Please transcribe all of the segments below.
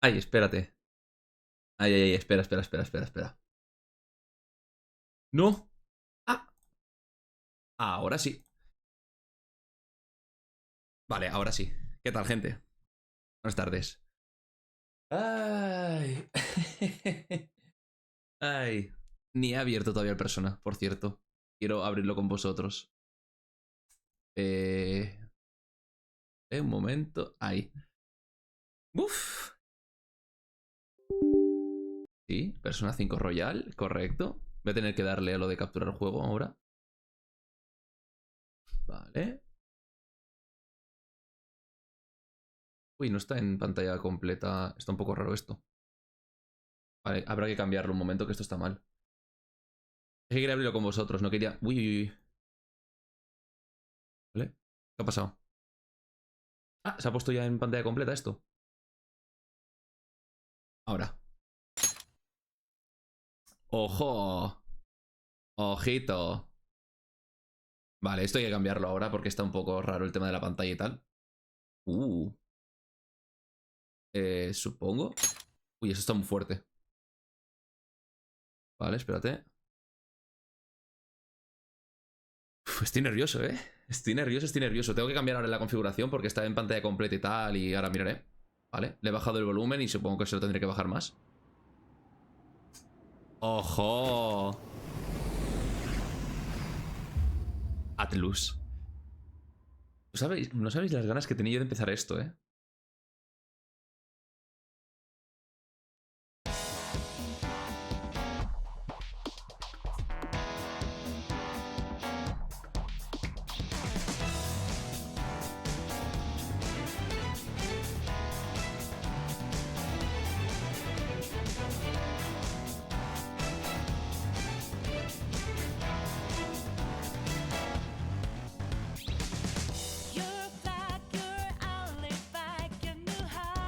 Ay, espérate. Ay, ay, ay, espera, espera, espera, espera, espera. No. Ah, ahora sí. Vale, ahora sí. ¿Qué tal, gente? Buenas tardes. Ay. Ay. Ni he abierto todavía el persona, por cierto. Quiero abrirlo con vosotros. Eh... un momento. Ahí. Uf. Sí, Persona 5 Royal, correcto. Voy a tener que darle a lo de capturar el juego ahora. Vale. Uy, no está en pantalla completa. Está un poco raro esto. Vale, habrá que cambiarlo un momento, que esto está mal. Es que quería abrirlo con vosotros, no quería... Uy, uy, uy. ¿Vale? ¿Qué ha pasado? Ah, se ha puesto ya en pantalla completa esto. Ahora. ¡Ojo! ¡Ojito! Vale, esto hay que cambiarlo ahora porque está un poco raro el tema de la pantalla y tal. Uh. Supongo. Uy, eso está muy fuerte. Vale, espérate. Uf, estoy nervioso, ¿eh? Estoy nervioso, estoy nervioso. Tengo que cambiar ahora la configuración porque está en pantalla completa y tal. Y ahora miraré. Vale, le he bajado el volumen y supongo que se lo tendré que bajar más. ¡Ojo! Atlus. No sabéis las ganas que tenía yo de empezar esto, ¿eh?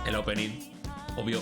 El opening, obvio.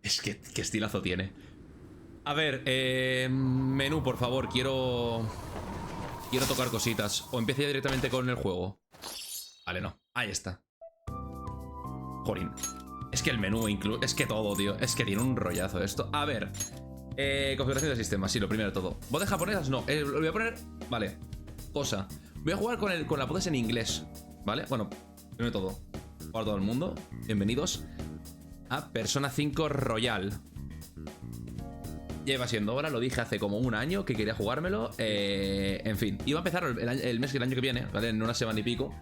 Es que, qué estilazo tiene. A ver, menú, por favor, quiero tocar cositas. O empiezo ya directamente con el juego. Vale, no. Ahí está. Jorín. Es que el menú incluye... Es que todo, tío. Es que tiene un rollazo esto. A ver. Configuración del sistema. Sí, lo primero de todo. ¿Voces japonesas? No. Lo voy a poner... Vale. Cosa. Voy a jugar con las voces en inglés. ¿Vale? Bueno, primero de todo. Hola a todo el mundo. Bienvenidos a Persona 5 Royal. Lleva siendo hora, lo dije hace como un año que quería jugármelo. En fin, iba a empezar el mes del año que viene, ¿vale? En una semana y pico.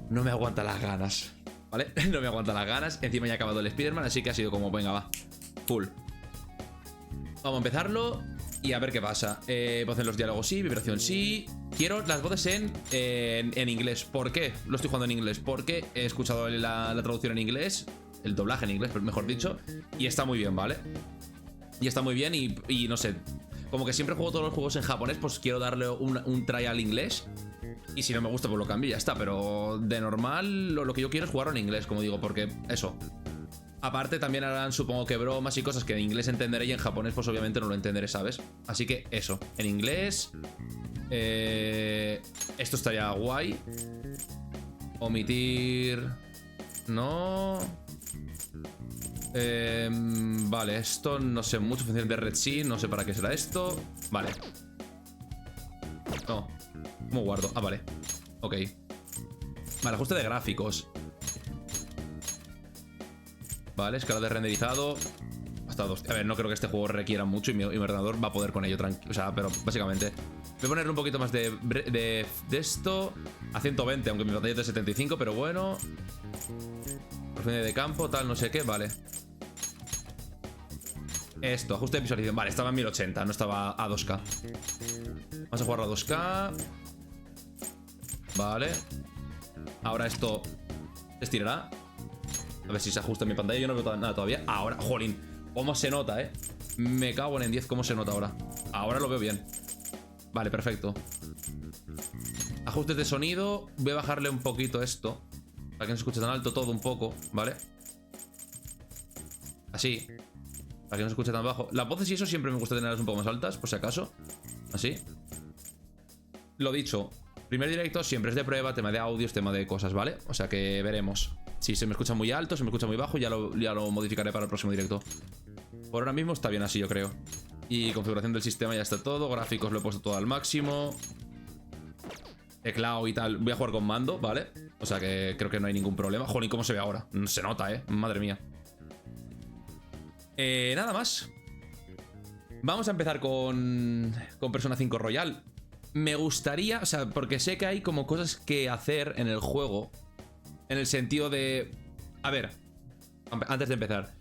No me aguanta las ganas, ¿vale? No me aguanta las ganas. Encima ya ha acabado el Spider-Man, así que ha sido como, venga, va. Full. Vamos a empezarlo y a ver qué pasa. Voz en los diálogos sí, vibración sí. Quiero las voces en inglés. ¿Por qué lo estoy jugando en inglés? Porque he escuchado la traducción en inglés. El doblaje en inglés, mejor dicho. Y está muy bien, ¿vale? Y está muy bien y no sé. Como que siempre juego todos los juegos en japonés, pues quiero darle un try al inglés. Y si no me gusta, pues lo cambio y ya está. Pero de normal, lo que yo quiero es jugarlo en inglés, como digo, porque eso. Aparte también harán, supongo que bromas y cosas que en inglés entenderé y en japonés pues obviamente no lo entenderé, ¿sabes? Así que eso, en inglés. Esto estaría guay. Omitir... No... vale, esto no sé mucho. Función de Red Sea, no sé para qué será esto. Vale. No, ¿cómo guardo? Ah, vale. Ok. Vale, ajuste de gráficos. Vale, escala de renderizado. Hasta 2. A ver, no creo que este juego requiera mucho y mi ordenador va a poder con ello, tranquilo. O sea, pero básicamente. Voy a ponerle un poquito más de esto a 120, aunque mi pantalla es de 75, pero bueno. Profundidad de campo, tal, no sé qué, vale. Esto, ajuste de visualización. Vale, estaba en 1080, no estaba a 2K. Vamos a jugar a 2K. Vale. Ahora esto se estirará. A ver si se ajusta en mi pantalla. Yo no veo nada todavía. Ahora, jolín, cómo se nota, Me cago en 10 cómo se nota ahora. Ahora lo veo bien. Vale, perfecto. Ajustes de sonido. Voy a bajarle un poquito esto para que no se escuche tan alto todo un poco, ¿vale? Así. Para que no se escuche tan bajo. Las voces y eso siempre me gusta tenerlas un poco más altas, por si acaso. Así. Lo dicho, primer directo siempre es de prueba, tema de audios, tema de cosas, ¿vale? O sea que veremos. Si se me escucha muy alto, se me escucha muy bajo, ya lo modificaré para el próximo directo. Por ahora mismo está bien así, yo creo. Y configuración del sistema ya está todo. Gráficos lo he puesto todo al máximo. Teclado y tal. Voy a jugar con mando, ¿vale? O sea que creo que no hay ningún problema. Jolín, ¿cómo se ve ahora? Se nota, madre mía. Nada más. Vamos a empezar con Persona 5 Royal. Me gustaría, o sea, porque sé que hay como cosas que hacer en el juego. En el sentido de... A ver, antes de empezar,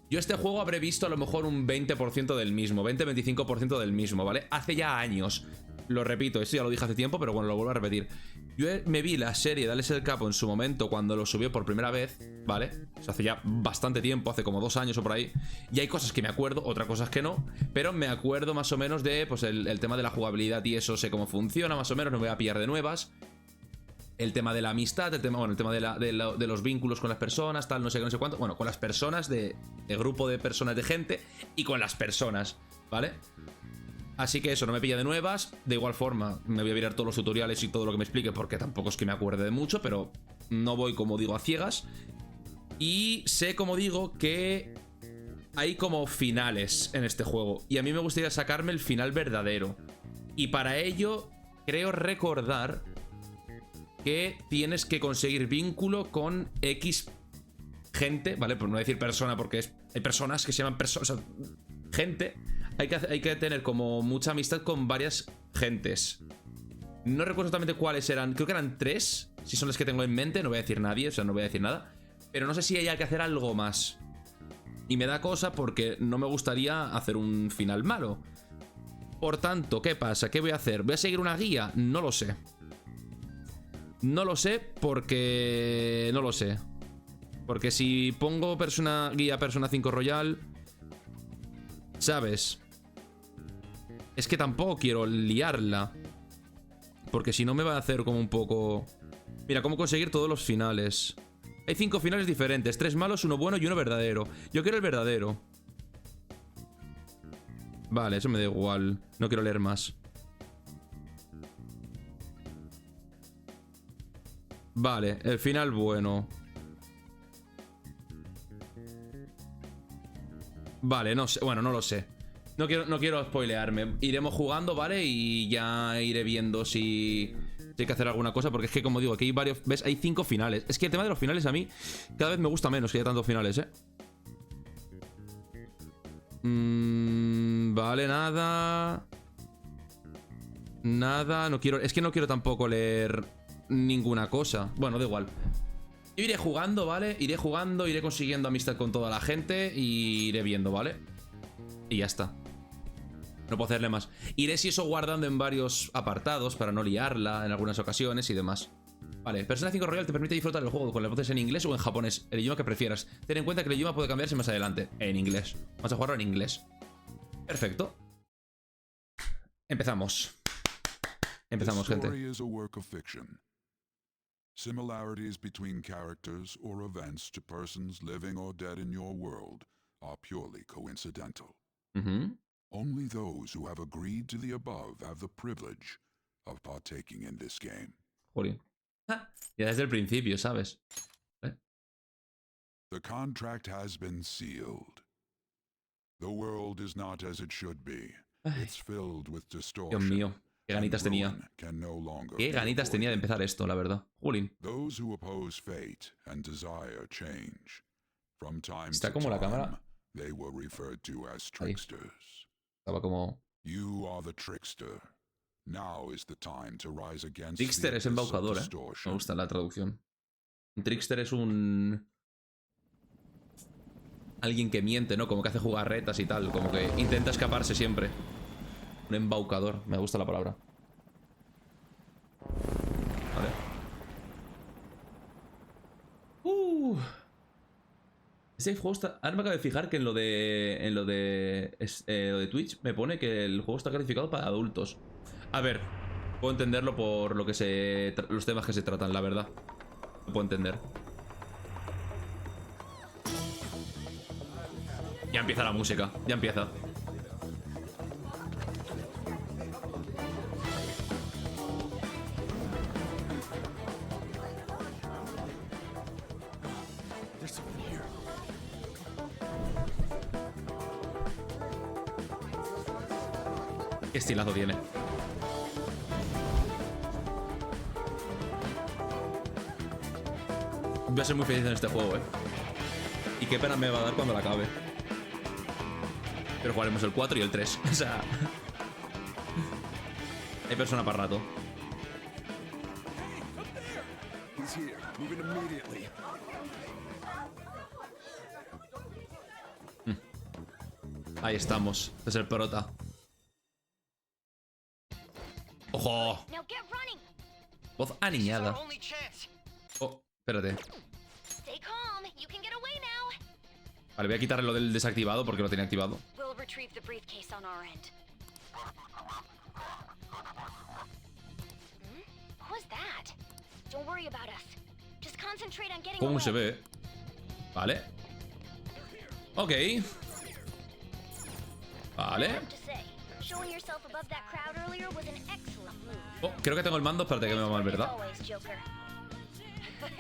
yo este juego habré visto a lo mejor un 20% del mismo, 20-25% del mismo, ¿vale? Hace ya años. Lo repito, esto ya lo dije hace tiempo, pero bueno, lo vuelvo a repetir. Yo me vi la serie de Alex el Capo en su momento cuando lo subió por primera vez, ¿vale? O sea, hace ya bastante tiempo, hace como 2 años o por ahí. Y hay cosas que me acuerdo, otras cosas que no. Pero me acuerdo más o menos de, pues, el tema de la jugabilidad y eso, sé cómo funciona, más o menos, no me voy a pillar de nuevas. El tema de la amistad, el tema de los vínculos con las personas, tal, no sé qué, no sé cuánto. Bueno, con las personas, de grupo de personas, de gente, y con las personas, ¿vale? Así que eso, no me pilla de nuevas. De igual forma, me voy a mirar todos los tutoriales y todo lo que me explique, porque tampoco es que me acuerde de mucho, pero no voy, como digo, a ciegas. Y sé, como digo, que hay como finales en este juego, y a mí me gustaría sacarme el final verdadero. Y para ello, creo recordar que tienes que conseguir vínculo con X gente, ¿vale? Por no decir persona, porque hay personas que se llaman personas, o sea, gente. Hay que tener como mucha amistad con varias gentes. No recuerdo exactamente cuáles eran. Creo que eran 3, si son las que tengo en mente. No voy a decir nadie, o sea, no voy a decir nada. Pero no sé si hay que hacer algo más. Y me da cosa porque no me gustaría hacer un final malo. Por tanto, ¿qué pasa? ¿Qué voy a hacer? ¿Voy a seguir una guía? No lo sé. No lo sé porque... No lo sé. Porque si pongo guía Persona 5 Royal, ¿sabes? Es que tampoco quiero liarla, porque si no me va a hacer como un poco... Mira, cómo conseguir todos los finales. Hay 5 finales diferentes, 3 malos, 1 bueno y 1 verdadero. Yo quiero el verdadero. Vale, eso me da igual. No quiero leer más. Vale, el final bueno. Vale, no sé, bueno, no lo sé. No quiero spoilearme. Iremos jugando, ¿vale? Y ya iré viendo si hay que hacer alguna cosa. Porque es que, como digo, aquí hay varios... ¿Ves? Hay 5 finales. Es que el tema de los finales a mí cada vez me gusta menos que haya tantos finales, vale, nada. Nada, no quiero... Es que no quiero tampoco leer ninguna cosa. Bueno, da igual. Yo iré jugando, ¿vale? Iré jugando, iré consiguiendo amistad con toda la gente y iré viendo, ¿vale? Y ya está. No puedo hacerle más. Iré, si eso, guardando en varios apartados para no liarla en algunas ocasiones y demás. Vale, Persona 5 Royal te permite disfrutar del juego con las voces en inglés o en japonés, el idioma que prefieras. Ten en cuenta que el idioma puede cambiarse más adelante. En inglés. Vamos a jugarlo en inglés. Perfecto. Empezamos. Empezamos, gente. Similarities between characters or events to persons living or dead in your world are purely coincidental. Only those who have agreed to the above have the privilege of partaking in this game. Jolín. Ya desde el principio, ¿sabes? The contract has been sealed. The world is not as it should be. It's filled with distortion. Dios mío, Qué ganitas tenía. Qué ganitas tenía de empezar esto, la verdad. Julín. Está como la cámara. Ahí. Estaba como... Trickster es embaucador, ¿eh? Me gusta la traducción. Un trickster es un... alguien que miente, ¿no? Como que hace jugarretas y tal. Como que intenta escaparse siempre. Un embaucador. Me gusta la palabra. Vale. Ese juego está... Ahora me acabo de fijar que en lo de... lo de Twitch me pone que el juego está calificado para adultos. A ver, puedo entenderlo por lo que se... los temas que se tratan, la verdad. Lo puedo entender. Ya empieza la música, ya empieza. Qué estilazo tiene. Voy a ser muy feliz en este juego, Y qué pena me va a dar cuando la acabe. Pero jugaremos el 4 y el 3. O sea... hay persona para rato. Ahí estamos. Este es el prota. ¡Ojo! Voz aniñada. Oh, espérate. Vale, voy a quitarle lo del desactivado porque lo tenía activado. ¿Cómo se ve? Vale. Ok. Vale. Oh, creo que tengo el mando. Espérate que me va mal, ¿verdad?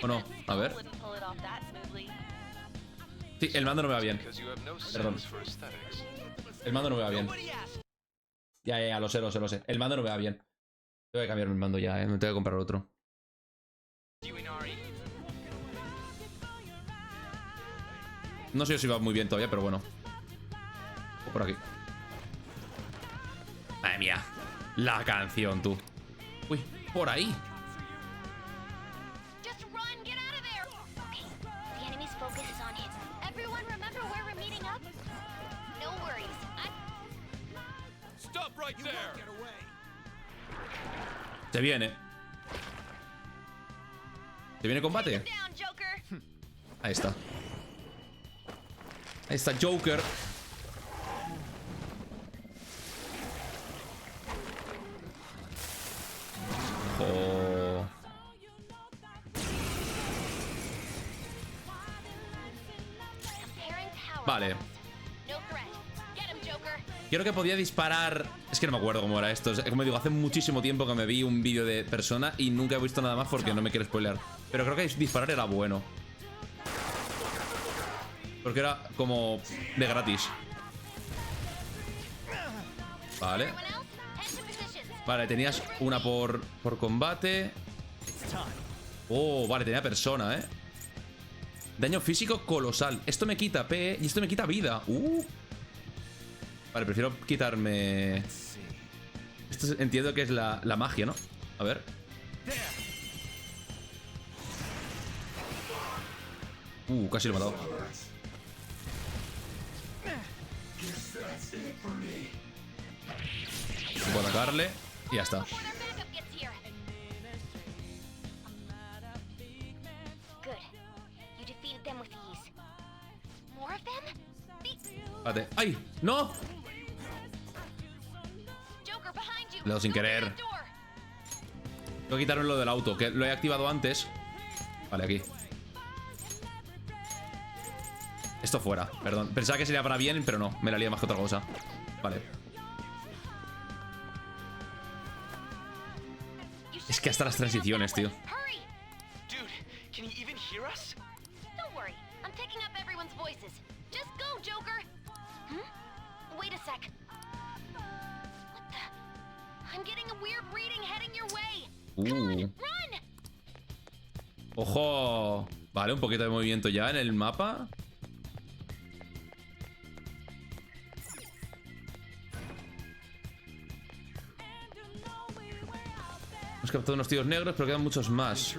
¿O no? A ver. Sí, el mando no me va bien. Perdón. El mando no me va bien. Ya, lo sé. El mando no me va bien. Tengo que cambiar el mando ya, me tengo que comprar otro. No sé si va muy bien todavía, pero bueno. Por aquí. Madre mía. La canción, tú. Uy, por ahí. Se viene. ¿Se viene combate? Ahí está. Ahí está Joker. Oh. Vale. Creo que podía disparar... Es que no me acuerdo cómo era esto. Como digo, hace muchísimo tiempo que me vi un vídeo de persona y nunca he visto nada más porque no me quiero spoilear. Pero creo que disparar era bueno. Porque era como de gratis. Vale. Vale, tenías una por combate. Oh, vale, tenía persona, Daño físico colosal. Esto me quita P y esto me quita vida. Vale, prefiero quitarme... Esto entiendo que es la magia, ¿no? A ver. Casi lo he matado. Puedo atacarle y ya está. Espérate. ¡Ay! ¡No! Le he dado sin querer. Tengo que quitarme lo del auto, que lo he activado antes. Vale, aquí. Esto fuera, perdón. Pensaba que sería para bien, pero no. Me la lía más que otra cosa. Vale. Es que hasta las transiciones, tío. Ojo. Vale, un poquito de movimiento ya en el mapa. Hemos captado unos tíos negros, pero quedan muchos más.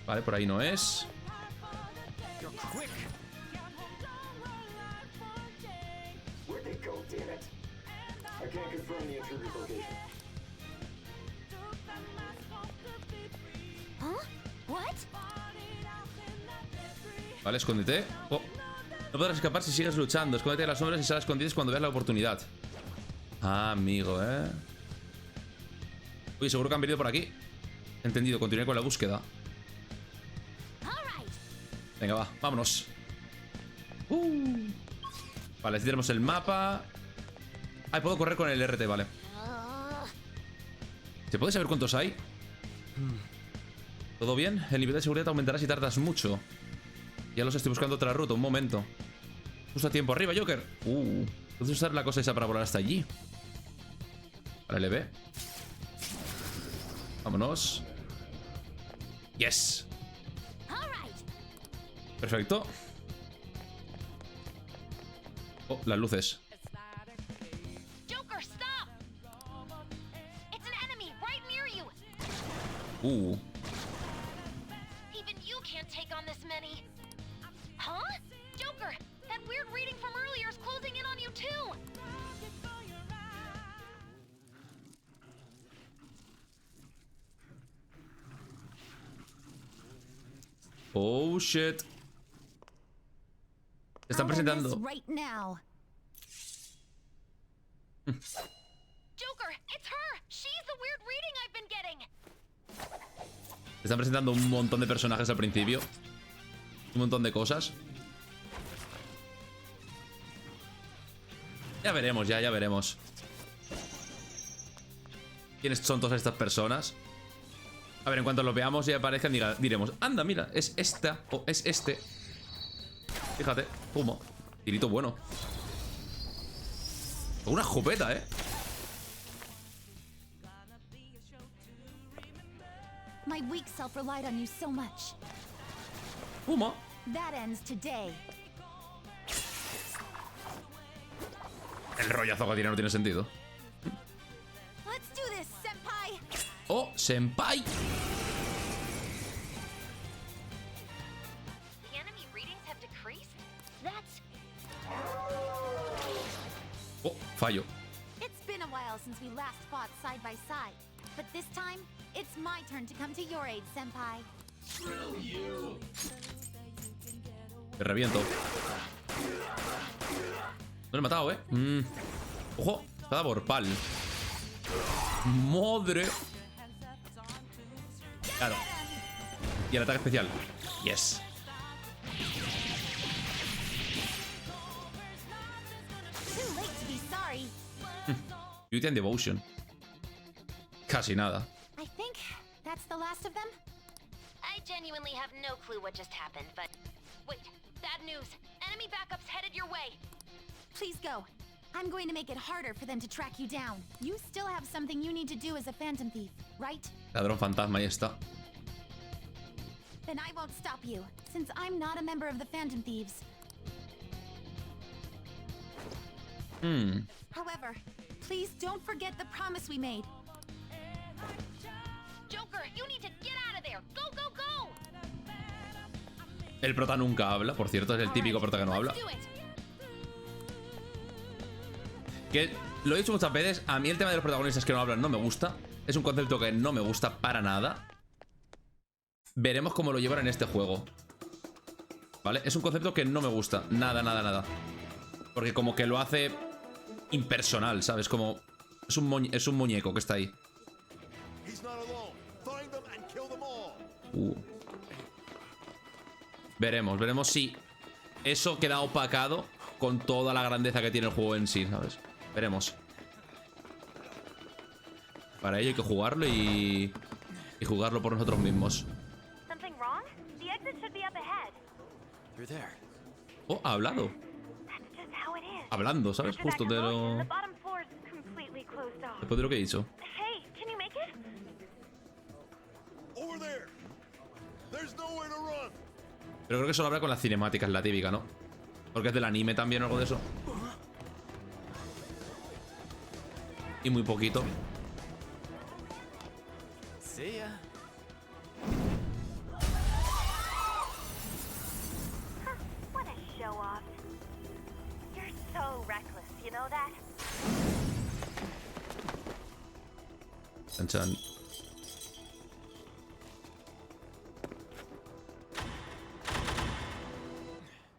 Vale, por ahí no es. Vale, escóndete. Oh. No podrás escapar si sigues luchando. Escóndete de las sombras y sal a escondidas cuando veas la oportunidad. Ah, amigo, Uy, seguro que han venido por aquí. Entendido, continué con la búsqueda. Venga, va, vámonos. Vale, así tenemos el mapa. Ah, puedo correr con el RT, vale. ¿Se puede saber cuántos hay? ¿Todo bien? El nivel de seguridad aumentará si tardas mucho. Ya los estoy buscando otra ruta, un momento. Justo a tiempo. ¡Arriba, Joker! ¿Puedes usar la cosa esa para volar hasta allí? Vale, LB. Vámonos. ¡Yes! Perfecto. Oh, las luces. Even you can't take on this many. Huh? Joker, that weird reading from earlier is closing in on you too. Oh shit. Te están presentando. Right now. Joker, it's her. She's the weird reading I've been getting. Te están presentando un montón de personajes al principio. Un montón de cosas. Ya veremos, ya veremos. ¿Quiénes son todas estas personas? A ver, en cuanto los veamos y aparezcan, diremos: anda, mira, es esta o es este. Fíjate, humo. Tirito bueno. Una escopeta, My weak self relied on you so much. Humo. That ends today. El rollazo que tiene no tiene sentido. Let's do this, senpai. Oh, senpai. The enemy readings have decreased. That's Oh, fallo. It's been a while since we last fought side by side, but this time it's my turn to come to your aid, senpai. Te reviento. No lo he matado, Ojo, espada por pal. Madre. Claro. Y el ataque especial. Yes. Too late to be sorry. Beauty and Devotion. Casi nada. I think that's the last of them. I genuinely have no clue what just happened, but wait, bad news. Enemy backups headed your way. Please go. I'm going to make it harder for them to track you down. You still have something you need to do as a phantom thief, right? Ladrón fantasma, ahí está. Then I won't stop you, since I'm not a member of the Phantom Thieves. However, please don't forget the promise we made. Joker, you need to get out of there. Go, go, go. El prota nunca habla, por cierto, es el típico prota que no habla. Que lo he dicho muchas veces, a mí el tema de los protagonistas que no hablan no me gusta. Es un concepto que no me gusta para nada. Veremos cómo lo llevan en este juego. ¿Vale? Es un concepto que no me gusta. Nada, nada, nada. Porque como que lo hace impersonal, ¿sabes? Como es un muñeco que está ahí. Veremos si eso queda opacado con toda la grandeza que tiene el juego en sí, ¿sabes? Veremos. Para ello hay que jugarlo y jugarlo por nosotros mismos. Oh, ha hablado. Hablando, ¿sabes? Justo de lo... Después de lo que hizo. Pero creo que solo habrá con las cinemáticas, la típica, ¿no? Porque es del anime también o algo de eso. Y muy poquito. See ya. What a show off. You're so reckless, you know that? Chan, chan.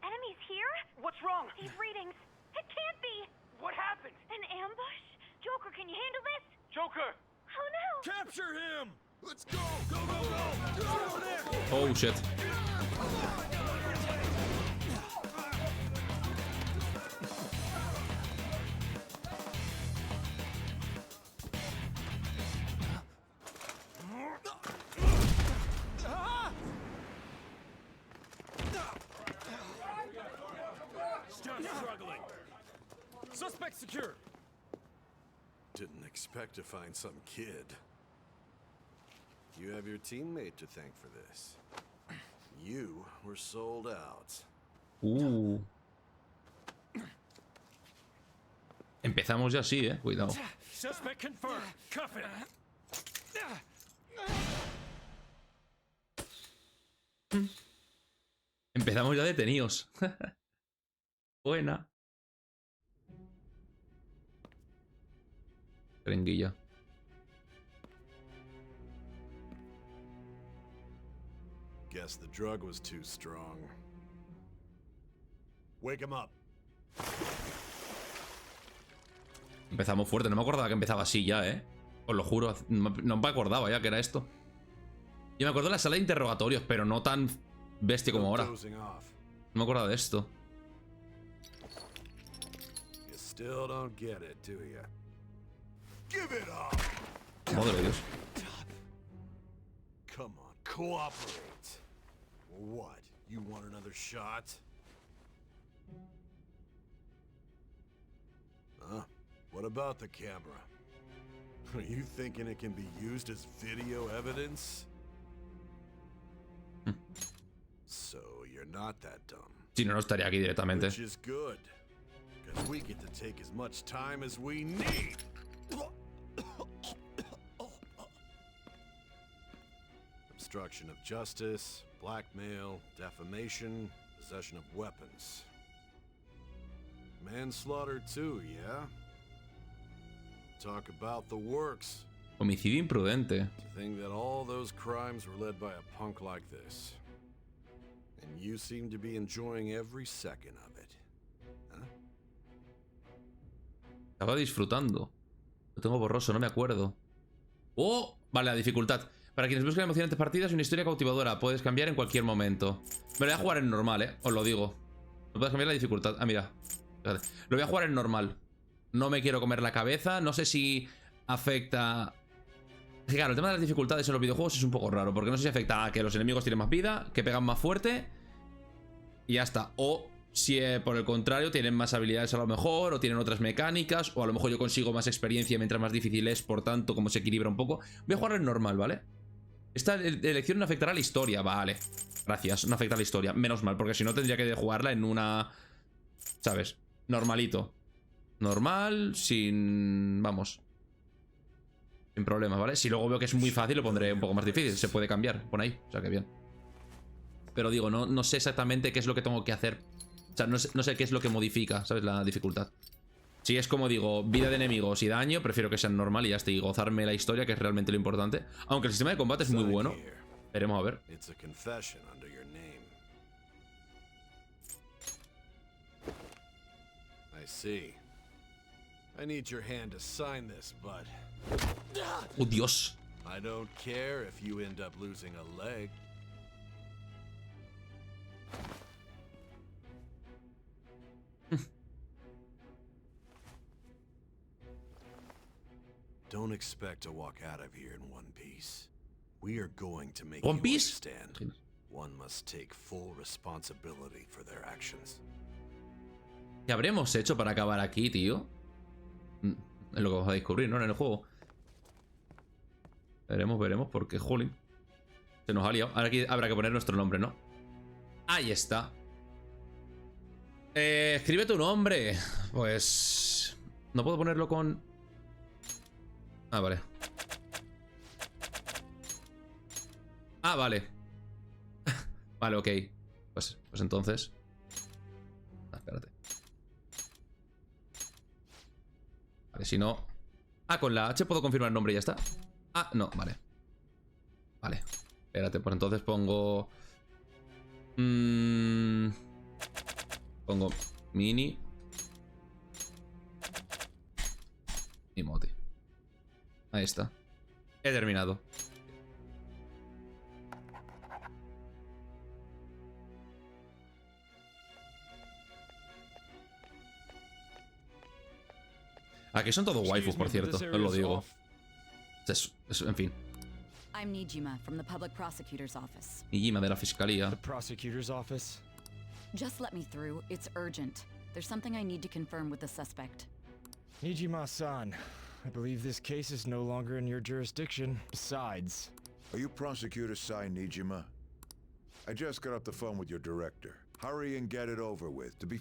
Enemies here? What's wrong? These readings. It can't be. What happened? An ambush? Joker, can you handle this? Joker! Oh no! Capture him! Let's go! Go, go, go! Get over there! Oh, shit. Stop struggling! Suspect secure! Didn't expect to find some kid. You have your teammate to thank for this. You were sold out. Empezamos ya así, cuidado. Suspect confirmed. Cuff it! Empezamos ya detenidos. Buena. Renguilla. Guess the drug was too strong. Wake him up. Empezamos fuerte, no me acordaba que empezaba así ya, os lo juro, no me acordaba ya que era esto. Yo me acuerdo de la sala de interrogatorios, pero no tan bestia como ahora. Dozing off. No me acordaba de esto. You still don't get it, do you? Give it up. Madre de Dios. Come on, cooperate. What? You want another shot? Huh? What about the camera? Are you thinking it can be used as video evidence? So you're not that dumb. Si no, no estaría aquí directamente. Which is good, because we get to take as much time as we need. Obstruction of justice, blackmail, defamation, possession of weapons. Manslaughter too, yeah? Talk about the works. Homicidio imprudente. To think that all those crimes were led by a punk like this. And you seem to be enjoying every second of it. Huh? Estaba disfrutando. Lo tengo borroso, no me acuerdo. ¡Oh! Vale, la dificultad. Para quienes buscan emocionantes partidas, una historia cautivadora. Puedes cambiar en cualquier momento. Me lo voy a jugar en normal, os lo digo. No puedes cambiar la dificultad. Ah, mira. Fíjate. Lo voy a jugar en normal. No me quiero comer la cabeza. No sé si afecta... Sí, claro, el tema de las dificultades en los videojuegos es un poco raro. Porque no sé si afecta a que los enemigos tienen más vida, que pegan más fuerte y ya está. O si por el contrario tienen más habilidades a lo mejor, o tienen otras mecánicas, o a lo mejor yo consigo más experiencia mientras más difícil es, por tanto como se equilibra un poco. Voy a jugar en normal, ¿vale? Esta elección no afectará a la historia, vale. Gracias, no afecta a la historia. Menos mal, porque si no tendría que jugarla en una... ¿Sabes? Normalito. Normal, sin... Vamos. Sin problemas, ¿vale? Si luego veo que es muy fácil, lo pondré un poco más difícil. Se puede cambiar, pon ahí. O sea, que bien. Pero digo, no sé exactamente qué es lo que tengo que hacer. O sea, no sé qué es lo que modifica, ¿sabes? La dificultad. Si es como digo, vida de enemigos y daño, prefiero que sean normal y ya está. Y gozarme la historia, que es realmente lo importante. Aunque el sistema de combate es muy bueno. Veremos a ver. It's a confession under your name. I see. I need your hand to sign this, bud. ¡Oh, Dios! I don't care if you end up losing a leg. Don't expect to walk out of here in one piece. We are going to make ¿One you Piece? understand. One must take full responsibility for their actions. ¿Qué habremos hecho para acabar aquí, tío? Es lo que vamos a descubrir, ¿no? En el juego. Veremos, porque, jolín. Se nos ha liado. Ahora aquí habrá que poner nuestro nombre, ¿no? Ahí está. Escribe tu nombre. Pues... No puedo ponerlo con... Ah, vale. Ah, vale. Vale, ok. Pues entonces... Ah, espérate. Vale, si no... Ah, con la H puedo confirmar el nombre y ya está. Ah, no, vale. Vale. Espérate, pues entonces pongo... Pongo mini emote. Ahí está. He terminado. Aquí son todos waifus, por cierto. Os lo digo. En fin. I'm Nijima from the public prosecutor's office. Nijima de la fiscalía. The prosecutor's office? Just let me through. It's urgent. There's something I need to confirm with the suspect. Nijima-san, I believe this case is no longer in your jurisdiction. Besides... Are you Prosecutor Sai Nijima? I just got off the phone with your director. Hurry and get it over with. To be...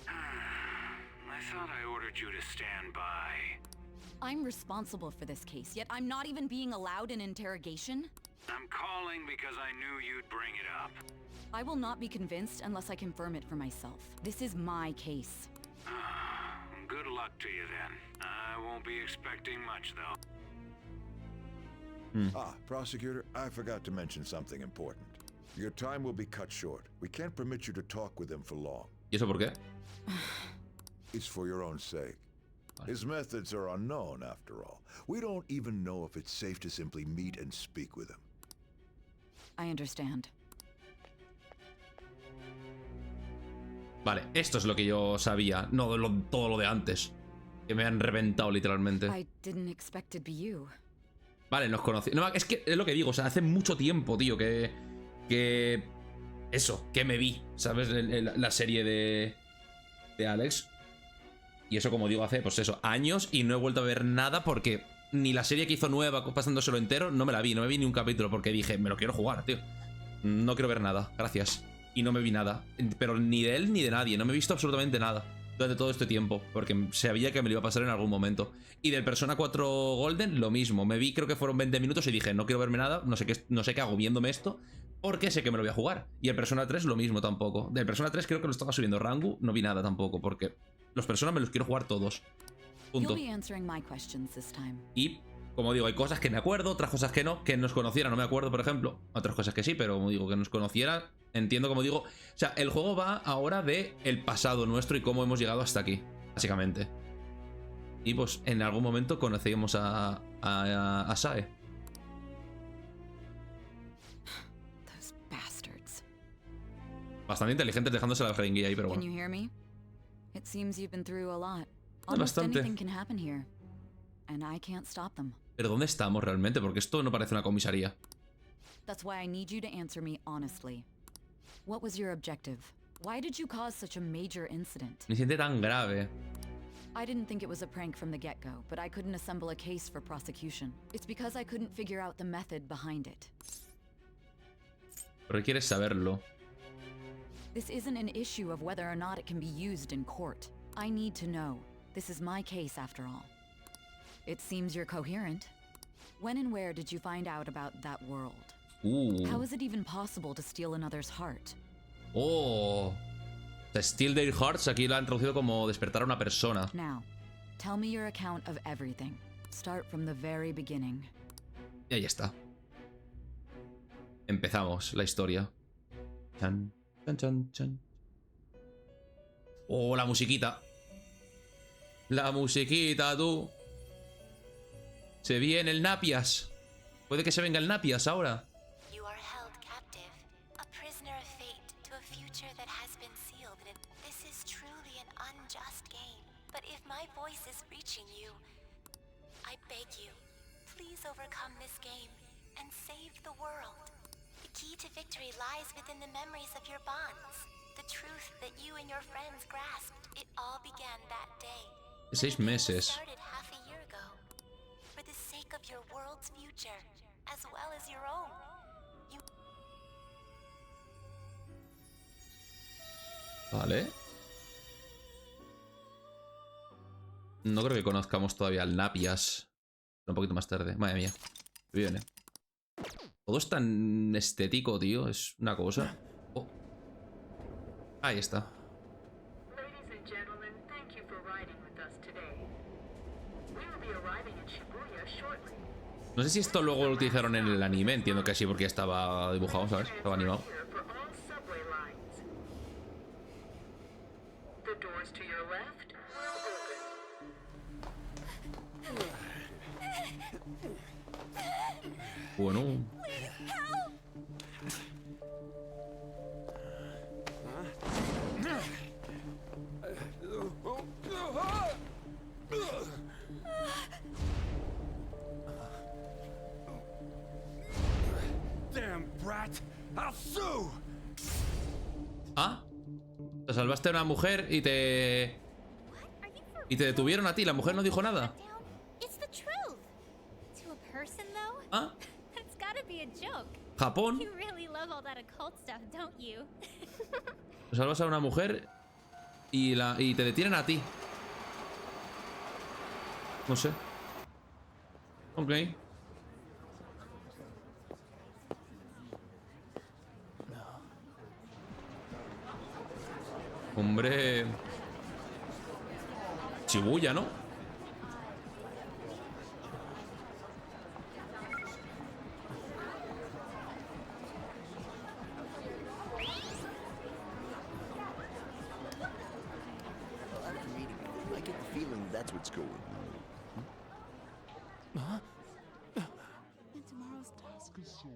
I thought I ordered you to stand by. I'm responsible for this case, yet I'm not even being allowed an interrogation? I'm calling because I knew you'd bring it up. I will not be convinced unless I confirm it for myself. This is my case. Good luck to you then. I won't be expecting much though. Prosecutor, I forgot to mention something important. Your time will be cut short. We can't permit you to talk with him for long. ¿Y eso por qué? It's for your own sake. His methods are unknown, after all. We don't even know if it's safe to simply meet and speak with him. I understand. Vale, esto es lo que yo sabía. No todo lo de antes. Que me han reventado literalmente. I didn't expect it'd be you. Vale, nos conocí. No, es que es lo que digo, o sea, hace mucho tiempo, tío, que eso, que me vi, ¿sabes? La serie de Alex. Y eso, como digo, hace, pues eso, años. Y no he vuelto a ver nada porque ni la serie que hizo nueva, pasándoselo entero, no me la vi. No me vi ni un capítulo porque dije, me lo quiero jugar, tío. No quiero ver nada, gracias. Y no me vi nada. Pero ni de él ni de nadie. No me he visto absolutamente nada durante todo este tiempo. Porque sabía que me lo iba a pasar en algún momento. Y del Persona 4 Golden, lo mismo. Me vi, creo que fueron 20 minutos y dije, no quiero verme nada. No sé qué hago viéndome esto. Porque sé que me lo voy a jugar. Y el Persona 3 lo mismo tampoco. Del Persona 3 creo que lo estaba subiendo Rangu. No vi nada tampoco. Porque los Persona me los quiero jugar todos. Punto. Y, como digo, hay cosas que me acuerdo, otras cosas que no. Que nos conociera, no me acuerdo, por ejemplo. Otras cosas que sí, pero como digo, que nos conociera, entiendo, como digo. O sea, el juego va ahora de el pasado nuestro y cómo hemos llegado hasta aquí, básicamente. Y pues en algún momento conocíamos a Sae. Bastante inteligentes dejándose la jeringuilla ahí, pero bueno. Bastante. Pero ¿dónde estamos realmente? Porque esto no parece una comisaría. That's why I need you to answer me honestly. What was your objective? Why did you cause such a major incident? Ni siente tan grave. I didn't think it was a prank from the get-go, but I couldn't assemble a case for prosecution. It's because I couldn't figure out the method behind it. ¿Pero quieres saberlo? This isn't an issue of whether or not it can be used in court. I need to know. This is my case after all. It seems you're coherent. When and where did you find out about that world? How is it even possible to steal another's heart? Oh. Steal their hearts, aquí lo han traducido como despertar a una persona. Now, tell me your account of everything. Start from the very beginning. Y ahí está. Empezamos la historia. Chan, chan, chan, chan. Oh, la musiquita. La musiquita, tú. Se viene el Napias. Puede que se venga el Napias ahora. You are held captive, a prisoner of fate to a future that has been sealed. This is truly an unjust game. But if my voice is reaching you, I beg you, please overcome this game and save the world. The key to victory lies within the memories of your bonds. The truth that you and your friends grasped. It all began that day. 6 meses. Started half a year ago. For the sake of your world's future, as well as your own. Vale. No creo que conozcamos todavía al Napias. Un poquito más tarde. Madre mía. Viene. Todo es tan estético, tío. Es una cosa. Oh. Ahí está. No sé si esto luego lo utilizaron en el anime. Entiendo que sí, porque ya estaba dibujado, ¿sabes? Estaba animado. Bueno. Damn brat! I'll sue! Ah. Te salvaste a una mujer y te... Y te detuvieron a ti. La mujer no dijo nada. Ah. Japón. Te salvas a una mujer y te detienen a ti. No sé. Ok. Hombre. Shibuya, ¿no? I get the feeling that's what's going on. Huh? And tomorrow's task is so...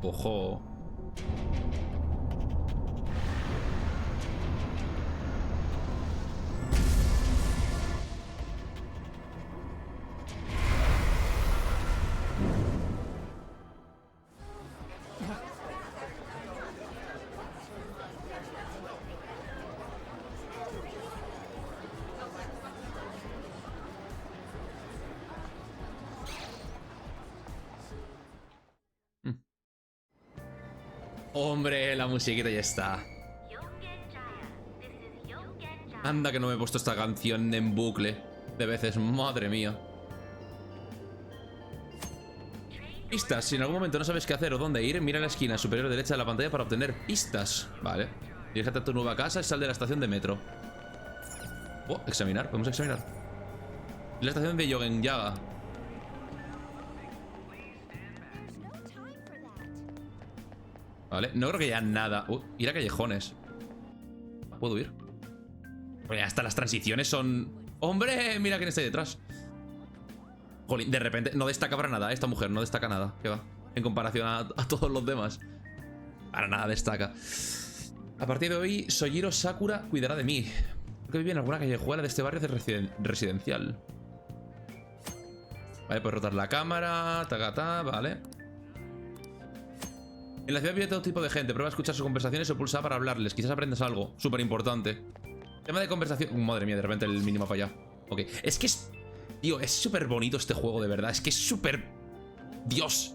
Ojo. Hombre, la musiquita ya está. Anda que no me he puesto esta canción en bucle de veces, madre mía. Pistas, si en algún momento no sabes qué hacer o dónde ir, mira en la esquina superior derecha de la pantalla para obtener pistas. Vale. Dirígete a tu nueva casa y sal de la estación de metro. Oh, examinar, podemos examinar. La estación de Yogenyaga. Vale, no creo que haya nada. Ir a callejones. ¿Puedo ir? Pues hasta las transiciones son... ¡Hombre! Mira quién está ahí detrás. Jolín, de repente no destaca para nada. Esta mujer no destaca nada. ¿Qué va? En comparación a todos los demás. Para nada destaca. A partir de hoy, Sojiro Sakura cuidará de mí. Creo que vive en alguna callejuela de este barrio residencial. Vale, puedes rotar la cámara. Tacata, vale. En la ciudad vive todo tipo de gente. Prueba a escuchar sus conversaciones o pulsa para hablarles. Quizás aprendas algo. Súper importante. Tema de conversación. Madre mía, de repente el mínimo para allá. Ok. Es que es... Tío, es súper bonito este juego, de verdad. Es que es súper... Dios.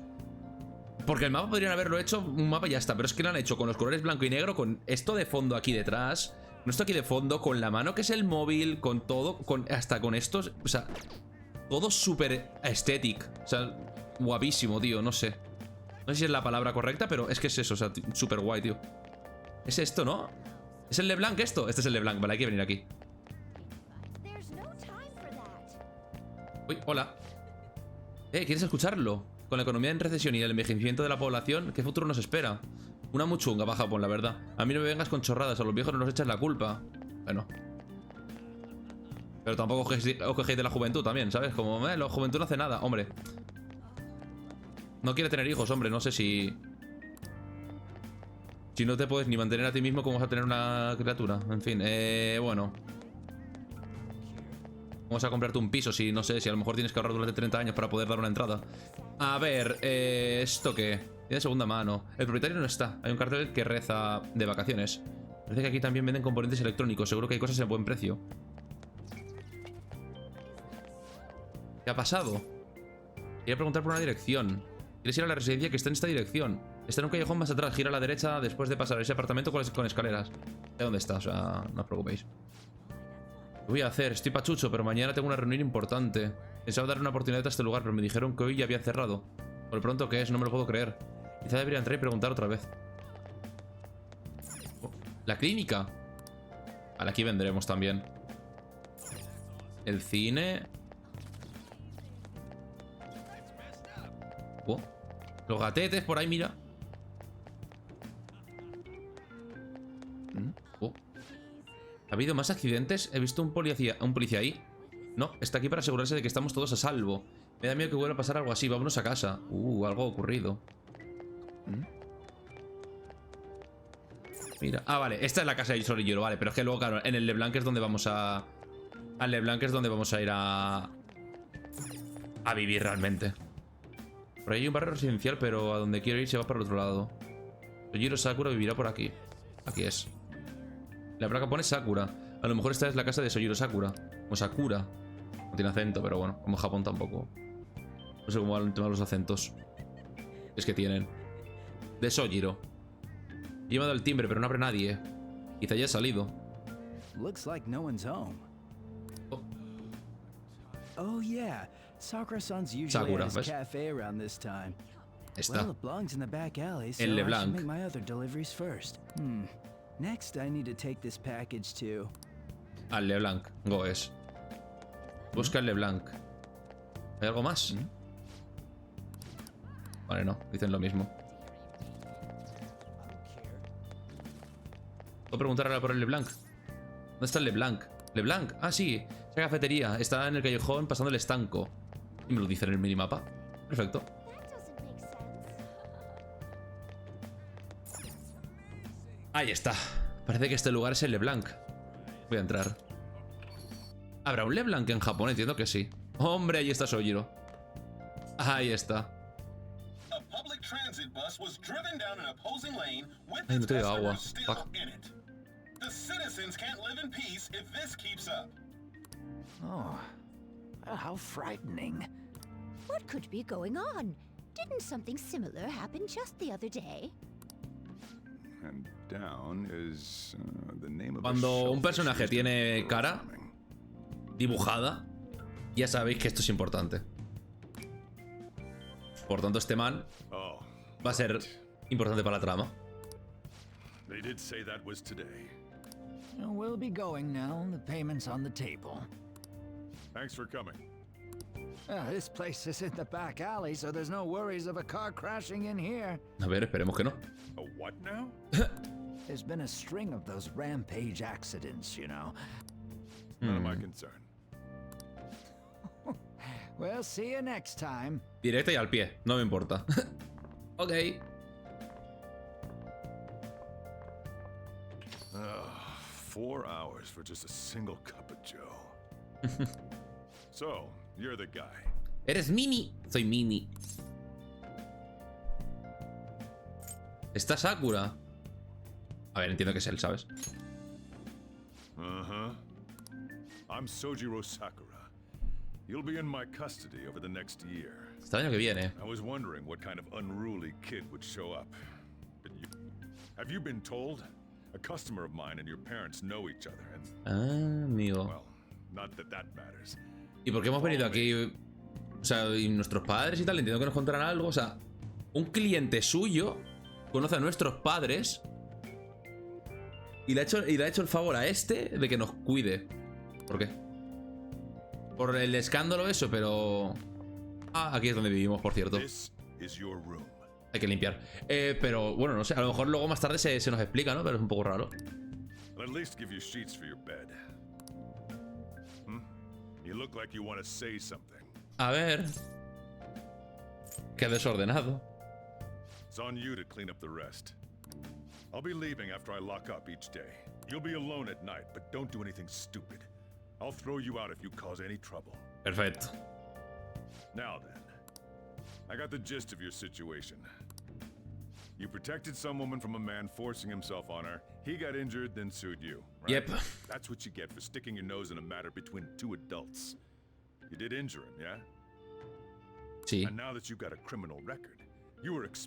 Porque el mapa podrían haberlo hecho un mapa y ya está. Pero es que lo han hecho con los colores blanco y negro. Con esto de fondo aquí detrás. Con esto aquí de fondo. Con la mano que es el móvil. Con todo. Hasta con estos. O sea... Todo súper estético. O sea... Guapísimo, tío. No sé. No sé si es la palabra correcta, pero es que es eso, o sea, súper guay, tío. Es esto, ¿no? ¿Es el LeBlanc esto? Este es el LeBlanc, vale, hay que venir aquí. Uy, hola. ¿Quieres escucharlo? Con la economía en recesión y el envejecimiento de la población, ¿qué futuro nos espera? Una muy chunga para Japón, la verdad. A mí no me vengas con chorradas, a los viejos no nos echas la culpa. Bueno. Pero tampoco os quejéis de la juventud también, ¿sabes? Como, la juventud no hace nada, hombre. No quiere tener hijos, hombre, no sé si... Si no te puedes ni mantener a ti mismo, ¿cómo vas a tener una criatura? En fin, bueno. Vamos a comprarte un piso, si no sé, si a lo mejor tienes que ahorrar durante 30 años para poder dar una entrada. A ver, ¿esto qué? Tiene segunda mano. El propietario no está. Hay un cartel que reza de vacaciones. Parece que aquí también venden componentes electrónicos. Seguro que hay cosas a buen precio. ¿Qué ha pasado? Quería preguntar por una dirección. ¿Quieres ir a la residencia que está en esta dirección? Está en un callejón más atrás. Gira a la derecha después de pasar ese apartamento con escaleras. ¿De dónde está? O sea, no os preocupéis. ¿Qué voy a hacer? Estoy pachucho, pero mañana tengo una reunión importante. Pensaba darle una oportunidad a este lugar, pero me dijeron que hoy ya había cerrado. Por lo pronto que es, no me lo puedo creer. Quizá debería entrar y preguntar otra vez. Oh, la clínica. Vale, aquí vendremos también. El cine. Oh, los gatetes por ahí, mira. Oh. ¿Ha habido más accidentes? He visto un policía ahí. No, está aquí para asegurarse de que estamos todos a salvo. Me da miedo que vuelva a pasar algo así. Vámonos a casa. Algo ha ocurrido. Mira. Ah, vale. Esta es la casa de Solillero. Vale, pero es que luego, claro, en el LeBlanc es donde vamos a... Al LeBlanc es donde vamos a ir a vivir realmente. Por ahí hay un barrio residencial, pero a donde quiero ir se va para el otro lado. Solillero Sakura vivirá por aquí. Aquí es. La placa pone Sakura. A lo mejor esta es la casa de Soichiro Sakura. O Sakura. No tiene acento, pero bueno, como Japón tampoco. No sé cómo va el tema de los acentos. Es que tienen. De Soichiro. He llamado al timbre, pero no abre nadie. Quizá haya salido. Looks like no one's home. Oh yeah, Sakura-san's usually at his cafe around this time. Está. Well, it belongs in the back alley, so El I LeBlanc. should make my other deliveries first. Next, I need to take this package to... Al LeBlanc. Goes. Busca el LeBlanc. ¿Hay algo más? Vale, no. Dicen lo mismo. ¿Puedo preguntar ahora por el LeBlanc? ¿Dónde está el LeBlanc? ¿LeBlanc? Ah, sí. Esa cafetería. Está en el callejón pasando el estanco. Y me lo dice en el minimapa. Perfecto. Ahí está. Parece que este lugar es el LeBlanc. Voy a entrar. ¿Habrá un LeBlanc en Japón? Entiendo que sí. Hombre, ahí está Soichiro. Ahí está. Ay, no te veo agua. Fuck. Oh, how frightening. What could be going on? Didn't something similar happen just the other day? And down is the name of Cuando un personaje tiene cara dibujada, ya sabéis que esto es importante. Por tanto, este man va a ser importante para la trama. They did say that was today. We'll be going now. The payment's on the table. Thanks for coming. This place is in the back alley, so there's no worries of a car crashing in here. A ver, esperemos que no. A what now? There's been a string of those rampage accidents, you know. None of my concern. We'll see you next time. Directa y al pie, no me importa. Ok. 4 hours for just a single cup of joe. So, you're the guy. Eres Mini. Soy Mini. Está Sakura. A ver, entiendo que es él, ¿sabes? I'm Soichiro Sakura. You'll be in my custody over the next year. Hasta el año que viene. I was wondering what kind of unruly kid would show up. But have you been told? A customer of mine and your parents know each other, and amigo. Well, not that that matters. ¿Y por qué hemos venido aquí? O sea, y nuestros padres y tal, entiendo que nos contarán algo. O sea, un cliente suyo conoce a nuestros padres y le ha hecho el favor a este de que nos cuide. ¿Por qué? Por el escándalo eso, pero... Ah, aquí es donde vivimos, por cierto. Hay que limpiar. Pero, bueno, no sé. A lo mejor luego más tarde se nos explica, ¿no? Pero es un poco raro. A ver. Qué desordenado. It's on you to clean up the rest. I'll be leaving after I lock up each day. You'll be alone at night, but don't do anything stupid. I'll throw you out if you cause any trouble. Perfecto. Now then, I got the gist of your situation. You protected some woman from a man forcing himself on her. He got injured, then sued you. Right? Yep. That's what you get for sticking your nose in a matter between two adults. You did injure him, yeah? Sí.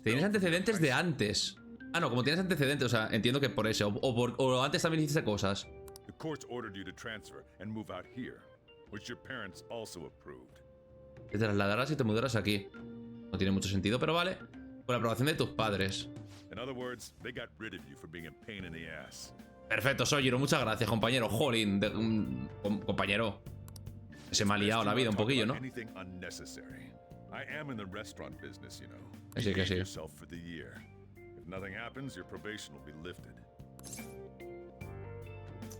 Tienes antecedentes de antes. Ah, no, como tienes antecedentes, o sea, entiendo que por eso. O antes también hiciste cosas. The courts ordered you to transfer and move out here, which your parents also approved. Te trasladarás y te mudarás aquí. No tiene mucho sentido, pero vale. Por la aprobación de tus padres. In other words, they got rid of you for being a pain in the ass. Perfecto, Sojiro, muchas gracias, compañero. Jolín, compañero. Se me ha liado la vida un poquillo, ¿no? Anything unnecessary. I am in the restaurant business, you know. Sí, que sí. Yourself for the year. If nothing happens, your probation will be lifted.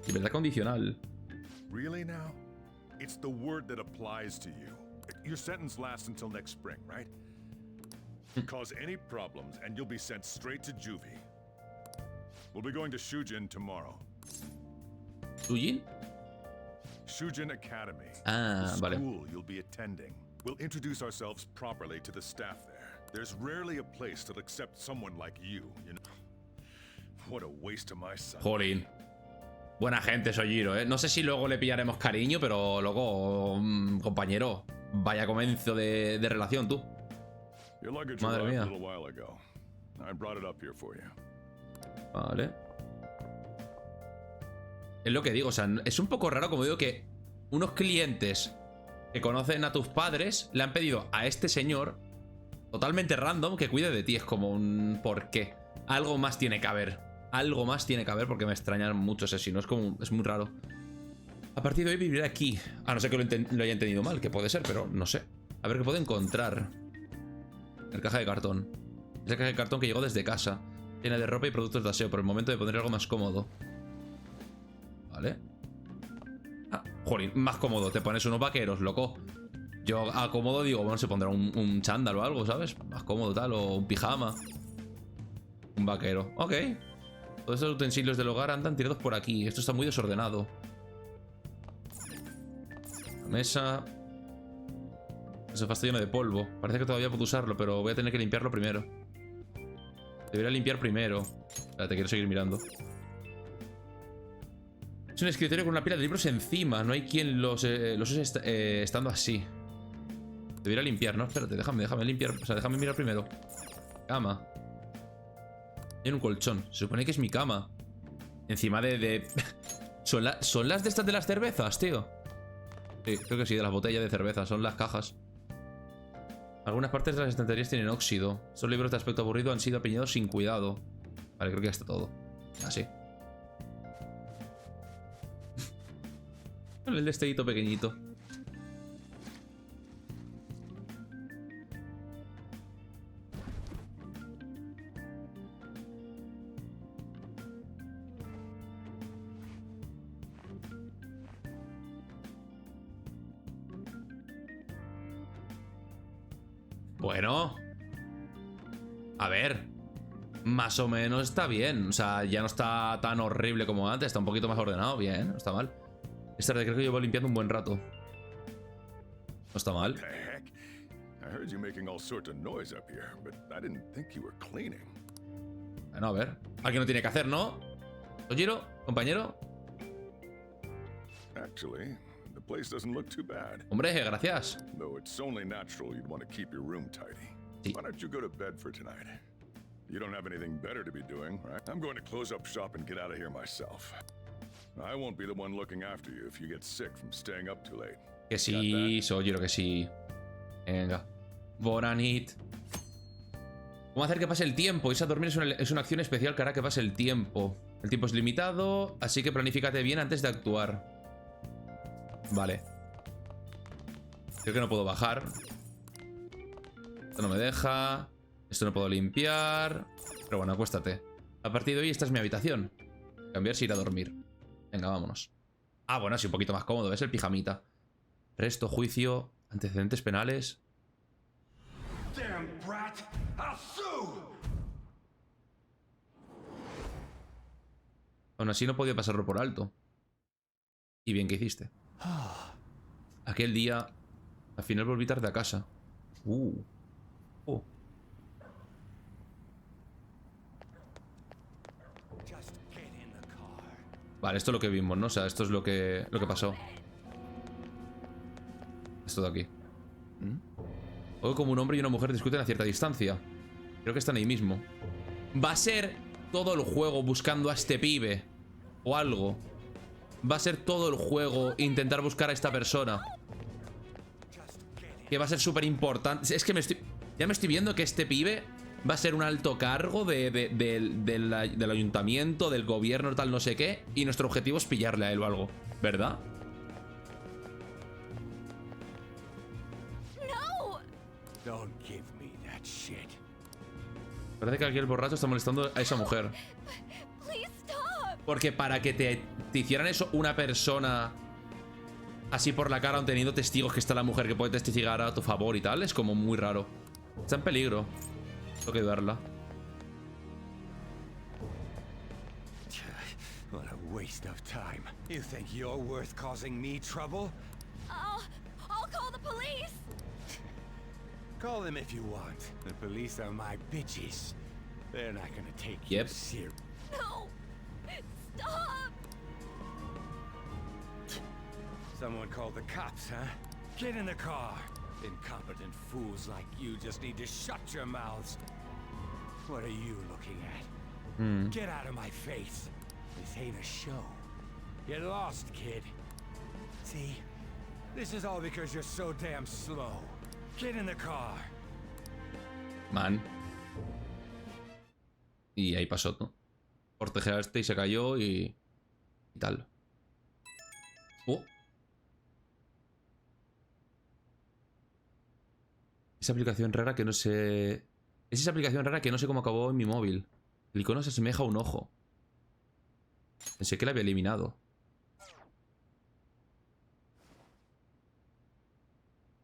Libertad condicional. Really now? It's the word that applies to you. Your sentence lasts until next spring, right? Cause any problems and you'll be sent straight to juvie. We'll be going to Shujin tomorrow. ¿Shujin? Shujin Academy. Ah, the vale. School you'll be attending. We'll introduce ourselves properly to the staff there. There's rarely a place that'll accept someone like you know. What a waste of my son. Jolín. Buena gente, Sojiro, ¿eh? No sé si luego le pillaremos cariño, pero luego, compañero, vaya comienzo de relación, tú. Madre mía. Vale. Es lo que digo, o sea, es un poco raro, como digo, que unos clientes que conocen a tus padres le han pedido a este señor, totalmente random, que cuide de ti. Es como un ¿por qué? Algo más tiene que haber. Algo más tiene que haber porque me extrañan mucho ese si no es como... Es muy raro. A partir de hoy viviré aquí. A no ser que lo haya entendido mal, que puede ser, pero no sé. A ver qué puedo encontrar. El caja de cartón. Esa caja de cartón que llegó desde casa. Llena de ropa y productos de aseo. Por el momento de poner algo más cómodo. Vale. Ah, jolín, más cómodo. Te pones unos vaqueros, loco. Yo a cómodo digo, bueno, se pondrá un chándal o algo, ¿sabes? Más cómodo tal, o un pijama. Un vaquero. Ok. Todos estos utensilios del hogar andan tirados por aquí. Esto está muy desordenado. La mesa. El sofá está lleno de polvo. Parece que todavía puedo usarlo, pero voy a tener que limpiarlo primero. Debería limpiar primero. Espérate, quiero seguir mirando. Es un escritorio con una pila de libros encima. No hay quien los use estando así. Debería limpiar, ¿no? Espérate, déjame limpiar. O sea, déjame mirar primero. Cama. Hay un colchón. Se supone que es mi cama. Encima de... ¿Son las de estas de las cervezas, tío? Sí, creo que sí, de las botellas de cerveza. Son las cajas. Algunas partes de las estanterías tienen óxido. Estos libros de aspecto aburrido han sido apiñados sin cuidado. Vale, creo que ya está todo. Así. El destellito pequeñito. Bueno. A ver. Más o menos está bien. O sea, ya no está tan horrible como antes. Está un poquito más ordenado. Bien, no está mal. Esta tarde creo que llevo limpiando un buen rato. No está mal. Bueno, a ver. Alguien lo tiene que hacer, ¿no? Sojiro, compañero. The place doesn't look too bad. Hombre, gracias. Though it's only natural you'd want to keep your room tidy. Sí. Why don't you go to bed for tonight? You don't have anything better to be doing, right? I'm going to close up shop and get out of here myself. I won't be the one looking after you if you get sick from staying up too late. Que sí, Sojiro, que sí. Venga. Bonanit. ¿Cómo hacer que pase el tiempo? Irse a dormir es una acción especial que hará que pase el tiempo. El tiempo es limitado, así que planifícate bien antes de actuar. Vale. Creo que no puedo bajar. Esto no me deja. Esto no puedo limpiar. Pero bueno, acuéstate. A partir de hoy esta es mi habitación. Cambiarse y ir a dormir. Venga, vámonos. Ah, bueno, sí, un poquito más cómodo. Es el pijamita. Resto, juicio, antecedentes penales. Damn brat! I'll sue! Aún así no podía pasarlo por alto. Y bien que hiciste. Aquel día, al final volví tarde a casa. Oh. Vale, esto es lo que vimos, ¿no? O sea, esto es lo que pasó. Esto de aquí. O como un hombre y una mujer discuten a cierta distancia. Creo que están ahí mismo. Va a ser todo el juego buscando a este pibe. O algo. Va a ser todo el juego intentar buscar a esta persona. Que va a ser súper importante. Es que ya me estoy viendo que este pibe va a ser un alto cargo del ayuntamiento, del gobierno, tal no sé qué. Y nuestro objetivo es pillarle a él o algo. ¿Verdad? Don't give me that shit. Parece que aquí el borracho está molestando a esa mujer. Porque para que te hicieran eso una persona así por la cara, aun teniendo testigos que está la mujer que puede testificar a tu favor y tal, es como muy raro. Está en peligro. Tengo que ayudarla. What a waste of time. You think you're worth causing me trouble? I'll call the police. Call them if you want. The police are my bitches. They're not gonna take you serious. No! Stop! Someone called the cops, huh? Get in the car. Incompetent fools like you just need to shut your mouths. What are you looking at? Get out of my face. This ain't a show. Get lost, kid. See? This is all because you're so damn slow. Get in the car. Man. Y ahí pasó, ¿no? Proteger a este y se cayó y tal. Esa aplicación rara que no sé... Es esa aplicación rara que no sé cómo acabó en mi móvil. El icono se asemeja a un ojo. Pensé que la había eliminado.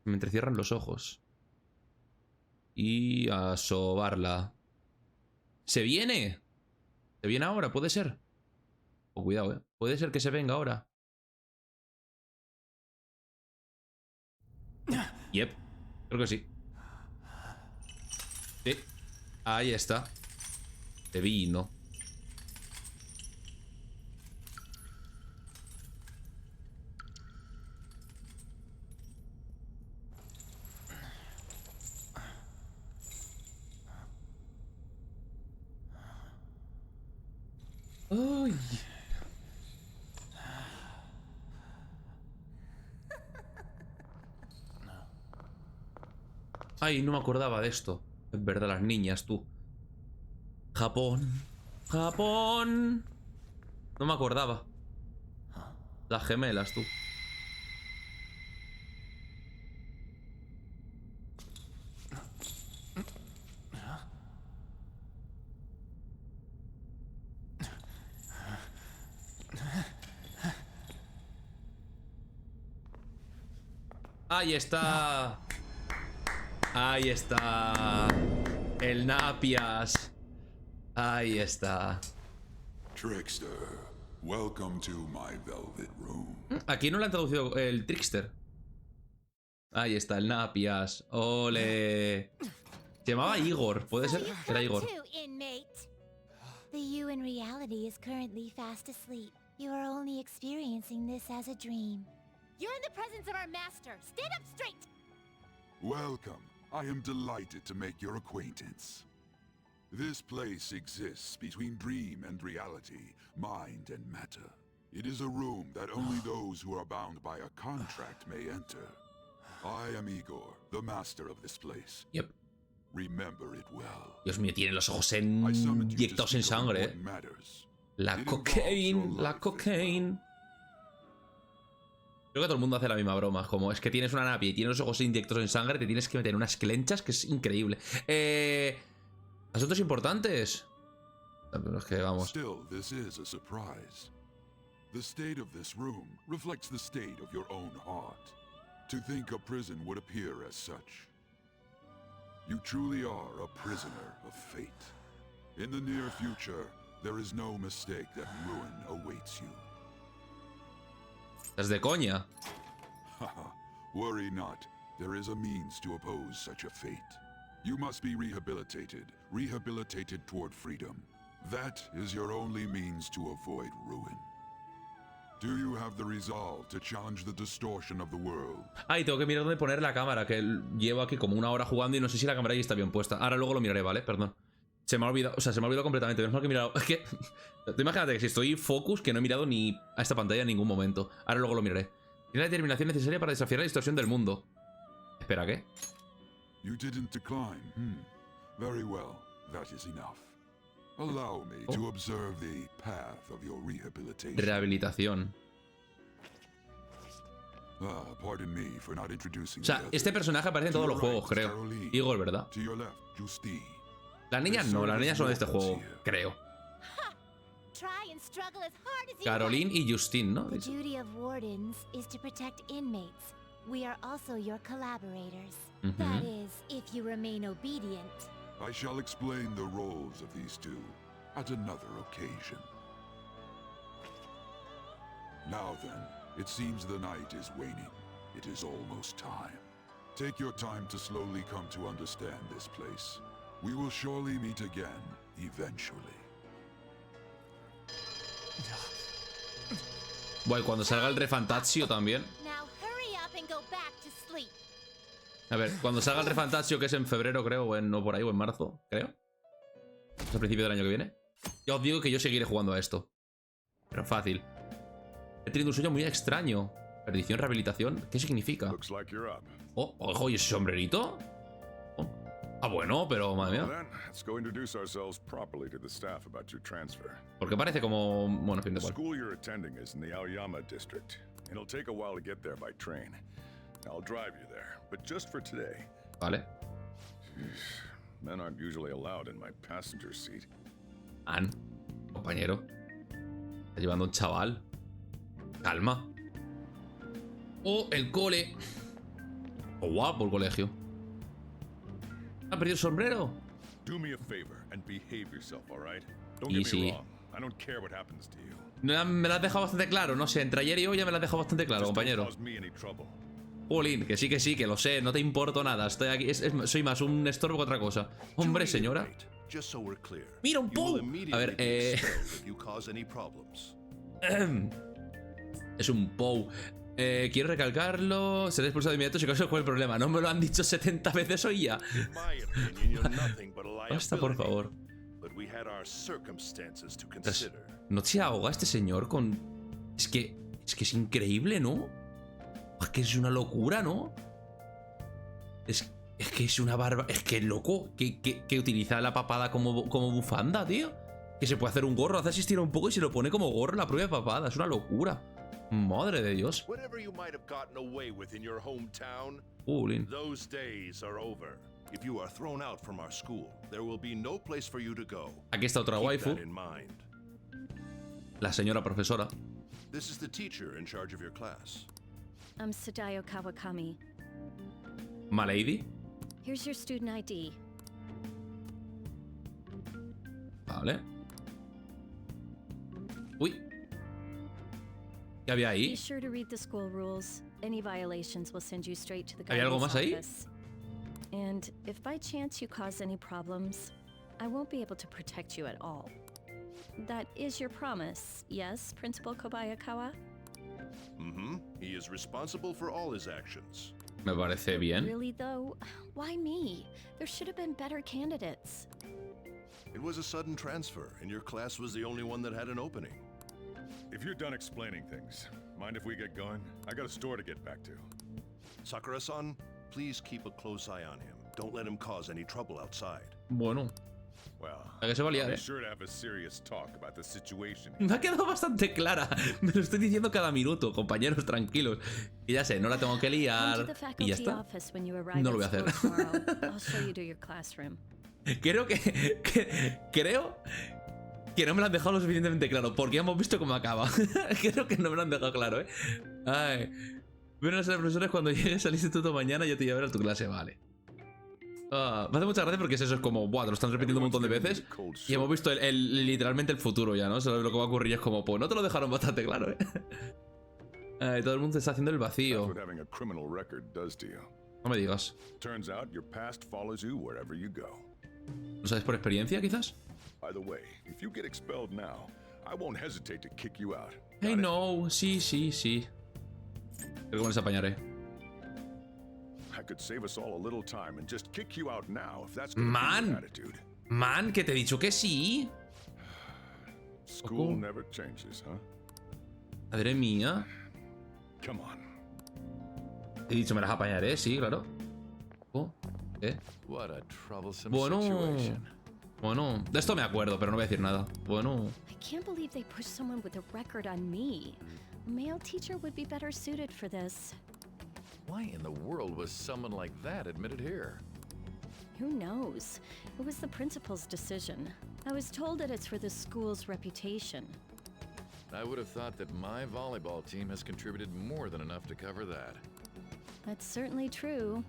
Me entrecierran los ojos. Y a sobarla. ¡Se viene! ¿Se viene ahora? ¿Puede ser? Oh, cuidado, ¿eh? Puede ser que se venga ahora. Yep. Creo que sí. Sí. Ahí está. Se vino. Uy. Ay, no me acordaba de esto. Es verdad, las niñas, tú. Japón. Japón. No me acordaba. Las gemelas, tú. Ahí está. Ahí está. El Napias. Ahí está. Trickster, welcome to my velvet room. Aquí no le han traducido el Trickster. Ahí está, el Napias. Ole. Se llamaba Igor, ¿puede ser? Era Igor. The you in reality is currently fast asleep. You are only experiencing this as a dream. You're in the presence of our master. Stand up straight! Welcome. I am delighted to make your acquaintance. This place exists between dream and reality, mind and matter. It is a room that only those who are bound by a contract may enter. I am Igor, the master of this place. Yep. Remember it well. Dios mío, tiene los ojos inyectados en sangre, ¿eh? La cocaine, la cocaine. Creo que todo el mundo hace la misma broma. Como es que tienes una napia y tienes los ojos inyectados en sangre, te tienes que meter unas clenchas que es increíble. Asuntos importantes. Pero es que vamos. Still, this is a surprise. The state of this room reflects the state of your own heart. To think a prison would appear as such. You truly are a prisoner of fate. In the near future, there is no mistake that ruin awaits you. Es de coña. Worry not. There is a means to oppose such a fate. You must be rehabilitated toward freedom. That is your only means to avoid ruin. Do you have the resolve to challenge the distortion of the world? Ah, y tengo que mirar dónde poner la cámara, que llevo aquí como una hora jugando y no sé si la cámara ahí está bien puesta. Ahora luego lo miraré, ¿vale? Perdón. Se me ha olvidado, o sea, se me ha olvidado completamente. Menos mal que he mirado. Es que, tú imagínate que si estoy focus, que no he mirado ni a esta pantalla en ningún momento. Ahora luego lo miraré. Tiene la determinación necesaria para desafiar la distorsión del mundo. Espera, ¿qué? You didn't decline. Very well. That is enough. Allow me to observe the path of your rehabilitation. Rehabilitación. Pardon me for not introducing. O sea, este personaje aparece en todos los juegos, creo. Igor, ¿verdad? Las niñas no, las niñas son de este juego, creo. Caroline y Justine, ¿no? The duty of wardens is to protect inmates. We are also your collaborators. That is, if you remain obedient. I shall explain the roles of these two at another occasion. Now then, it seems the night is waning. It is almost time. Take your time to slowly come to understand this place. We will surely meet again, eventually. Bueno, cuando salga el Refantazio también. A ver, cuando salga el Refantazio, que es en febrero, creo, o en, no por ahí, o en marzo, creo. Es al principio del año que viene. Ya os digo que yo seguiré jugando a esto. Pero fácil. He tenido un sueño muy extraño. Perdición, rehabilitación. ¿Qué significa? Oh, ojo, ¿y ese sombrerito? Oh. Ah, bueno, pero madre mía. ¿Por qué parece como... Bueno, en fin de cual. Vale. Ann, compañero. Está llevando un chaval. Calma. Oh, el cole. Oh, guapo el colegio. ¿Ha perdido el sombrero? Y sí. Me lo has dejado bastante claro, no sé, entre ayer y hoy ya me lo has dejado bastante claro, compañero. Jolín, que sí, que lo sé, no te importo nada. Estoy aquí, soy más un estorbo que otra cosa. Hombre, señora. ¡Mira, un Pou! A ver, es un Pou. Quiero recalcarlo. Seré expulsado de inmediato si causa cuál el problema. No me lo han dicho 70 veces hoy ya. Basta, por favor. ¿No se ahoga este señor con...? Es que es increíble, ¿no? Es que es una locura, ¿no? Es que es una barba... Es que es loco que utiliza la papada como bufanda, tío. Que se puede hacer un gorro, hace asistir un poco y se lo pone como gorro la propia papada. Es una locura. Madre de Dios. Lin. Aquí está otra waifu. La señora profesora. I'm Sadayo Kawakami. Malady. Here's your student ID. Vale. Uy. ¿Qué había ahí? Be sure to read the school rules. Any violations will send you straight to the ¿Había algo más ahí? office. And if by chance you cause any problems, I won't be able to protect you at all. That is your promise, yes, Principal Kobayakawa? He is responsible for all his actions. Me parece bien. Really though? Why me? There should have been better candidates. It was a sudden transfer, and your class was the only one that had an opening. If you're done explaining things, mind if we get going? I got a store to get back to. Sakura-san, please keep a close eye on him. Don't let him cause any trouble outside. Bueno. Well, que se va a liar, I'll be sure to have a serious talk about the situation. Me ha quedado bastante clara. Me lo estoy diciendo cada minuto, compañeros, tranquilos. Y ya sé, no la tengo que liar. Y ya está. No lo voy a hacer. Creo que no me lo han dejado lo suficientemente claro, porque ya hemos visto cómo acaba. Creo que no me lo han dejado claro, ¿eh? Ay. Bueno, los profesores, cuando llegues al instituto mañana yo te llevaré a tu clase, vale. Me hace mucha gracia porque es eso, es como, buah, te lo están repitiendo un montón de veces y hemos visto literalmente el futuro ya, ¿no? Solo lo que va a ocurrir es como, pues no te lo dejaron bastante claro, ¿eh? Todo el mundo te está haciendo el vacío. No me digas. ¿Lo sabes por experiencia, quizás? By the way, if you get expelled now, I won't hesitate to kick you out. Hey, no. Sí, sí, sí. Creo que con eso apañaré. I could save us all a little time and just kick you out now if that's gonna be your attitude. Man, que te he dicho que sí. School never changes, huh? Madre mía. Come on. He dicho, me las apañaré, sí, claro. ¿Qué? What a troublesome Bueno. situation. Bueno, de esto me acuerdo, pero no voy a decir nada. Bueno. I can't believe they pushed someone with a record on me. A male teacher would be better suited for this. Why in the world was someone like that admitted here? Who knows? It was the principal's decision. I was told that it's for the school's reputation. I would have thought that my volleyball team has contributed more than enough to cover that. That's certainly true.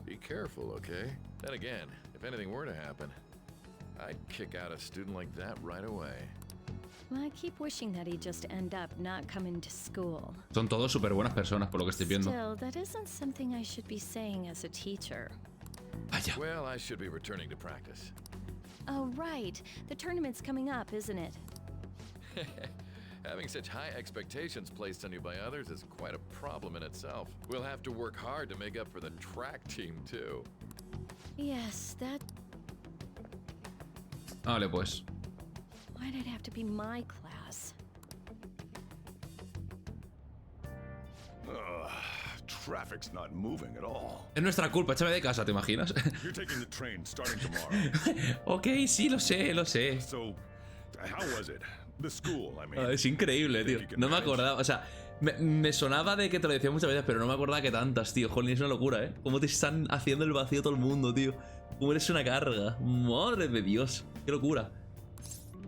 Be careful, okay? Then again, if anything were to happen, I'd kick out a student like that right away. I keep wishing that he'd just end up not coming to school. Son todos súper buenas personas, por lo que estoy viendo. Still, that isn't something I should be saying as a teacher. Vaya. Well, I should be returning to practice. Oh, right. The tournament's coming up, isn't it? Having such high expectations placed on you by others is quite a problem in itself. We'll have to work hard to make up for the track team, too. Yes, that... Vale, pues. Why'd it have to be my class? Traffic's not moving at all. Es nuestra culpa, échame de casa, ¿te imaginas? You're taking the train starting tomorrow. Ok, sí, lo sé, lo sé. So, how was it? The school, I mean. Es increíble, tío. No me acordaba, o sea, me sonaba de que te lo decía muchas veces, pero no me acordaba que tantas, tío. Jolín, es una locura, ¿eh? Cómo te están haciendo el vacío todo el mundo, tío. Cómo eres una carga. Madre de Dios. Qué locura.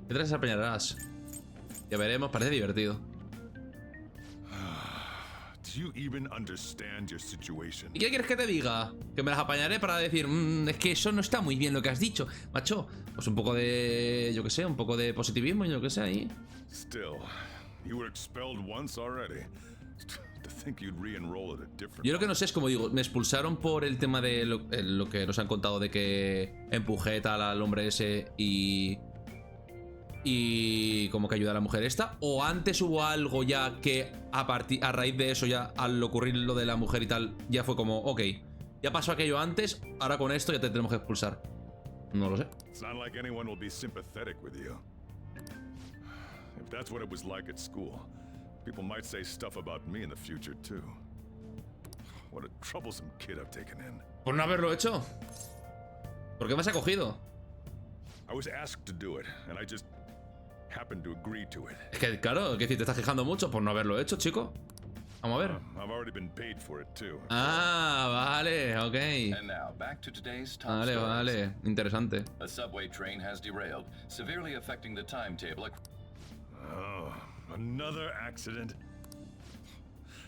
¿Qué traes apañarás? Ya veremos, parece divertido. Do you even understand your situation? ¿Y qué quieres que te diga? Que me las apañaré para decir, es que eso no está muy bien lo que has dicho, macho. Pues un poco de, yo que sé, un poco de positivismo, yo que sé, ahí. Still, you were expelled once already. To think you'd re-enroll at a different... Yo lo que no sé es, como digo, me expulsaron por el tema de lo que nos han contado de que empujé tal al hombre ese y como que ayuda a la mujer esta, o antes hubo algo ya que a raíz de eso, ya al ocurrir lo de la mujer y tal, ya fue como, ok, ya pasó aquello antes, ahora con esto ya te tenemos que expulsar. No lo sé. It's not like anyone will be sympathetic with you. If that's what it was like at school, people might say stuff about me in the future too. What a troublesome kid I've taken in. Por no haberlo hecho. ¿Por qué me has acogido? I was asked to do it, and I just happened to agree to it. Es que, claro, que si te estás quejando mucho por no haberlo hecho, chico. Vamos a ver. I've already been paid for it too. Ah, vale, ok. And now, back to today's top Vale, stories. vale, interesante. A subway train has derailed, severely affecting the timetable. Oh, another accident.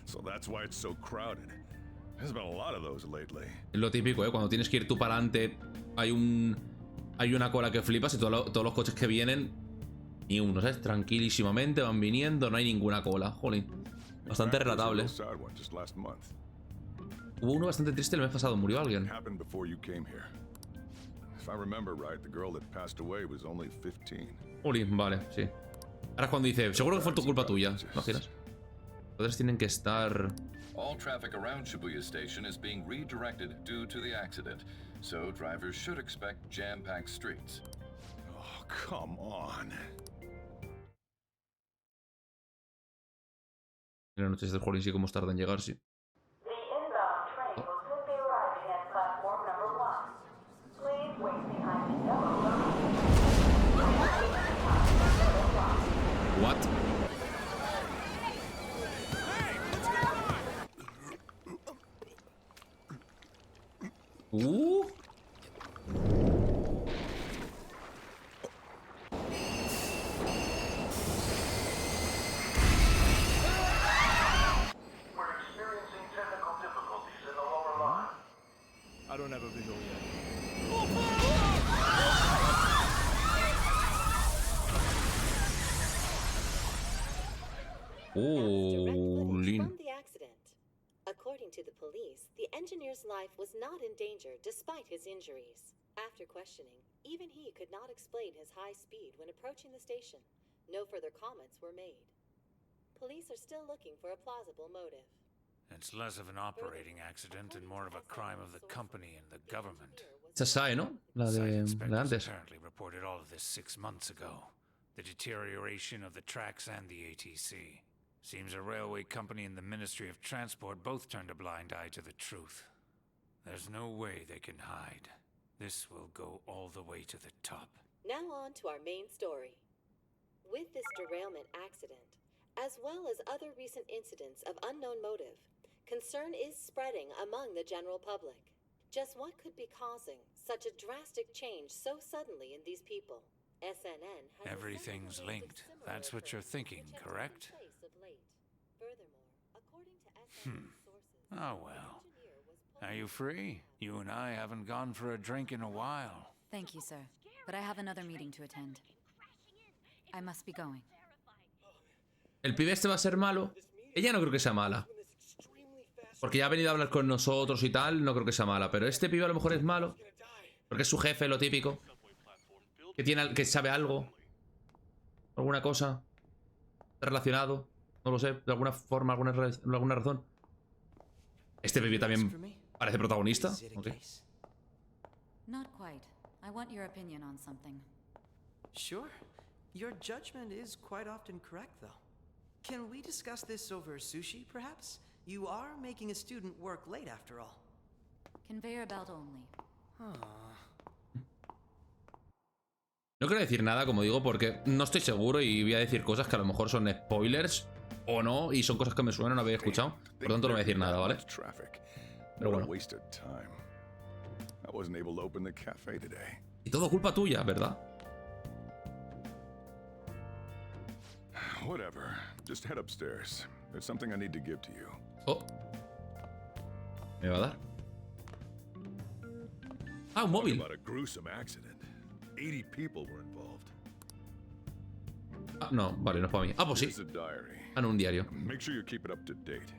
So that's why it's so crowded. There's been a lot of those lately. Es lo típico, ¿eh? Cuando tienes que ir tú para adelante, hay una cola que flipas y todos los coches que vienen, ni uno, ¿sabes? Tranquilísimamente van viniendo, no hay ninguna cola. Jolín. Bastante relatable. Hubo uno bastante triste el mes pasado, murió alguien. Jolín, vale, sí. Ahora es cuando dice, seguro que fue tu culpa tuya. ¿No giras? Entonces tienen que estar... All traffic around Shibuya Station is being redirected due to the accident, so drivers should expect jam-packed streets. Oh, come on. Las noches del Jolín sí como tarda en llegar, sí. What? I don't have a visual yet. Lin. The accident. According to the police, the engineer's life was not in danger despite his injuries. After questioning, even he could not explain his high speed when approaching the station. No further comments were made. Police are still looking for a plausible motive. It's less of an operating accident and more of a crime of the company and the government. Esa SAE, ¿no? La de antes. Apparently reported all of this 6 months ago. The deterioration of the tracks and the ATC. Seems a railway company and the Ministry of Transport both turned a blind eye to the truth. There's no way they can hide. This will go all the way to the top. Now on to our main story. With this derailment accident, as well as other recent incidents of unknown motive, concern is spreading among the general public. Just what could be causing such a drastic change so suddenly in these people? SNN has Everything's linked. That's what you're thinking, correct? Oh well. Are you free? You and I haven't gone for a drink in a while. Thank you, sir. But I have another meeting to attend. I must be going. ¿El pibe este va a ser malo? Ella no creo que sea mala. Porque ya ha venido a hablar con nosotros y tal, no creo que sea mala. Pero este pibe a lo mejor es malo. Porque es su jefe, lo típico. Que sabe algo. Alguna cosa. Relacionado. No lo sé. De alguna forma, alguna razón. Este pibe también parece protagonista. Okay. Not quite. I want your opinion on something. Sure. Your judgment is quite often correct, though. Can we discuss this over sushi, perhaps? You are making a student work late, after all. Conveyor belt only. No quiero decir nada, como digo, porque no estoy seguro y voy a decir cosas que a lo mejor son spoilers o no, y son cosas que me suenan, no había escuchado. Por lo tanto, no voy a decir nada, ¿vale? Pero bueno. Y todo culpa tuya, ¿verdad? Whatever. Just head upstairs. There's something I need to give to you. Oh. ¿Me va a dar? Ah, un móvil. About a gruesome accident. 80 people were involved. Ah, no, vale, no es para mí. Ah, pues sí. Ah, no, un diario. Make sure you keep it up to date.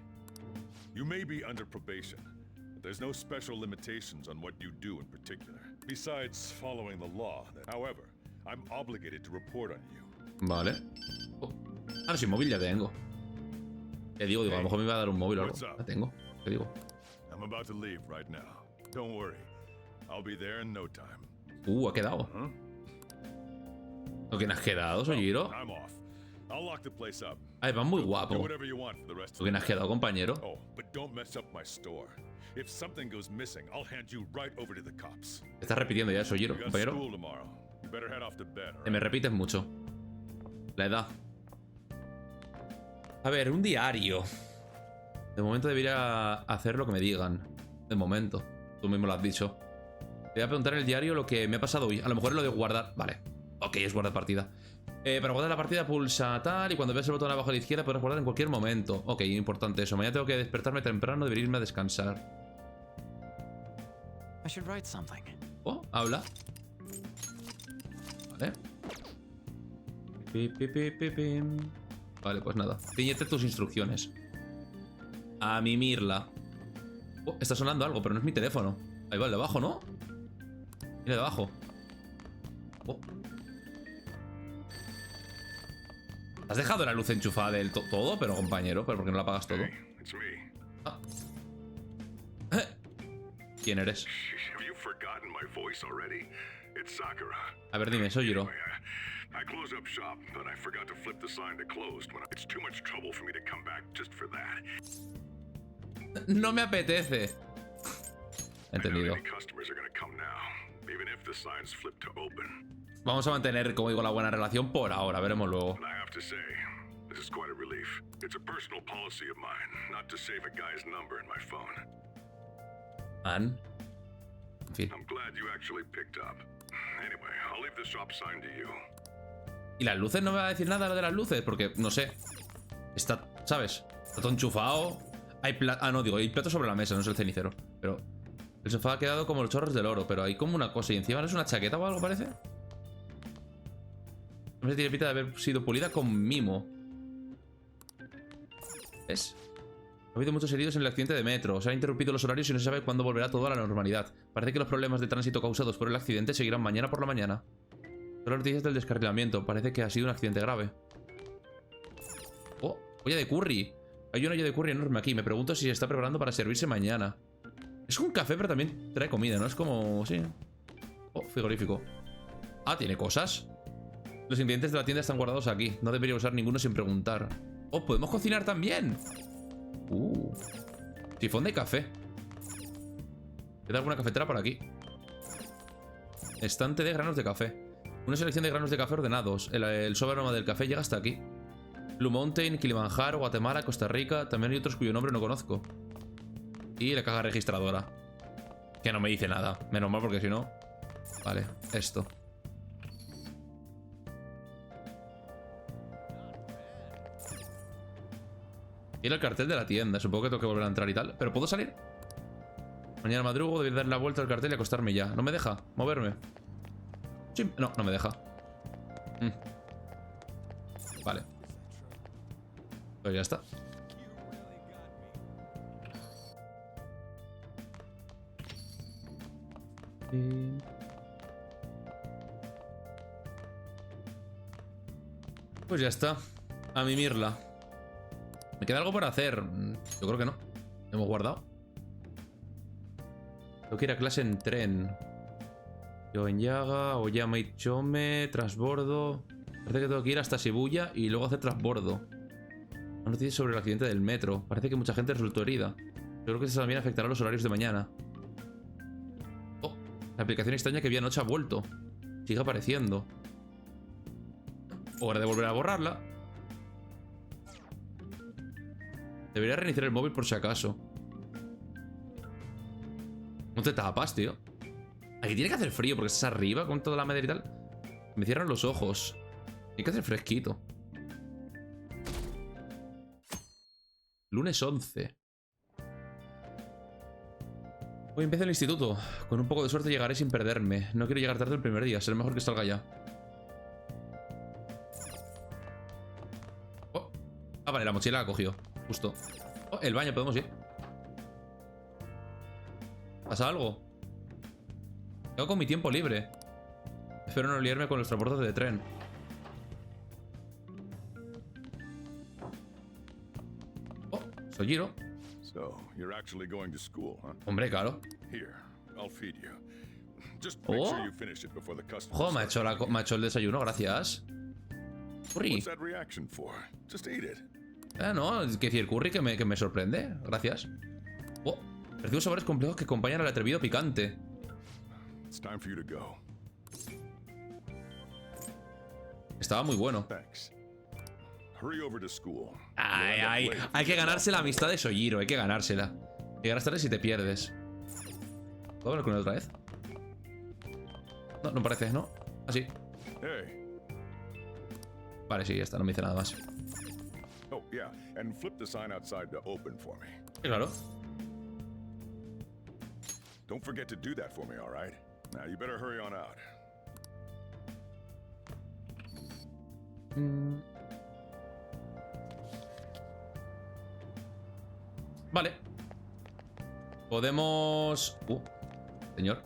You may be under probation, but there's no special limitations on what you do in particular. Besides following the law. However, I'm obligated to report on you. Vale. Oh. Ah, no, sin móvil ya tengo. ¿Qué digo? Digo, a lo mejor me iba a dar un móvil o algo. Ya tengo. ¿Qué digo? I'm about to leave right now. Don't worry. I'll be there in no time. Ha quedado. ¿Con quién has quedado, Sojiro? I'm off. I'll lock the place up. Ay, va muy guapo. Do whatever you want for the rest of ¿Con quién has quedado, compañero? Oh, but don't mess up my store. If something goes missing, I'll hand you right over to the cops. Te estás repitiendo ya, Sojiro, compañero. Te me repites mucho. La edad. A ver, un diario. De momento debería hacer lo que me digan. De momento. Tú mismo lo has dicho. Te voy a preguntar en el diario lo que me ha pasado hoy. A lo mejor es lo de guardar. Vale. Ok, es guardar partida. Para guardar la partida pulsa tal. Y cuando veas el botón abajo a la izquierda podrás guardar en cualquier momento. Ok, importante eso. Mañana tengo que despertarme temprano. Debería irme a descansar. Oh, habla. Vale. Vale, pues nada. Ciñete tus instrucciones. A mimirla. Oh, está sonando algo, pero no es mi teléfono. Ahí va el de abajo, ¿no? Mira de abajo. Oh. Has dejado la luz enchufada del todo, pero compañero, ¿pero por qué no la apagas todo? Ah. ¿Quién eres? A ver, dime, soy Jiro. I closed up shop, but I forgot to flip the sign to closed when it's too much trouble for me to come back just for that. No me apetece. Entendido. Vamos a mantener, como digo, la buena relación por ahora, veremos luego. Man. En fin. Y las luces, no me va a decir nada lo de las luces, porque no sé. Está, ¿sabes? Está todo enchufado. Hay plato. Ah, no, digo, hay plato sobre la mesa, no es el cenicero. Pero el sofá ha quedado como los chorros del oro, pero hay como una cosa y encima no es una chaqueta o algo, parece. No se tiene pinta de haber sido pulida con mimo. ¿Ves? Ha habido muchos heridos en el accidente de metro. Se han interrumpido los horarios y no se sabe cuándo volverá todo a la normalidad. Parece que los problemas de tránsito causados por el accidente seguirán mañana por la mañana. Son las noticias del descarrilamiento. Parece que ha sido un accidente grave. Oh, olla de curry. Hay una olla de curry enorme aquí. Me pregunto si se está preparando para servirse mañana. Es un café, pero también trae comida, ¿no? Es como... sí. Oh, frigorífico. Ah, tiene cosas. Los ingredientes de la tienda están guardados aquí. No debería usar ninguno sin preguntar. Oh, ¿podemos cocinar también? Sifón de café. ¿Queda alguna cafetera por aquí? Estante de granos de café. Una selección de granos de café ordenados. El suave aroma del café llega hasta aquí. Blue Mountain, Kilimanjaro, Guatemala, Costa Rica. También hay otros cuyo nombre no conozco. Y la caja registradora. Que no me dice nada. Menos mal porque si no... Vale, esto. Y el cartel de la tienda. Supongo que tengo que volver a entrar y tal. ¿Pero puedo salir? Mañana madrugo, debí dar la vuelta al cartel y acostarme ya. ¿No me deja moverme? Sí, no, no me deja. Vale. Pues ya está. Pues ya está. A mimirla. ¿Me queda algo por hacer? Yo creo que no. Hemos guardado. Tengo que ir a clase en tren. Yo en Yaga, Oyama y Chome, transbordo. Parece que tengo que ir hasta Shibuya y luego hacer transbordo. Una noticia sobre el accidente del metro. Parece que mucha gente resultó herida. Yo creo que eso también afectará a los horarios de mañana. Oh, la aplicación extraña que vi anoche ha vuelto. Sigue apareciendo. Hora de volver a borrarla. Debería reiniciar el móvil por si acaso. No te tapas, tío. Aquí tiene que hacer frío porque estás arriba con toda la madera y tal. Me cierran los ojos. Tiene que hacer fresquito. Lunes 11. Hoy empiezo el instituto. Con un poco de suerte llegaré sin perderme. No quiero llegar tarde el primer día. Será mejor que salga ya. Oh. Ah, vale, la mochila la cogió. Justo. Oh, el baño, podemos ir. ¿Pasa algo? ¿Qué hago con mi tiempo libre? Espero no liarme con los transportes de tren. Oh, Sojiro. So, you're actually going to school, huh? Hombre, claro. Here, I'll feed you. Just make sure you finish it before the customers. Ojo, me ha hecho el desayuno, gracias. Curry. What's that reaction for? Just eat it. No, es que decir, el curry que me sorprende. Gracias. Oh, recibo sabores complejos que acompañan al atrevido picante. It's time for you to go. Estaba muy bueno. Hurry over to school. Hay que ganarse la amistad de Sojiro, hay que ganársela. Llegarás tarde si te pierdes. ¿Puedo hablar con él otra vez? No, no parece, ¿no? Ah, sí. Vale, sí, ya está, no me dice nada más. Oh, yeah, and flip the sign outside to open for me. Claro. Don't forget to do that for me, all right? Now you better hurry on out. Vale. Podemos... señor.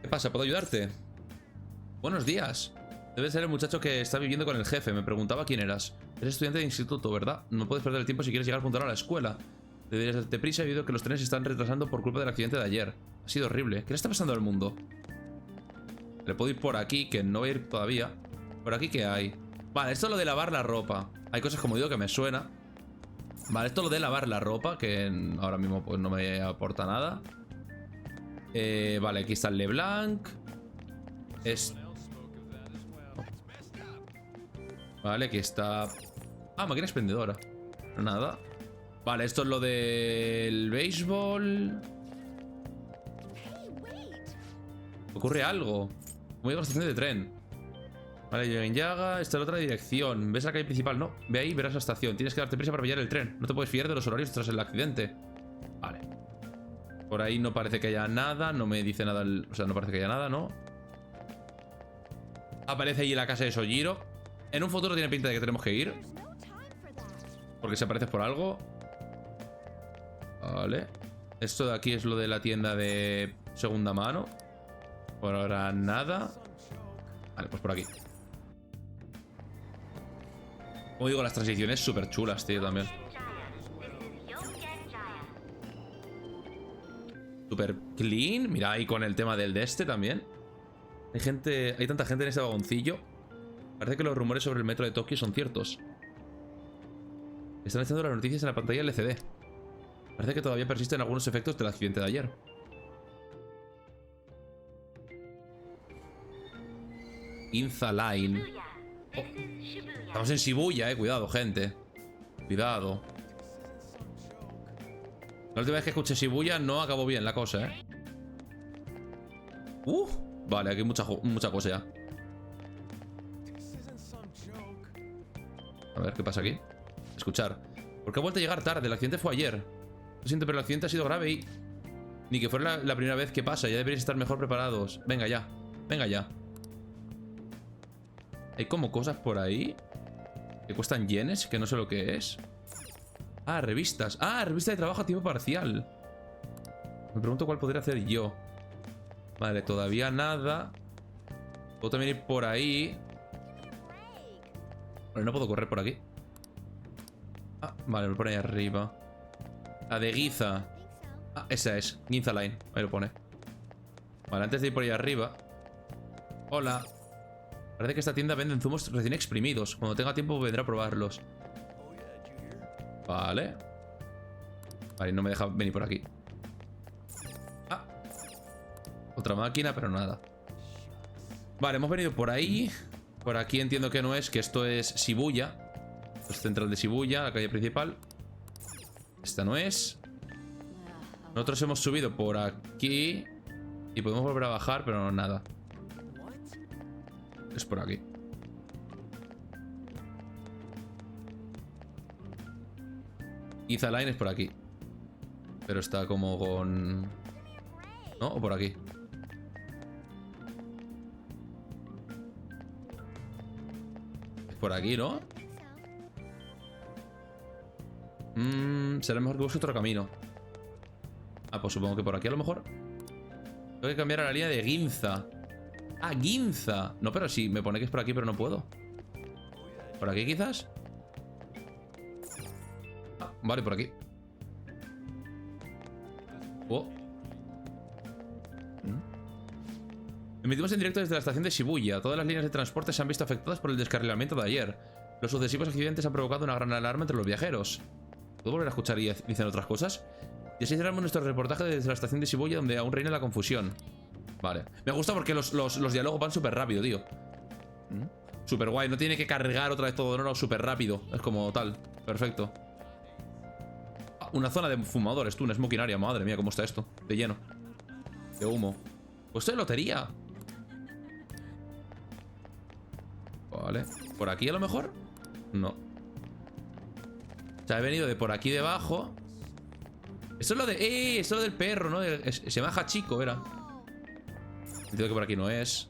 ¿Qué pasa? ¿Puedo ayudarte? Buenos días. Debes ser el muchacho que está viviendo con el jefe. Me preguntaba quién eras. Eres estudiante de instituto, ¿verdad? No puedes perder el tiempo si quieres llegar puntual a la escuela. Deberías darte prisa. He oído que los trenes se están retrasando por culpa del accidente de ayer. Ha sido horrible. ¿Qué le está pasando al mundo? Le puedo ir por aquí, que no voy a ir todavía. ¿Por aquí qué hay? Vale, esto es lo de lavar la ropa. Hay cosas, como digo, que me suena. Vale, esto es lo de lavar la ropa, que ahora mismo pues no me aporta nada. Vale, aquí está el LeBlanc. Vale, aquí está... Ah, máquina expendedora. Nada. Vale, esto es lo del béisbol. Ocurre algo. Voy a la estación de tren. Vale, yo en Yaga. Esta es la otra dirección. ¿Ves la calle principal? No. Ve ahí y verás la estación. Tienes que darte prisa para pillar el tren. No te puedes fiar de los horarios tras el accidente. Vale. Por ahí no parece que haya nada. No me dice nada. O sea, no parece que haya nada, ¿no? Aparece ahí la casa de Sojiro. En un futuro tiene pinta de que tenemos que ir. Porque se aparece por algo. Vale. Esto de aquí es lo de la tienda de segunda mano. Por ahora nada. Vale, pues por aquí. Como digo, las transiciones súper chulas, tío, también. Súper clean. Mira, ahí con el tema del de este también. Hay tanta gente en este vagoncillo. Parece que los rumores sobre el metro de Tokio son ciertos. Están echando las noticias en la pantalla LCD. Parece que todavía persisten algunos efectos del accidente de ayer. Ginza Line. Oh. Estamos en Shibuya, cuidado, gente. Cuidado. La última vez que escuché Shibuya no acabó bien la cosa, Vale, aquí hay mucha cosa ya. A ver, ¿qué pasa aquí? Escuchar. ¿Por qué ha vuelto a llegar tarde? El accidente fue ayer. Lo siento, pero el accidente ha sido grave y... Ni que fuera la primera vez que pasa. Ya deberíais estar mejor preparados. Venga ya. Venga ya. Hay como cosas por ahí que cuestan yenes, que no sé lo que es. Ah, revistas. Ah, revista de trabajo a tiempo parcial. Me pregunto cuál podría hacer yo. Vale, todavía nada. Puedo también ir por ahí. Vale, no puedo correr por aquí. Ah, vale, me pone ahí arriba. La de Giza. Ah, esa es, Ginza Line. Ahí lo pone. Vale, antes de ir por ahí arriba. Hola. Parece que esta tienda vende zumos recién exprimidos. Cuando tenga tiempo vendrá a probarlos. Vale. Vale, no me deja venir por aquí. Ah. Otra máquina, pero nada. Vale, hemos venido por ahí. Por aquí entiendo que no es, que esto es Shibuya. Esto es central de Shibuya, la calle principal. Esta no es. Nosotros hemos subido por aquí. Y podemos volver a bajar, pero no nada. Es por aquí. Ginza Line es por aquí. Pero está como con... ¿No? O por aquí. Es por aquí, ¿no? Será mejor que busque otro camino. Ah, pues supongo que por aquí a lo mejor. Tengo que cambiar a la línea de Ginza. Ah, Ginza. No, pero sí, me pone que es por aquí, pero no puedo. ¿Por aquí quizás? Ah, vale, por aquí. Emitimos en directo desde la estación de Shibuya. Todas las líneas de transporte se han visto afectadas por el descarrilamiento de ayer. Los sucesivos accidentes han provocado una gran alarma entre los viajeros. ¿Puedo volver a escuchar y dicen otras cosas? Y así cerramos nuestro reportaje desde la estación de Shibuya, donde aún reina la confusión. Vale. Me gusta porque los diálogos van súper rápido, tío. Súper guay. No tiene que cargar otra vez todo, no, súper rápido. Es como tal. Perfecto. Ah, una zona de fumadores, tú, una smoking area. Madre mía, cómo está esto. De lleno. De humo. Pues esto es lotería. Vale. ¿Por aquí a lo mejor? No. O sea, he venido de por aquí debajo. Esto es lo de... Esto es lo del perro, ¿no? Se llama Hachiko, era. Entiendo que por aquí no es.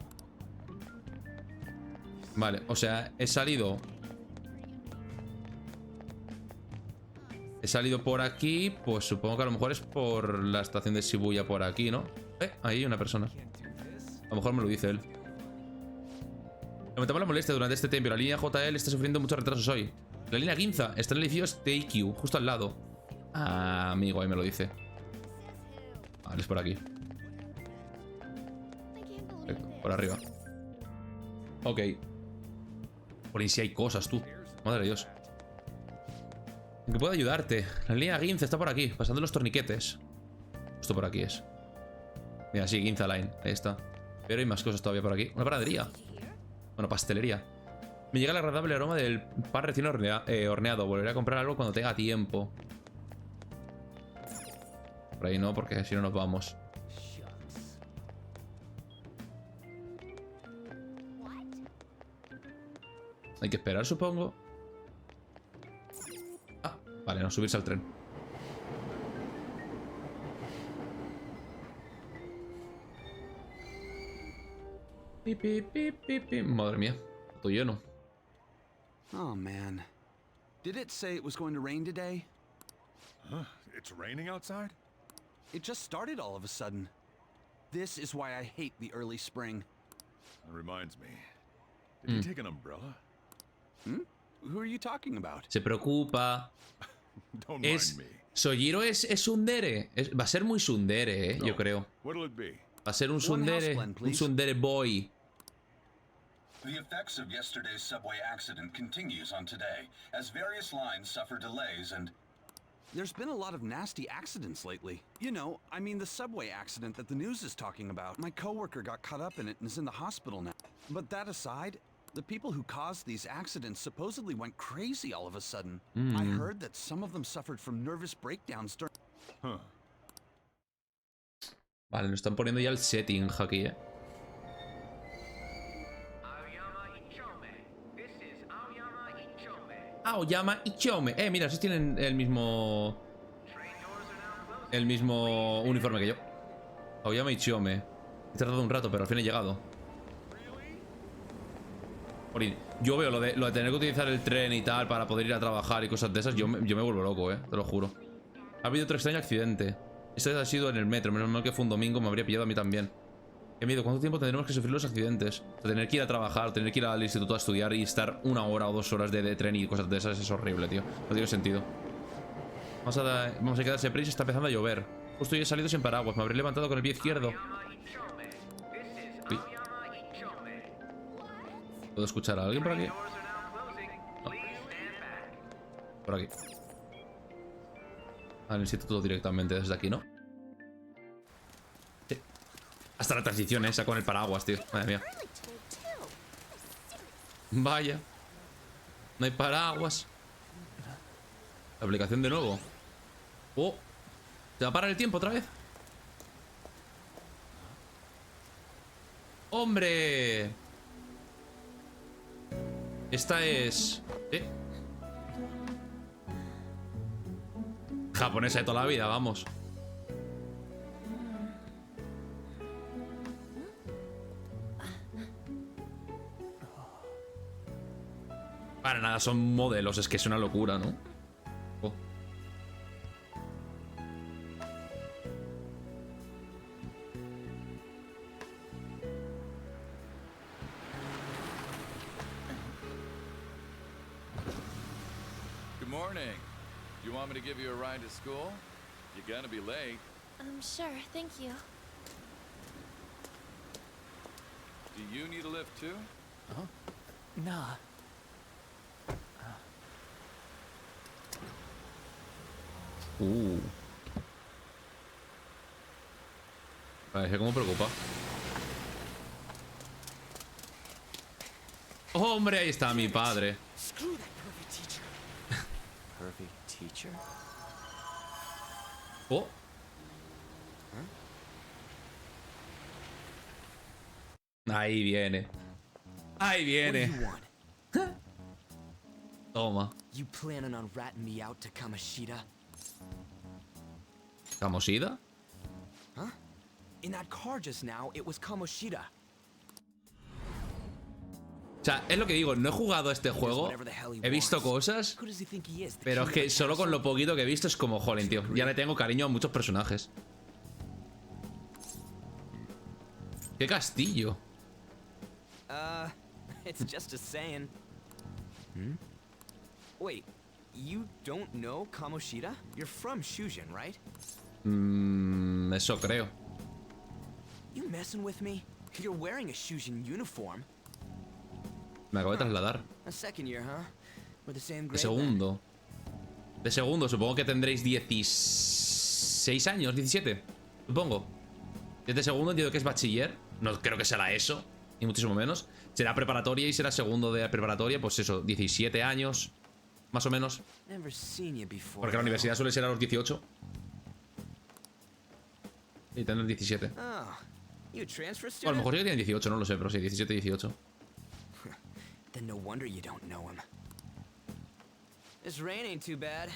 Vale, o sea, he salido por aquí. Pues supongo que a lo mejor es por la estación de Shibuya por aquí, ¿no? Ahí hay una persona. A lo mejor me lo dice él. Lamentamos la molestia durante este tiempo. La línea JL está sufriendo muchos retrasos hoy. La línea Ginza está en el edificio TIQ, justo al lado. Ah, amigo, ahí me lo dice. Vale, es por aquí. Por arriba. Ok. Por ahí sí hay cosas, tú. Madre de Dios. ¿En qué puedo ayudarte? La línea Ginza está por aquí, pasando los torniquetes. Justo por aquí es. Mira, sí, Ginza Line. Ahí está. Pero hay más cosas todavía por aquí. Una panadería. Bueno, pastelería. Me llega el agradable aroma del pan recién horneado. Volveré a comprar algo cuando tenga tiempo. Por ahí no, porque si no nos vamos. Hay que esperar, supongo. Ah, vale, no, subirse al tren. Pip, pip, pip, pip, pip. Madre mía, estoy lleno. Oh man. Did it say it was going to rain today? Huh? It's raining outside? It just started all of a sudden. This is why I hate the early spring. That reminds me. Did you take an umbrella? Who are you talking about? Se preocupa. Don't mind me. Sojiro es tsundere. Va a ser muy tsundere, yo creo. What'll it be? Va a ser un tsundere. Un tsundere boy. The effects of yesterday's subway accident continues on today, as various lines suffer delays and... There's been a lot of nasty accidents lately. You know, I mean the subway accident that the news is talking about. My coworker got caught up in it and is in the hospital now. But that aside, the people who caused these accidents supposedly went crazy all of a sudden. I heard that some of them suffered from nervous breakdowns during... Vale, nos están poniendo ya el setting aquí, Aoyama y Chome. Mira, esos tienen el mismo... El mismo uniforme que yo. Aoyama y Chome. He tardado un rato, pero al fin he llegado. Yo veo lo de tener que utilizar el tren y tal para poder ir a trabajar y cosas de esas. Yo me vuelvo loco, te lo juro. Ha habido otro extraño accidente. Esto ha sido en el metro. Menos mal que fue un domingo, me habría pillado a mí también. Qué miedo, ¿cuánto tiempo tendremos que sufrir los accidentes? O sea, tener que ir a trabajar, tener que ir al instituto a estudiar y estar 1 hora o 2 horas de tren y cosas de esas es horrible, tío. No tiene sentido. Vamos a quedarse prisa, está empezando a llover. Justo yo he salido sin paraguas, me habré levantado con el pie izquierdo. Uy. ¿Puedo escuchar a alguien por aquí? No. Por aquí. Al instituto directamente desde aquí, ¿no? Sí. Hasta la transición esa con el paraguas, tío. Madre mía. Vaya. No hay paraguas. La aplicación de nuevo. Oh. ¿Se va a parar el tiempo otra vez? ¡Hombre! Esta es... japonesa de toda la vida, vamos. Para nada, son modelos, es que es una locura, ¿no? Oh. Good morning. Do you want me to give you a ride to school? You're gonna be late. Sure, thank you. Do you need a lift too? Nah. Parece como preocupa. Hombre, ahí está mi padre. Perfect teacher? Oh. Ahí viene. Ahí viene. Toma. You planning on ratting me out to Kamoshida? ¿Kamoshida? Huh? In that car just now, it was Kamoshida. O sea, es lo que digo, no he jugado a este juego, he visto cosas, pero es que solo con lo poquito que he visto es como, jolín, tío, ya le tengo cariño a muchos personajes. ¡Qué castillo! It's just a saying. Wait, you don't know Kamoshida? You're from Shujin, right? Eso creo. You messing with me? You're wearing a Shujin uniform. Me acabo de trasladar. A second year, huh? We're the same grade. De segundo. De segundo, supongo que tendréis 16 años, 17. Supongo. Desde segundo entiendo que es bachiller. No creo que será eso, ni muchísimo menos. Será preparatoria y será segundo de preparatoria, pues eso, 17 años, más o menos. Porque la universidad suele ser a los 18. Y tener 17. O a lo mejor sí que tienen 18, no lo sé, pero sí, 17, 18. Then no wonder you don't know him. This rain ain't too bad.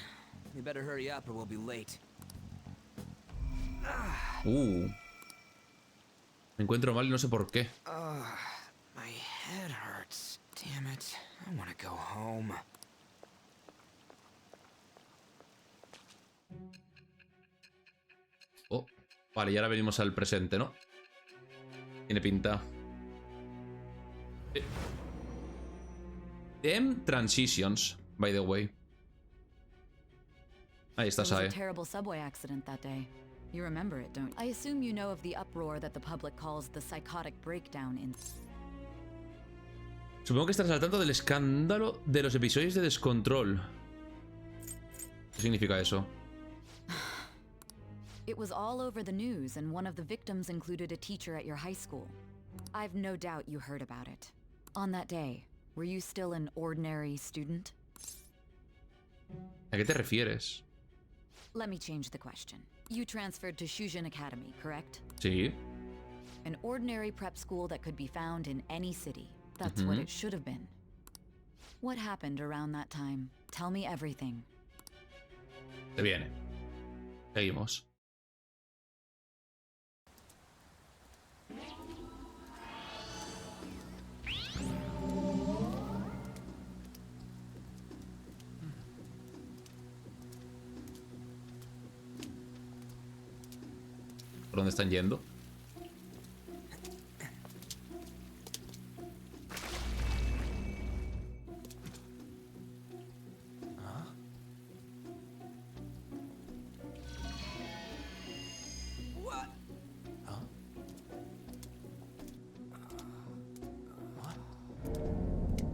You better hurry up or we'll be late. Me encuentro mal y no sé por qué. My head hurts. Damn it. I want to go home. Oh, vale, y ahora venimos al presente, ¿no? Tiene pinta. Them transitions, by the way. Ahí está, There was Sae. a terrible subway accident that day. You remember it, don't you? I assume you know of the uproar that the public calls the psychotic breakdown in... Supongo que estarás al tanto del escándalo de los episodios de descontrol. ¿Qué significa eso? It was all over the news, and one of the victims included a teacher at your high school. I've no doubt you heard about it. On that day, were you still an ordinary student? ¿A qué te refieres? Let me change the question. You transferred to Shujin Academy, correct? Sí. An ordinary prep school that could be found in any city. That's what it should have been. What happened around that time? Tell me everything. Te viene. Seguimos. ¿Por dónde están yendo?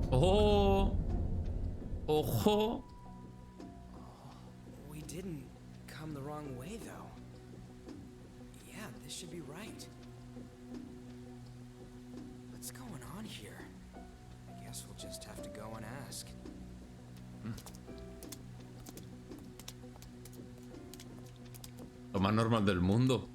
¡Oh! ¡Ojo! We didn't come the wrong way, though. Yeah, this should be right. What's going on here? I guess we'll just have to go and ask. Lo más normal del mundo.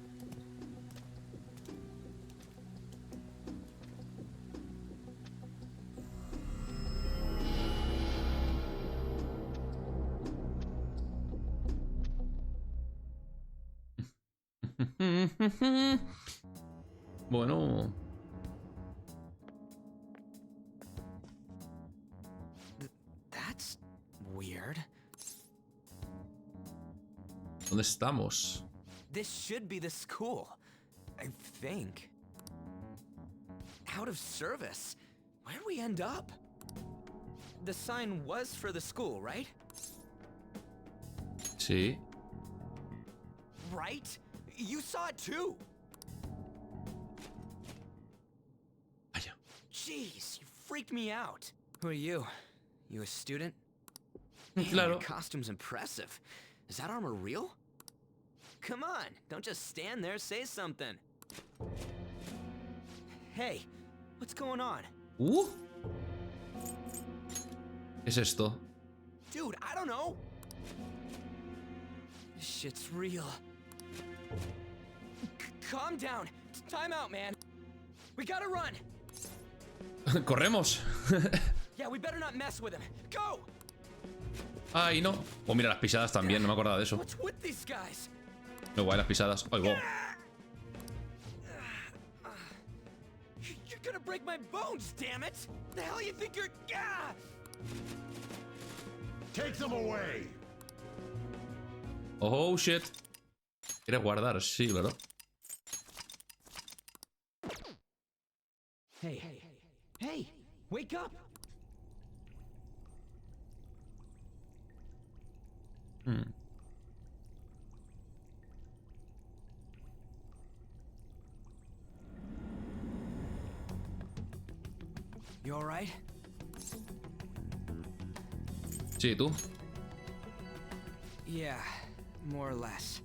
Bueno. That's weird. ¿Dónde estamos? This should be the school, I think. Out of service? Where'd we end up? The sign was for the school, right? Sí. Right? You saw it too. Vaya. Jeez, you freaked me out. Who are you? You a student? Claro. Your costume's impressive. Is that armor real? Come on, don't just stand there, say something. Hey, what's going on? ¿Qué es esto? Dude, I don't know. This shit's real. Calm down. Time out, man. We gotta run. Corremos. Yeah, we better not mess with him. Go. Ay, no. Oh, mira las pisadas también, no me acordaba de eso. What's with these guys? Muy guay las pisadas. Ay, wow. You're gonna break my bones, damn it! The hell you think you're? Take them away. Oh, shit. ¿Quieres guardar? Sí, ¿verdad? Hey, wake up! You all right? Sí, ¿tú? Yeah, more or less.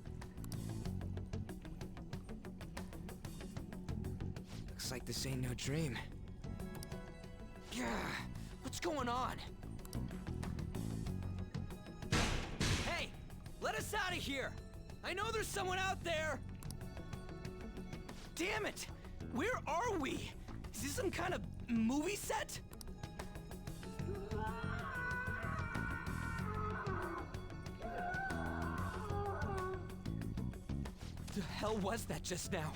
Looks like this ain't no dream. Yeah, what's going on? Hey, let us out of here! I know there's someone out there! Damn it! Where are we? Is this some kind of movie set? The hell was that just now?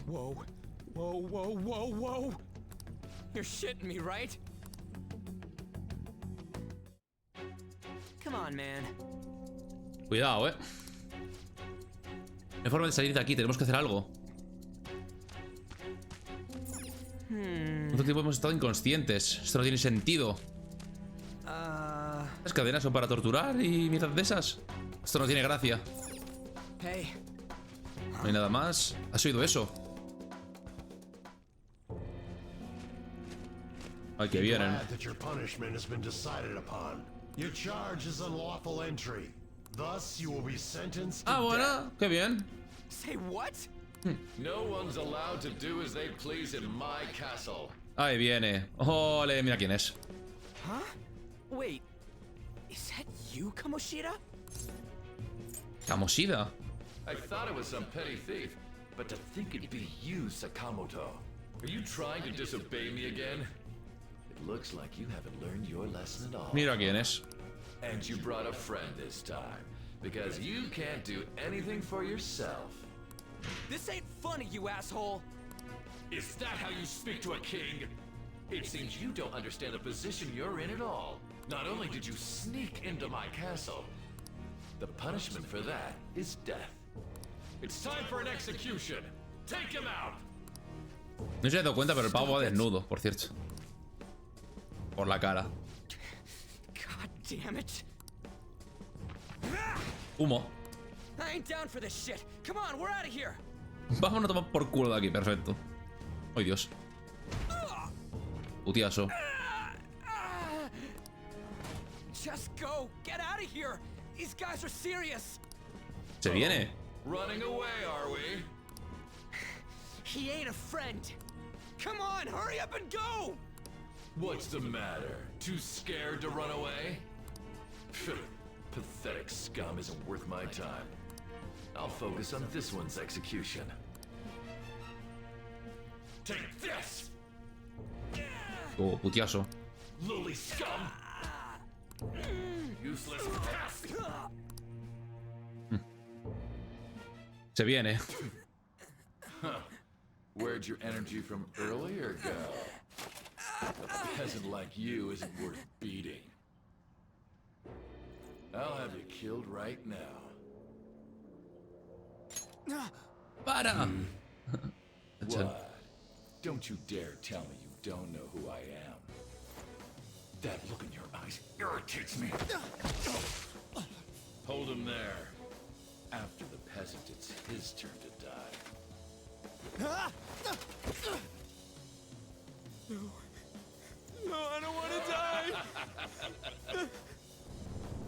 Whoa. Whoa, whoa, whoa, whoa! You're shitting me, right? Come on, man. Cuidado, No hay forma de salir de aquí, tenemos que hacer algo. ¿Cuánto tiempo hemos estado inconscientes? Esto no tiene sentido. ¿Las cadenas son para torturar y mierdas de esas? Esto no tiene gracia. Hey. No hay nada más. ¿Has oído eso? Ay, que vienen. Glad that your punishment has been decided upon. Your charge is unlawful entry. Thus, you will be sentenced to Ah, bueno, qué bien. Say what? No one's allowed to do as they please in my castle. Ahí viene. Ole, mira quién es. Huh? Wait. Is that you, Kamoshida? Kamoshida. I thought it was some petty thief, but to think it'd be you, Sakamoto. Are you trying to disobey me again? It looks like you haven't learned your lesson at all. Mira quién es. And you brought a friend this time, because you can't do anything for yourself. This ain't funny, you asshole! Is that how you speak to a king? It seems you don't understand the position you're in at all. Not only did you sneak into my castle, the punishment for that is death. It's time for an execution. Take him out. No se ha dado cuenta, pero el pavo va desnudo, por cierto. Por la cara. God damn it. Humo. I ain't down for this shit. Come on, we're out of here. Vámonos a tomar por culo de aquí, perfecto. Ay, Dios. Putiaso. Just go. Get out of here. These guys are serious. Se viene. Running away, are we? He ain't a friend. Come on, hurry up and go. What's the matter? Too scared to run away? Pathetic scum isn't worth my time. I'll focus on this one's execution. Take this! Oh, putiaso. Lily scum! Useless pest! Se viene. Huh. Where'd your energy from earlier go? A peasant like you isn't worth beating. I'll have you killed right now. Para! What? Don't you dare tell me you don't know who I am. That look in your eyes irritates me. Hold him there. After the peasant, it's his turn to die. No, I don't want to die.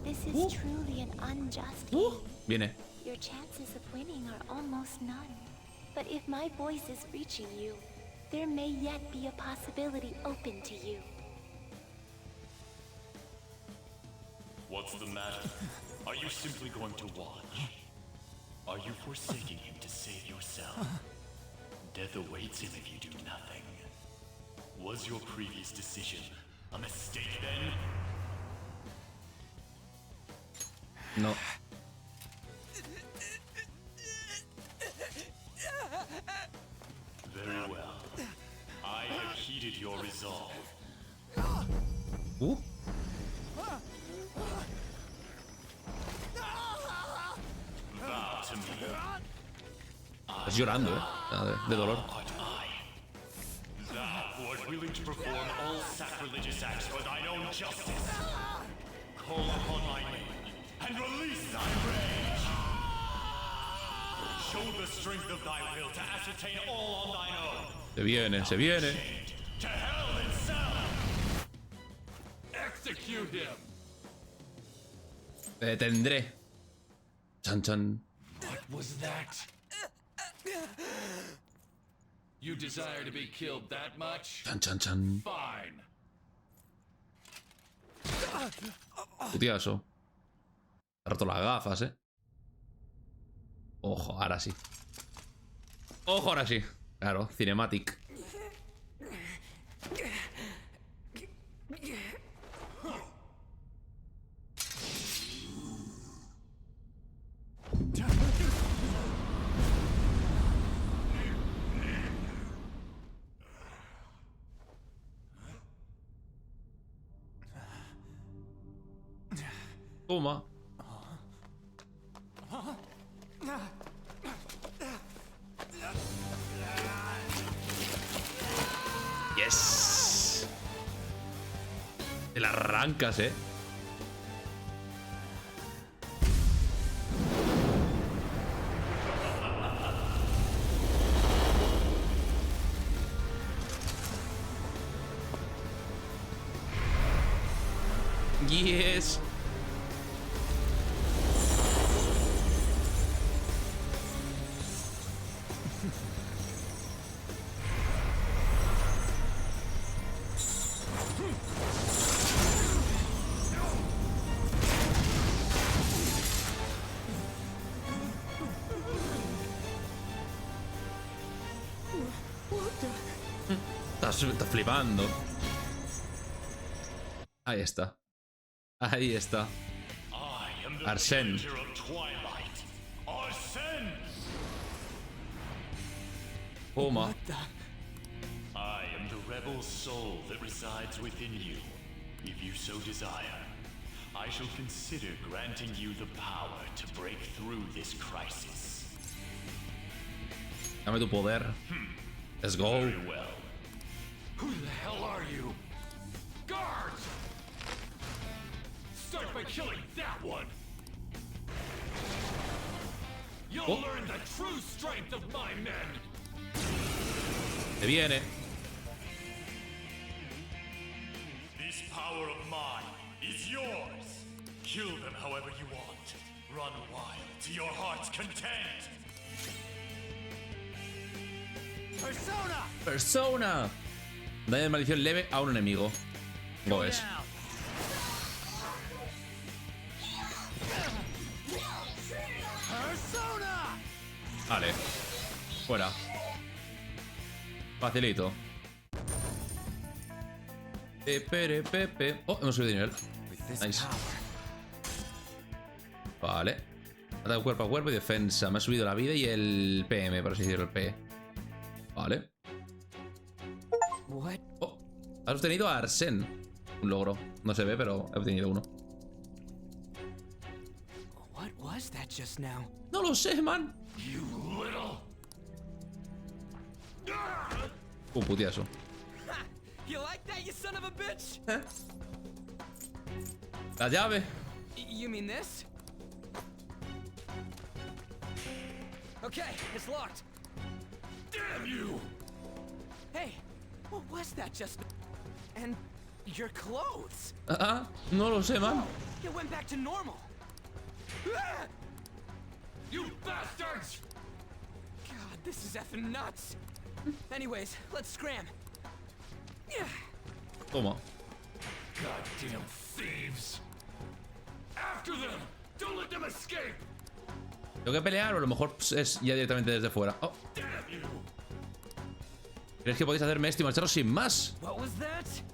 This is truly an unjust game. Viene. Your chances of winning are almost none. But if my voice is reaching you, there may yet be a possibility open to you. What's the matter? Are you simply going to watch? Are you forsaking him to save yourself? Death awaits him if you do nothing. Was your previous decision a mistake then? No. Very well. I have heeded your resolve. Vow to me. Estás llorando, de dolor. Thou who art willing to perform all sacrilegious acts for thine own justice. Call upon my name and release thy rage. Show the strength of thy will to ascertain all on thine own. Se viene, se viene. To hell itself! Execute him! Te detendré. Chan chan. What was that? You desire to be killed that much? Chan chan chan. Fine. Putiaso. Ha roto las gafas, Ojo, ahora sí. Ojo, ahora sí. Claro, cinematic. Toma. Te la arrancas, ¿eh? Yes. Estás flipando. Ahí está. Ahí está. Arsène. Toma. I am the rebel soul that resides within you. If you so desire, I shall consider granting you the power to break through this crisis. Dame tu poder. Let's go. Very well. Who the hell are you? Guards! Start by killing that one! You'll learn the true strength of my men! Te viene. This power of mine is yours. Kill them however you want. Run wild to your heart's content. Persona! Persona. Daño de maldición leve a un enemigo. Goes. Vale. Fuera. Facilito. Pepe. Oh, hemos subido de nivel. Nice. Vale. Ataque cuerpo a cuerpo y defensa. Me ha subido la vida y el PM, por así decirlo, el P. Vale. Oh, has obtenido a Arsène. Un logro. No se ve, pero he obtenido uno. No lo sé, man. Putiazo. La llave. You mean this? Okay, it's locked. Damn you! Hey, what was that just? And your clothes? No lo sé, man. It went back to normal. You bastards! God, this is effing nuts. Anyways, let's scram. Toma. Goddamn thieves! After them! Don't let them escape! Tengo que pelear o a lo mejor es ya directamente desde fuera. Oh. ¿Crees que podéis hacerme esto y marcharos sin más?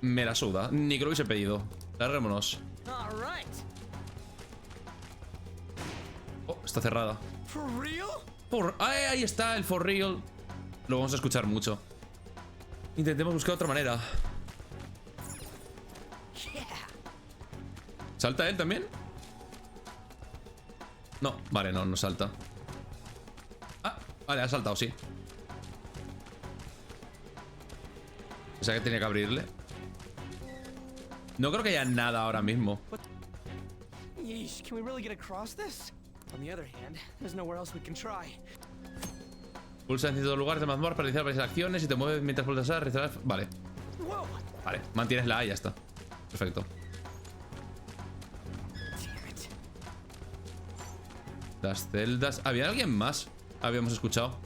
Me la suda. Ni que lo hubiese pedido. Larguémonos. Oh, está cerrada. Ahí está el for real. Lo vamos a escuchar mucho. Intentemos buscar otra manera. ¿Salta él también? No, vale, no salta. Ah, vale, ha saltado, sí. Pensaba que tenía que abrirle. No creo que haya nada ahora mismo. Yeesh, can we really get across this? On the other hand, there's nowhere else we can try. Pulsa en ciertos lugares de mazmorra para realizar varias acciones y te mueves mientras pulsas A, realizar. Vale. Vale, mantienes la A y ya está. Perfecto. Las celdas. ¿Había alguien más? Habíamos escuchado.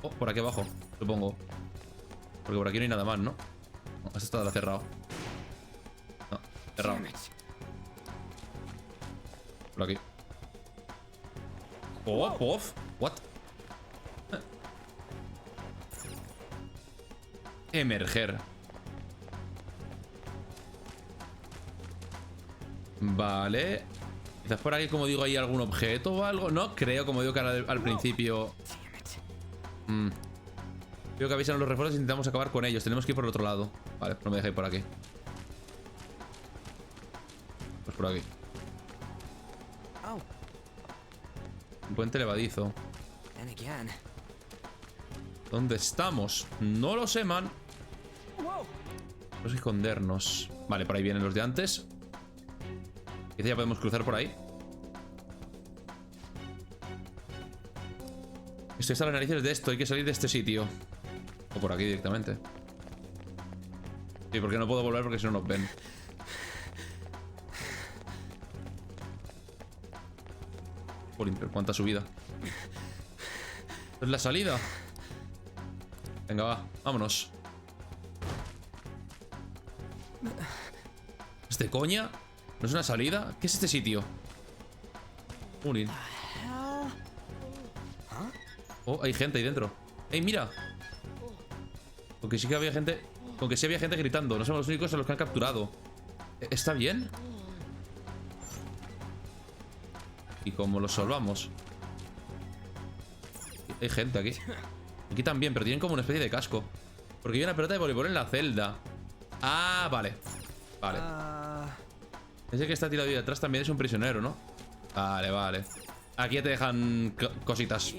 Oh, por aquí abajo, supongo. Porque por aquí no hay nada más, ¿no? No, esto está cerrado. No, cerrado. Por aquí. Oh, puff. What? Emerger. Vale. Quizás por aquí, como digo, hay algún objeto o algo. No creo, como digo que al principio. Creo que avisan los refuerzos e intentamos acabar con ellos. Tenemos que ir por el otro lado. Vale, no me deja ir por aquí. Pues por aquí. Un puente levadizo. ¿Dónde estamos? No lo sé, man. Vamos a escondernos. Vale, por ahí vienen los de antes. Quizá ya podemos cruzar por ahí. Estoy hasta las narices de esto. Hay que salir de este sitio. O por aquí directamente. Sí, porque no puedo volver porque si no nos ven. Jolín, pero cuánta subida. ¿Es la salida? Venga, va, vámonos. ¿Es de coña? ¿No es una salida? ¿Qué es este sitio? Jolín. Oh, hay gente ahí dentro. ¡Ey, mira! Porque sí que había gente. Aunque sí había gente gritando. No somos los únicos a los que han capturado. ¿Está bien? ¿Y cómo lo salvamos? Hay gente aquí. Aquí también, pero tienen como una especie de casco. Porque hay una pelota de voleibol en la celda. Ah, vale. Vale. Ese que está tirado ahí atrás también es un prisionero, ¿no? Vale, vale. Aquí ya te dejan cositas.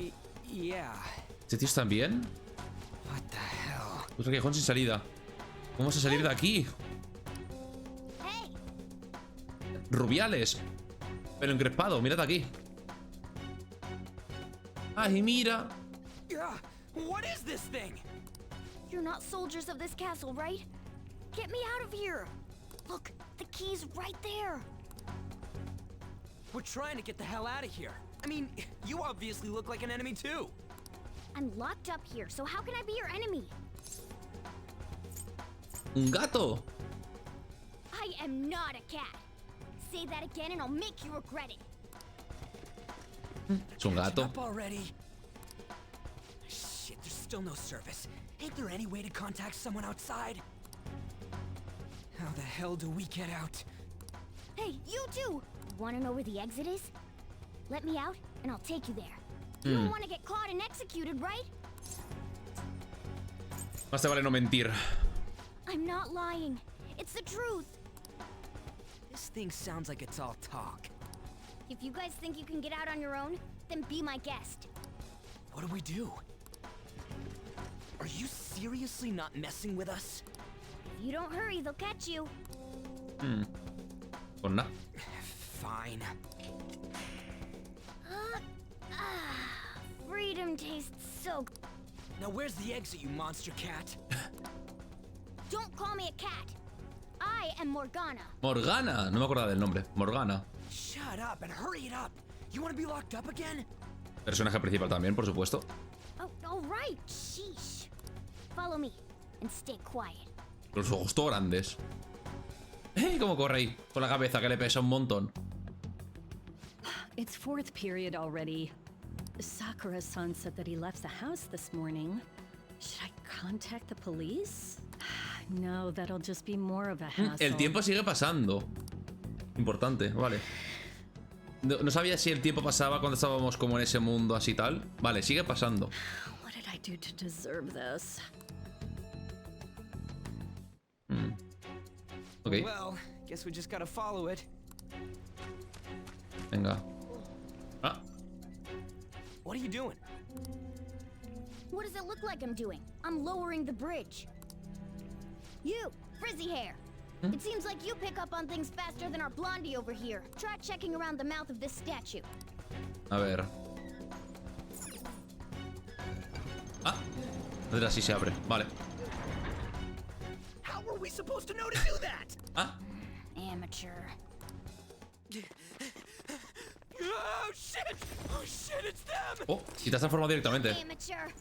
¿Este tío está bien? Otro callejón sin salida. ¿Cómo vas a salir de aquí? Rubiales. Pelo encrespado, mírate aquí. Ay, mira. What is this thing? You're not soldiers of this castle, right? Get me out of here. Look, the key's right there. We're trying to get the hell out of here. I mean, you obviously look like an enemy too. I'm locked up here, so how can I be your enemy? Un gato. I am not a cat. Say that again and I'll make you regret it. Es un gato. Up already. Shit, there's still no service. Ain't there any way to contact someone outside? How the hell do we get out? Hey, you too! Wanna know where the exit is? Let me out and I'll take you there. You don't want to get caught and executed, right? Más te vale no mentir. I'm not lying. It's the truth. This thing sounds like it's all talk. If you guys think you can get out on your own, then be my guest. What do we do? Are you seriously not messing with us? If you don't hurry, they'll catch you. Pues nada. Fine. Freedom tastes so good. Now where's the exit, you monster cat? Don't call me a cat. I am Morgana. Morgana. No me acordaba del nombre. Morgana. Shut up and hurry it up. You want to be locked up again? Personaje principal también, por supuesto. Oh, all right. Sheesh. Follow me and stay quiet. Los ojos todo grandes. ¿Cómo corre ahí? Con la cabeza que le pesa un montón. It's fourth period already. Sakura-san said that he left the house this morning. Should I contact the police? No, that'll just be more of a hassle. El tiempo sigue pasando. Importante, vale. No sabía si el tiempo pasaba cuando estábamos como en ese mundo así tal. Vale, sigue pasando. What did I do to deserve this? Ok. Well, guess we just gotta follow it. Venga. Ah. What are you doing? What does it look like I'm doing? I'm lowering the bridge. You, frizzy hair. It seems like you pick up on things faster than our blondie over here. Try checking around the mouth of this statue. A ver. Ah. Ahora sí se abre. Vale. How were we supposed to know to do that? Ah. Amateur. Oh shit! Oh shit, it's them! Oh, y te has transformado directamente. Amateur.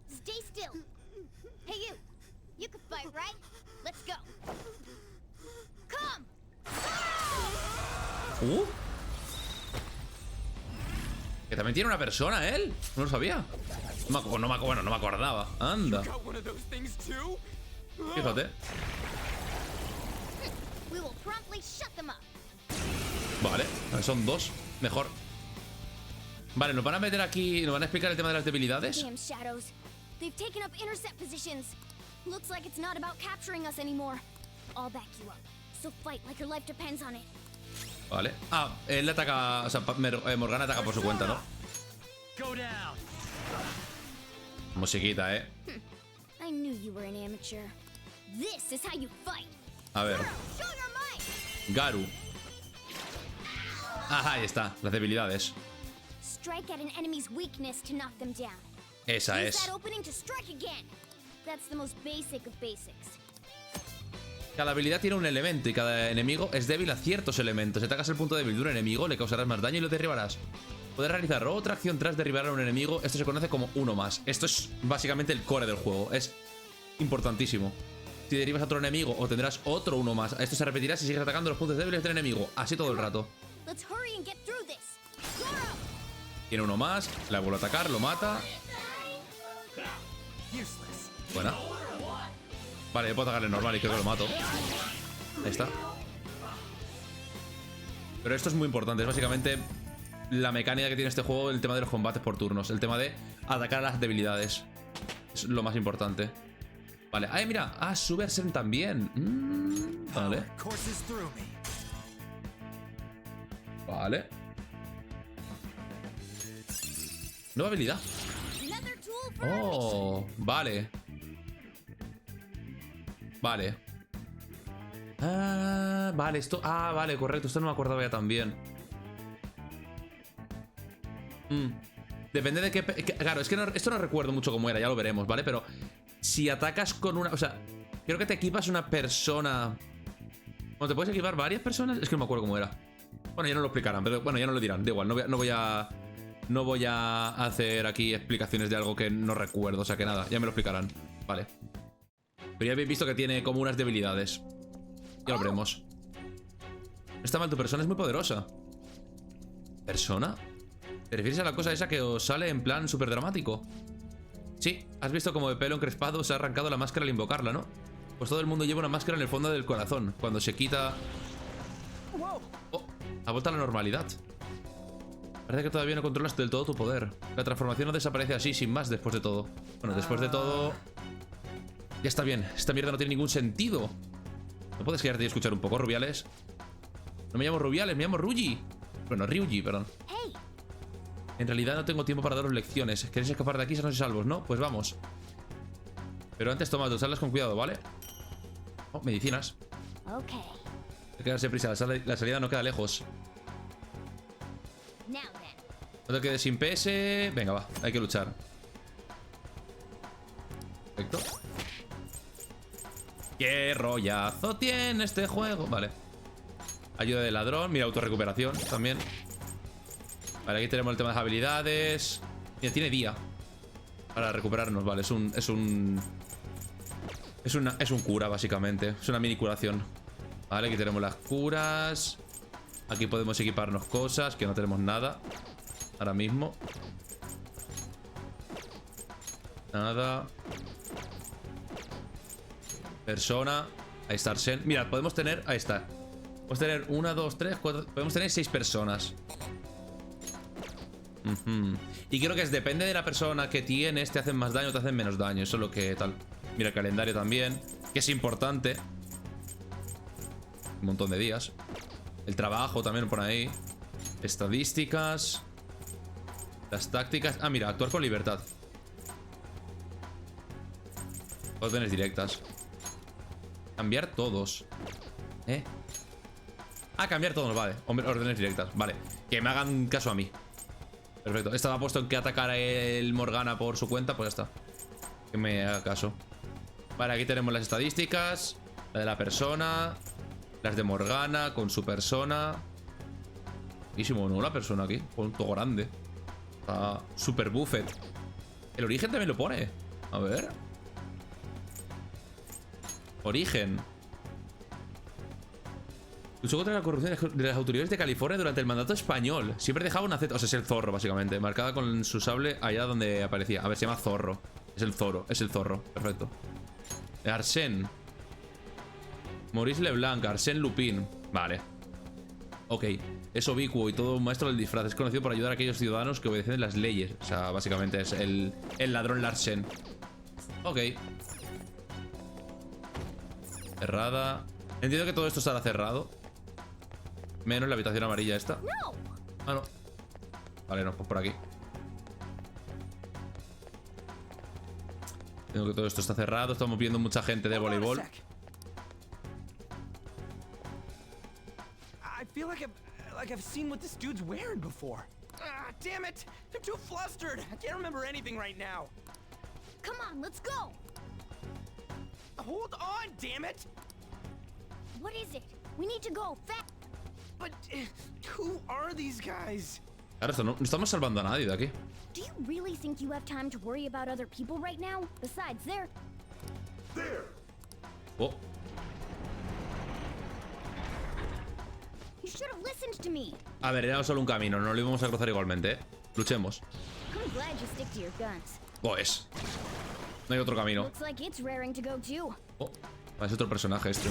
Stay still. Hey you. You can fight, right? Let's go. Come. Que también tiene una persona, él. No lo sabía. Bueno, no me acordaba. Anda. Fíjate. We will promptly shut them up. Vale, son dos. Mejor. Vale, nos van a meter aquí. Nos van a explicar el tema de las debilidades. Damn shadows. They've taken up intercept positions. Looks like it's not about capturing us anymore. I'll back you up. So fight like your life depends on it. Vale. Ah, él ataca. O sea, Morgana ataca por su cuenta, ¿no? Musiquita, I knew you were an amateur. This is how you fight. A ver. Garu. Ajá, ahí está. Las debilidades. Strike at an enemy's weakness to knock them down. Esa Use es. that opening to strike again. That's the most basic of basics. Cada habilidad tiene un elemento y cada enemigo es débil a ciertos elementos. Si atacas el punto débil de un enemigo, le causarás más daño y lo derribarás. Podrás realizar otra acción tras derribar a un enemigo. Esto se conoce como uno más. Esto es básicamente el core del juego. Es importantísimo. Si derribas a otro enemigo, obtendrás otro uno más. Esto se repetirá si sigues atacando los puntos débiles del enemigo. Así todo el rato. Tiene uno más. La vuelve a atacar, lo mata. Buena. Vale, yo puedo atacarle normal y creo que lo mato. Ahí está. Pero esto es muy importante. Es básicamente la mecánica que tiene este juego, el tema de los combates por turnos. El tema de atacar a las debilidades. Es lo más importante. Vale. ¡Ay, mira! Ah, sube Arsen también. Vale. Vale. Nueva habilidad. Oh, vale. Vale. Ah, vale, esto... Ah, vale, correcto. Esto no me acordaba ya también. Depende de qué... Claro, es que no, esto no recuerdo mucho cómo era. Ya lo veremos, ¿vale? Pero si atacas con una... O sea, creo que te equipas una persona... ¿Cómo te puedes equipar varias personas? Es que no me acuerdo cómo era. Bueno, ya no lo explicarán, pero bueno, ya no lo dirán. Da igual, no voy a hacer aquí explicaciones de algo que no recuerdo. O sea que nada, ya me lo explicarán. Vale. Pero ya habéis visto que tiene como unas debilidades. Ya lo veremos. No está mal, tu persona es muy poderosa. ¿Persona? ¿Te refieres a la cosa esa que os sale en plan súper dramático? Sí, has visto como de pelo encrespado se ha arrancado la máscara al invocarla, ¿no? Pues todo el mundo lleva una máscara en el fondo del corazón. Cuando se quita... Oh, ha vuelto a la normalidad. Parece que todavía no controlas del todo tu poder. La transformación no desaparece así, sin más, después de todo. Bueno, después de todo... Ya está bien, esta mierda no tiene ningún sentido. ¿No puedes quedarte y escuchar un poco, Rubiales? No me llamo Rubiales, me llamo Ryuji. Bueno, Ryuji, perdón. En realidad no tengo tiempo para daros lecciones. ¿Queréis escapar de aquí sanos y salvos, no? Pues vamos. Pero antes toma, usarlas con cuidado, ¿vale? Oh, medicinas. Hay que darse prisa, la salida no queda lejos. No te quedes sin PS. Venga, va, hay que luchar. Perfecto. ¡Qué rollazo tiene este juego! Vale. Ayuda de ladrón. Mira, autorrecuperación también. Vale, aquí tenemos el tema de las habilidades. Mira, tiene día para recuperarnos, vale. Es un cura, básicamente. Es una mini curación. Vale, aquí tenemos las curas. Aquí podemos equiparnos cosas, que no tenemos nada ahora mismo. Nada. Persona. Ahí está Arsen. Mirad, podemos tener... Ahí está. Podemos tener 1, 2, 3, 4... Podemos tener 6 personas. Y creo que depende de la persona que tienes. Te hacen más daño o te hacen menos daño. Eso es lo que tal. Mira el calendario también, que es importante. Un montón de días. El trabajo también por ahí. Estadísticas. Las tácticas. Ah, mira, actuar con libertad. Órdenes directas. Cambiar todos. Ah, cambiar todos, vale. Órdenes directas, vale. Que me hagan caso a mí. Perfecto. Estaba puesto en que atacara el Morgana por su cuenta, pues ya está. Que me haga caso. Vale, aquí tenemos las estadísticas. La de la persona. Las de Morgana con su persona. Buenísimo, ¿no? La persona aquí. Punto grande. Está super buffet. El origen también lo pone. A ver. Origen. Luchó contra la corrupción de las autoridades de California durante el mandato español. Siempre dejaba una Z. O sea, es el zorro, básicamente. Marcada con su sable allá donde aparecía. A ver, se llama zorro. Es el zorro. Es el zorro. Perfecto. Arsène. Maurice Leblanc. Arsène Lupin. Vale. Ok. Es ubicuo y todo un maestro del disfraz. Es conocido por ayudar a aquellos ciudadanos que obedecen las leyes. O sea, básicamente es el ladrón Larsen. Ok. Cerrada. Entiendo que todo esto estará cerrado. Menos la habitación amarilla esta. Ah, no. Vale, no, pues por aquí. Entiendo que todo esto está cerrado. Estamos viendo mucha gente de voleibol. like I've seen what this dude's wearing before. Ah, damn it! They're too flustered. I can't remember anything right now. Come on, let's go. Hold on, damn it! What is it? We need to go fast. But who are these guys? Ahora no estamos salvando a nadie de aquí. Do you really think you have time to worry about other people right now? Besides, they're... There! Oh. You should have listened to me. A ver, era solo un camino, no lo íbamos a cruzar igualmente, ¿eh? Luchemos. I'm glad you stick to your guns. Pues. No hay otro camino. Looks like it's raring to go too. Oh, es otro personaje este.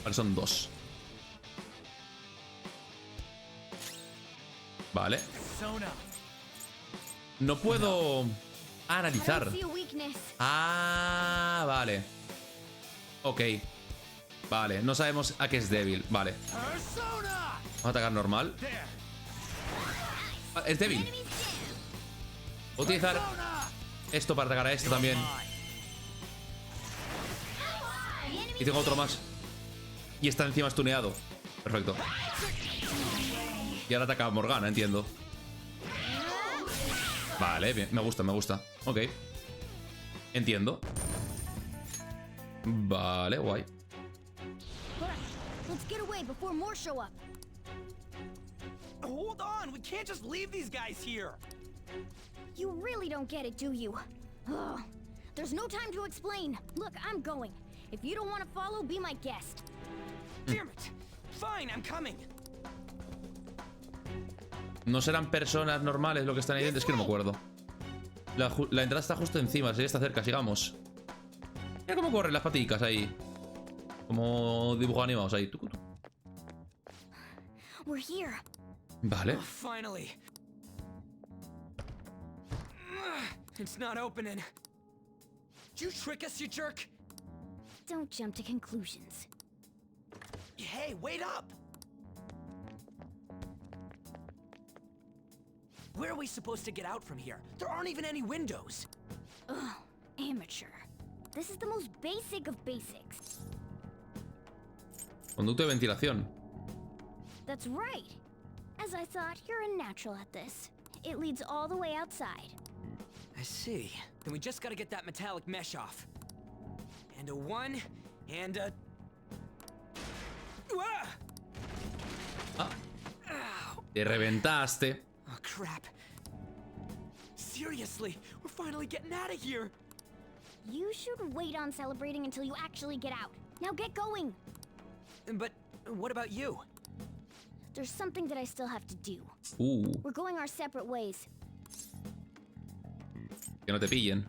Vale, son dos. Vale. No puedo analizar. Ah, vale. Ok. Vale, no sabemos a qué es débil. Vale. Vamos a atacar normal. Ah, es débil. Voy a utilizar esto para atacar a esto también. Y tengo otro más. Y está encima stuneado. Perfecto. Y ahora ataca a Morgana, entiendo. Vale, bien. Me gusta, me gusta. Ok. Entiendo. Vale, guay. Let's get away before more show up. Hold on, we can't just leave these guys here. You really don't get it, do you? Ugh. There's no time to explain. Look, I'm going. If you don't want to follow, be my guest. Damn it. Fine, I'm coming. No serán personas normales lo que están ahí dentro, es que no me acuerdo. La entrada está justo encima, si está cerca, sigamos. Mira cómo corren las paticas ahí. Como dibujos animados ahí. We're here. Vale. Oh, finally. It's not opening. Did you trick us, you jerk? Don't jump to conclusions. Hey, wait up! Where are we supposed to get out from here? There aren't even any windows. Ugh, amateur. This is the most basic of basics. Conducto de ventilación. That's right. As I thought, you're a natural at this. It leads all the way outside. I see. Then we just gotta get that metallic mesh off. And a one, and a... Ah. Te reventaste. Oh, crap. Seriously, we're finally getting out of here. You should wait on celebrating until you actually get out. Now get going. But what about you? There's something that I still have to do. We're going our separate ways. Que no te pillen.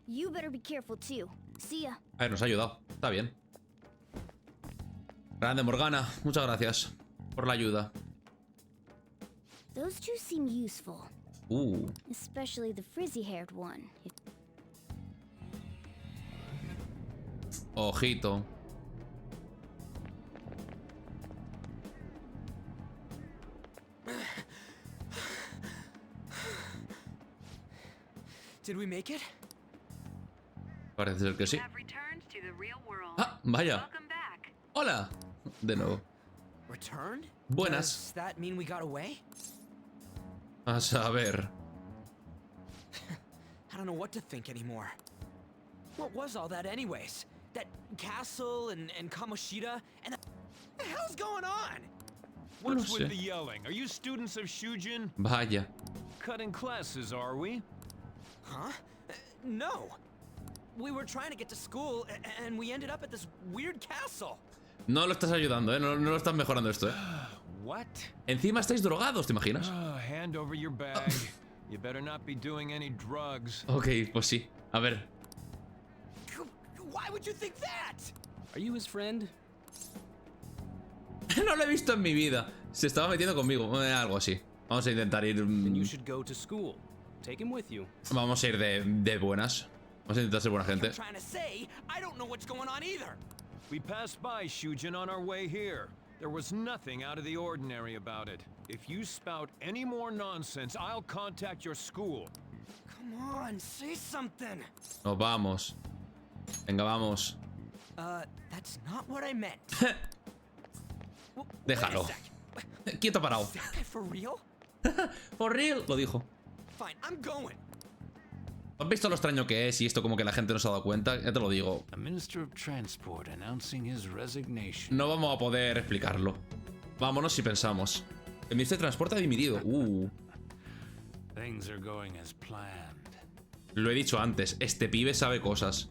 You better be careful too. See ya. A ver, nos ha ayudado. Está bien. Grande Morgana, muchas gracias por la ayuda. Those two seem useful. Especially the frizzy-haired one. Ojito. Did we make it? Parece ser que sí. Ah, vaya. Hola. De nuevo. Returned? Buenas. Does that mean we got away? A saber. I don't know what to think anymore. What was all that anyways? That castle and Kamoshida and the hell's going on? What's with the yelling? Are you students of Shujin? Vaya. Cutting classes, are we? Huh? No. We were trying to get to school and we ended up at this weird castle. No lo estás ayudando, ¿eh? No lo estás mejorando esto, ¿eh? What? Encima estáis drogados, ¿te imaginas? Hand over your bag. You better not be doing any drugs. Ok, pues sí. A ver. Why would you think that? Are you his friend? No lo he visto en mi vida. Se estaba metiendo conmigo, algo así. Vamos a intentar ir. Then you should go to school. Take him with you. Vamos a ir de buenas. Vamos a intentar ser buena gente. I'm trying to say, I don't know what's going on either. We passed by Shujin on our way here. There was nothing out of the ordinary about it. If you spout any more nonsense, I'll contact your school. Come on, say something. Nos vamos. Venga, vamos. That's not what I meant. Déjalo. Quieto parado. For real, lo dijo. ¿Has visto lo extraño que es y esto como que la gente no se ha dado cuenta? Ya te lo digo. No vamos a poder explicarlo. Vámonos si pensamos. El ministro de Transporte ha dimitido. Lo he dicho antes, este pibe sabe cosas.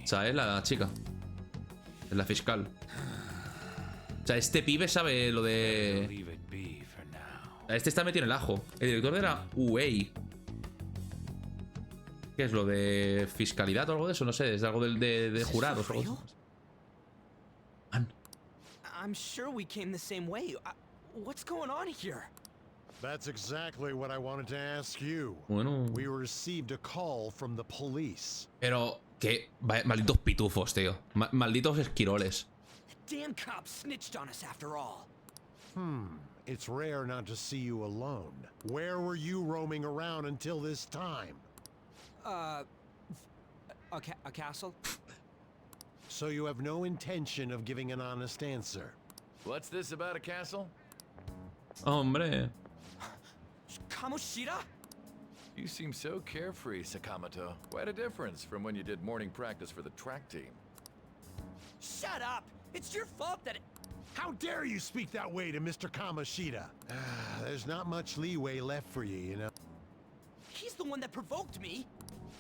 O sea, es la chica. Es la fiscal. O sea, este pibe sabe lo de... Este está metido en el ajo. El director de la UA. ¿Qué es lo de fiscalidad o algo de eso? No sé, es algo de jurados o algo de eso. I'm sure we came the same way. What's going on here? That's exactly what I wanted to ask you. Bueno. We received a call from the police. Pero, qué malditos pitufos, tío. Malditos esquiroles. Damn cops snitched on us after all. It's rare not to see you alone. Where were you roaming around until this time? A castle? So you have no intention of giving an honest answer. What's this about a castle? Hombre. Kamoshida? You seem so carefree, Sakamoto. Quite a difference from when you did morning practice for the track team. Shut up! It's your fault that How dare you speak that way to Mr. Kamoshida? There's not much leeway left for you, you know. He's the one that provoked me.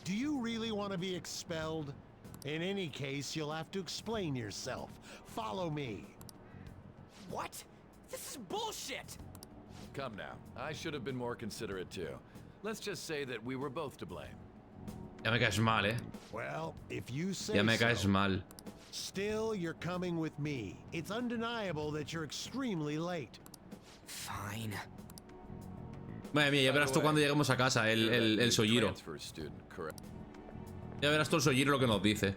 Do you really want to be expelled? In any case, you'll have to explain yourself. Follow me. What? This is bullshit! Come now. I should have been more considerate too. Let's just say that we were both to blame. Ya me caes mal, Well, if you say Ya me caes so. mal. Still, you're coming with me. It's undeniable that you're extremely late. Fine. Madre mía, ya verás tú cuando lleguemos a casa, el Sojiro. Ya verás tú el Sojiro lo que nos dice.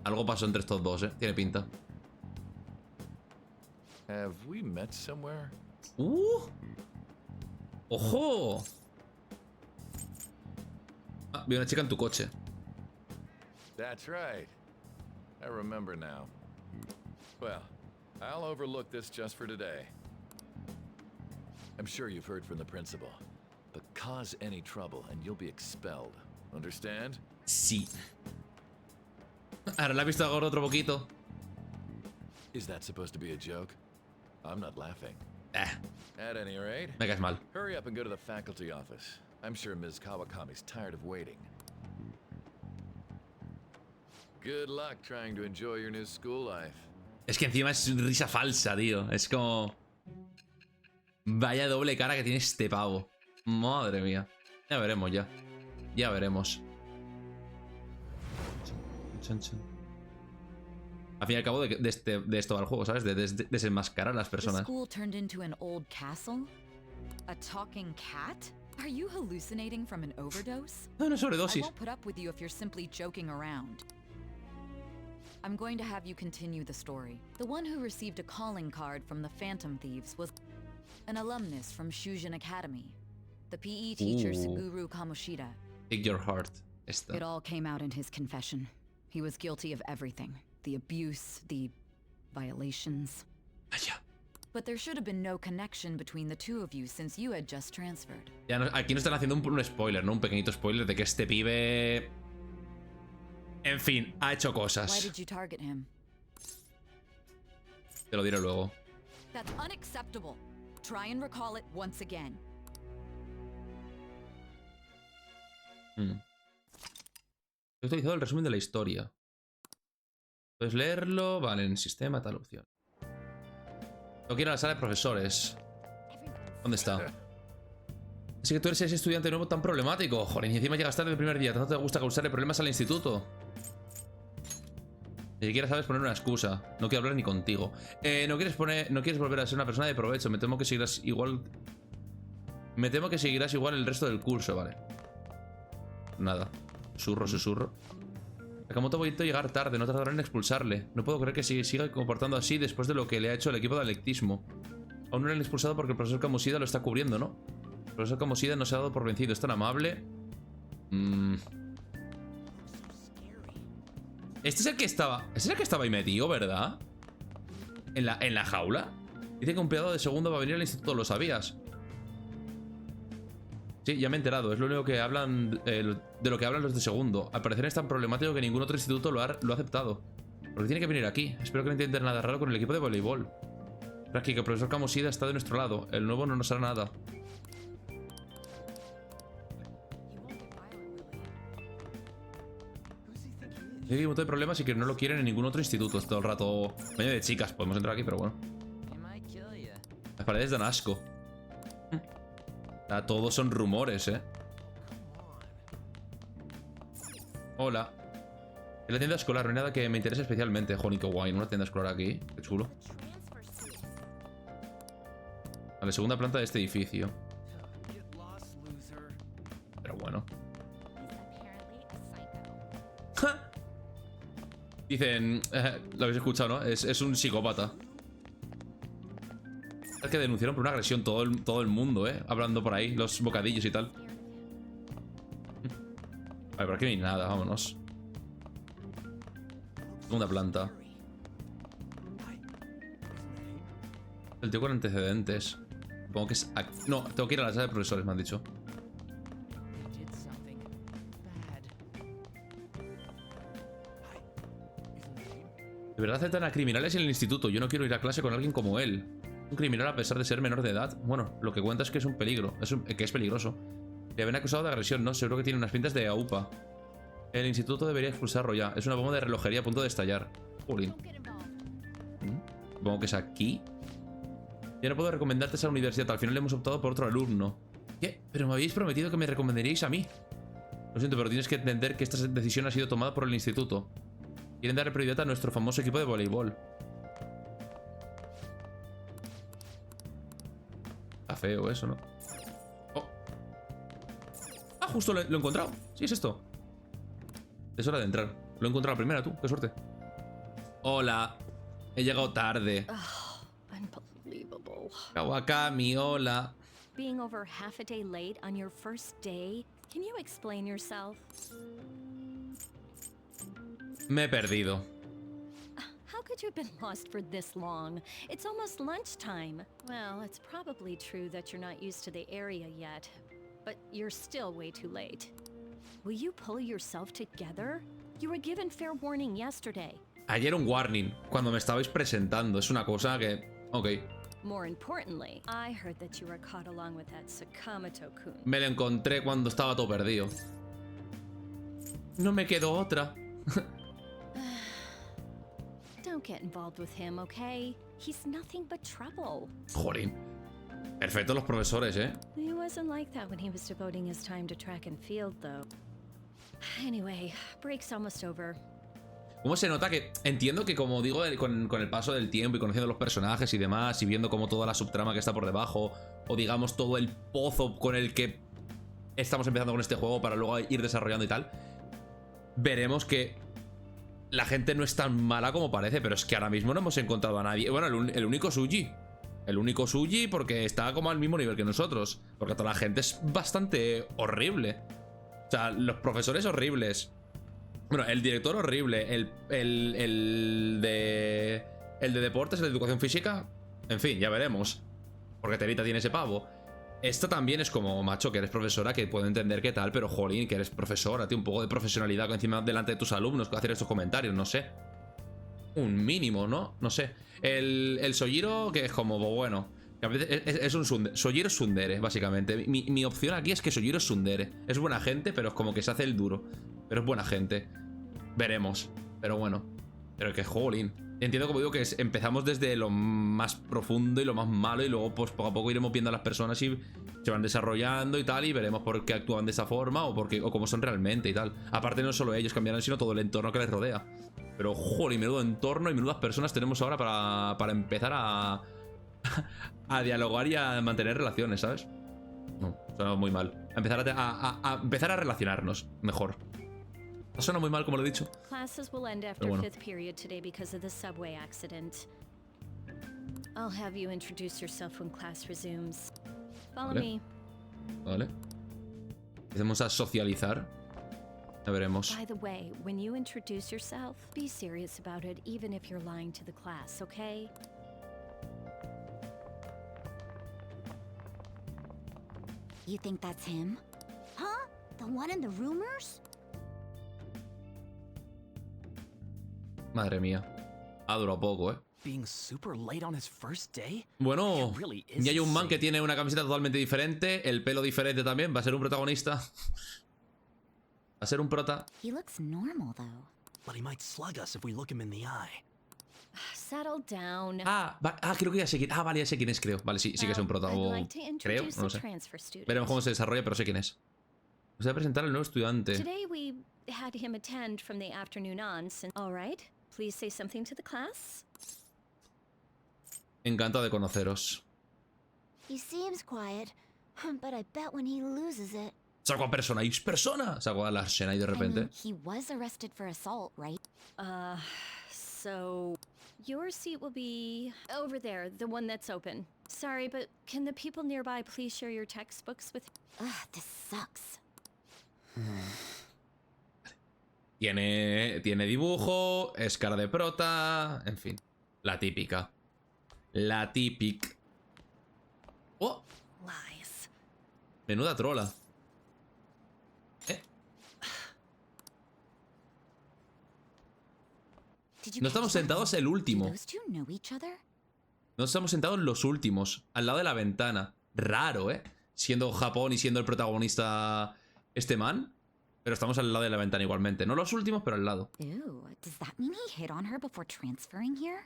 Algo pasó entre estos dos, tiene pinta. Have we met somewhere? ¡Ojo! Ah, vi una chica en tu coche. That's right. I remember now. Well, I'll overlook this just for today. I'm sure you've heard from the principal, but cause any trouble and you'll be expelled. Understand? Sí. Ahora la he visto ahora otro poquito. Is that supposed to be a joke? I'm not laughing. At any rate, me caes mal. Hurry up and go to the faculty office. I'm sure Ms. Kawakami's tired of waiting. Good luck trying to enjoy your new school life. Es que encima es risa falsa, tío. Es como... Vaya doble cara que tiene este pavo. Madre mía. Ya veremos ya. Ya veremos. Al fin y al cabo de esto va el juego, ¿sabes? De desenmascarar a las personas. The school turned into an old castle? A talking cat? Are you hallucinating from an overdose? No, no es sobredosis. I won't put up with you if you're simply joking around. I'm going to have you continue the story. The one who received a calling card from the Phantom Thieves was an alumnus from Shujin Academy. The PE teacher, Suguru Kamoshida. Take your heart. Esta. It all came out in his confession. He was guilty of everything. The abuse, the violations. Vaya. But there should have been no connection between the two of you since you had just transferred. Ya no, aquí nos están haciendo un spoiler, ¿no? Un pequeñito spoiler de que este pibe... En fin, ha hecho cosas. Why did you target him? Te lo diré luego. That's unacceptable. Try and recall it once again. He utilizado el resumen de la historia. Puedes leerlo. Vale, en el sistema, tal opción. Tengo que ir a la sala de profesores. ¿Dónde está? Así que tú eres ese estudiante nuevo tan problemático. Joder, y encima llegas tarde el primer día. ¿Tanto te gusta causarle problemas al instituto? Ni siquiera sabes poner una excusa. No quiero hablar ni contigo. No quieres volver a ser una persona de provecho. Me temo que seguirás igual. Me temo que seguirás igual el resto del curso, vale. Nada. Susurro. Sakamoto ha vuelto a llegar tarde. No tardará en expulsarle. No puedo creer que siga comportando así después de lo que le ha hecho el equipo de atletismo. Aún no le han expulsado porque el profesor Kamoshida lo está cubriendo, ¿no? El Profesor Kamosida no se ha dado por vencido. Es tan amable. Este es el que estaba... Este es el que estaba ahí metido, ¿verdad? En la jaula. Dice que un empleado de segundo va a venir al instituto. ¿Lo sabías? Sí, ya me he enterado. Es lo único que hablan... de lo que hablan los de segundo. Al parecer es tan problemático que ningún otro instituto lo ha aceptado. Porque tiene que venir aquí. Espero que no intenten nada raro con el equipo de voleibol. Tranqui, que el profesor Kamosida está de nuestro lado. El nuevo no nos hará nada. Hay un montón de problemas y que no lo quieren en ningún otro instituto. Es todo el rato... Baño de chicas. Podemos entrar aquí, pero bueno. Las paredes dan asco. Todos son rumores, Hola. En la tienda escolar no hay nada que me interese especialmente. Joder, qué guay. Una tienda escolar aquí. Qué chulo. A la segunda planta de este edificio. Pero bueno. Dicen... lo habéis escuchado, ¿no? Es un psicópata. Es que denunciaron por una agresión todo el mundo, hablando por ahí, los bocadillos y tal. Vale, por aquí no hay nada, vámonos. Segunda planta. El tío con antecedentes. Supongo que es aquí. No, tengo que ir a la sala de profesores, me han dicho. ¿De verdad aceptan a criminales en el instituto? Yo no quiero ir a clase con alguien como él. Un criminal a pesar de ser menor de edad. Bueno, lo que cuenta es que es un peligro. Que es peligroso. Le habían acusado de agresión, ¿no? Seguro que tiene unas pintas de AUPA. El instituto debería expulsarlo ya. Es una bomba de relojería a punto de estallar. Jolín. Supongo que es aquí. Ya no puedo recomendarte esa universidad. Al final hemos optado por otro alumno. ¿Qué? Pero me habéis prometido que me recomendaríais a mí. Lo siento, pero tienes que entender que esta decisión ha sido tomada por el instituto. Quieren darle prioridad a nuestro famoso equipo de voleibol. Está feo eso, ¿no? Oh. Ah, justo lo he encontrado. Sí, es esto. Es hora de entrar. Lo he encontrado la primera, tú. Qué suerte. Hola. He llegado tarde. Unbelievable. Kawakami, hola. Being over half a day late on your first day. Can you explain yourself? Me he perdido. How could you have been lost for this long? It's almost lunchtime. Well, it's probably true that you're not used to the area yet, but you're still way too late. Will you pull yourself together? You were given fair warning yesterday. Ayer un warning, cuando me estabais presentando. Es una cosa que... Ok. More importantly, I heard that you were caught along with that Sakamoto-kun. Me lo encontré cuando estaba todo perdido. No me quedó otra. Don't get involved with him, okay? He's nothing but trouble. Jolín. Perfecto los profesores, He wasn't like that when he was devoting his time to track and field, though. Anyway, break's almost over. ¿Cómo se nota que... Entiendo que, como digo, con el paso del tiempo y conociendo los personajes y demás, y viendo como toda la subtrama que está por debajo, o digamos todo el pozo con el que estamos empezando con este juego para luego ir desarrollando y tal, veremos que la gente no es tan mala como parece, pero es que ahora mismo no hemos encontrado a nadie. Bueno, el único Suji. El único Suji porque está como al mismo nivel que nosotros. Porque toda la gente es bastante horrible. O sea, los profesores horribles. Bueno, el director horrible. El de deportes, el de educación física. En fin, ya veremos. Porque Terita tiene ese pavo. Esto también es como, macho, que eres profesora, que puedo entender qué tal, pero jolín, que eres profesora, tío, un poco de profesionalidad encima delante de tus alumnos, que hacer estos comentarios, no sé. Un mínimo, ¿no? No sé. El Sojiro, que es como, bueno, que a veces es un tsundere. Sojiro es tsundere, básicamente. Mi opción aquí es que Sojiro es tsundere. Es buena gente, pero es como que se hace el duro. Pero es buena gente. Veremos. Pero bueno. Pero que jolín. Entiendo, como digo, que empezamos desde lo más profundo y lo más malo, y luego pues poco a poco iremos viendo a las personas y se van desarrollando y tal, y veremos por qué actúan de esa forma o cómo son realmente y tal. Aparte, no solo ellos cambiarán, sino todo el entorno que les rodea. Pero joder, menudo entorno y menudas personas tenemos ahora para empezar a dialogar y a mantener relaciones, ¿sabes? No, suena muy mal. Empezar a relacionarnos mejor. Suena muy mal, como lo he dicho. Classes will end after fifth period today because of the subway accident. I'll have you introduce yourself when class resumes. Follow me. Vale. Empecemos a socializar. Ya veremos. By the way, when you introduce yourself, be serious about it, even if you're lying to the class, okay? You think that's him? Huh? The one in the rumors? Madre mía. Ha durado poco, Being super late on his first day? Bueno, It really is y hay un man insane. que tiene una camiseta totalmente diferente, el pelo diferente también, va a ser un protagonista. Va a ser un prota. He looks normal, though. But he might slug us if we look him in the eye. Settle down. Creo que ya sé quién. Vale, ya sé quién es, creo. Vale, sí que es un prota. O... creo, no lo sé. Veremos cómo se desarrolla, pero sé quién es. Os voy a presentar al nuevo estudiante. Today we had him attend from the afternoon on. All right, please say something to the class. Encantado de conoceros. He seems quiet, but I bet when he loses it. Saco a persona, ¡X persona! Saco a Larsen ahí de repente. He was arrested for assault, right? So your seat will be over there, the one that's open. Sorry, but can the people nearby please share your textbooks with... Ugh, this sucks. Tiene dibujo, es cara de prota, en fin. La típica. La típica. ¡Oh! Lies. Menuda trola. No estamos sentados el último. No estamos sentados en los últimos, al lado de la ventana. Raro, siendo Japón y siendo el protagonista este man. Pero estamos al lado de la ventana igualmente. No los últimos, pero al lado.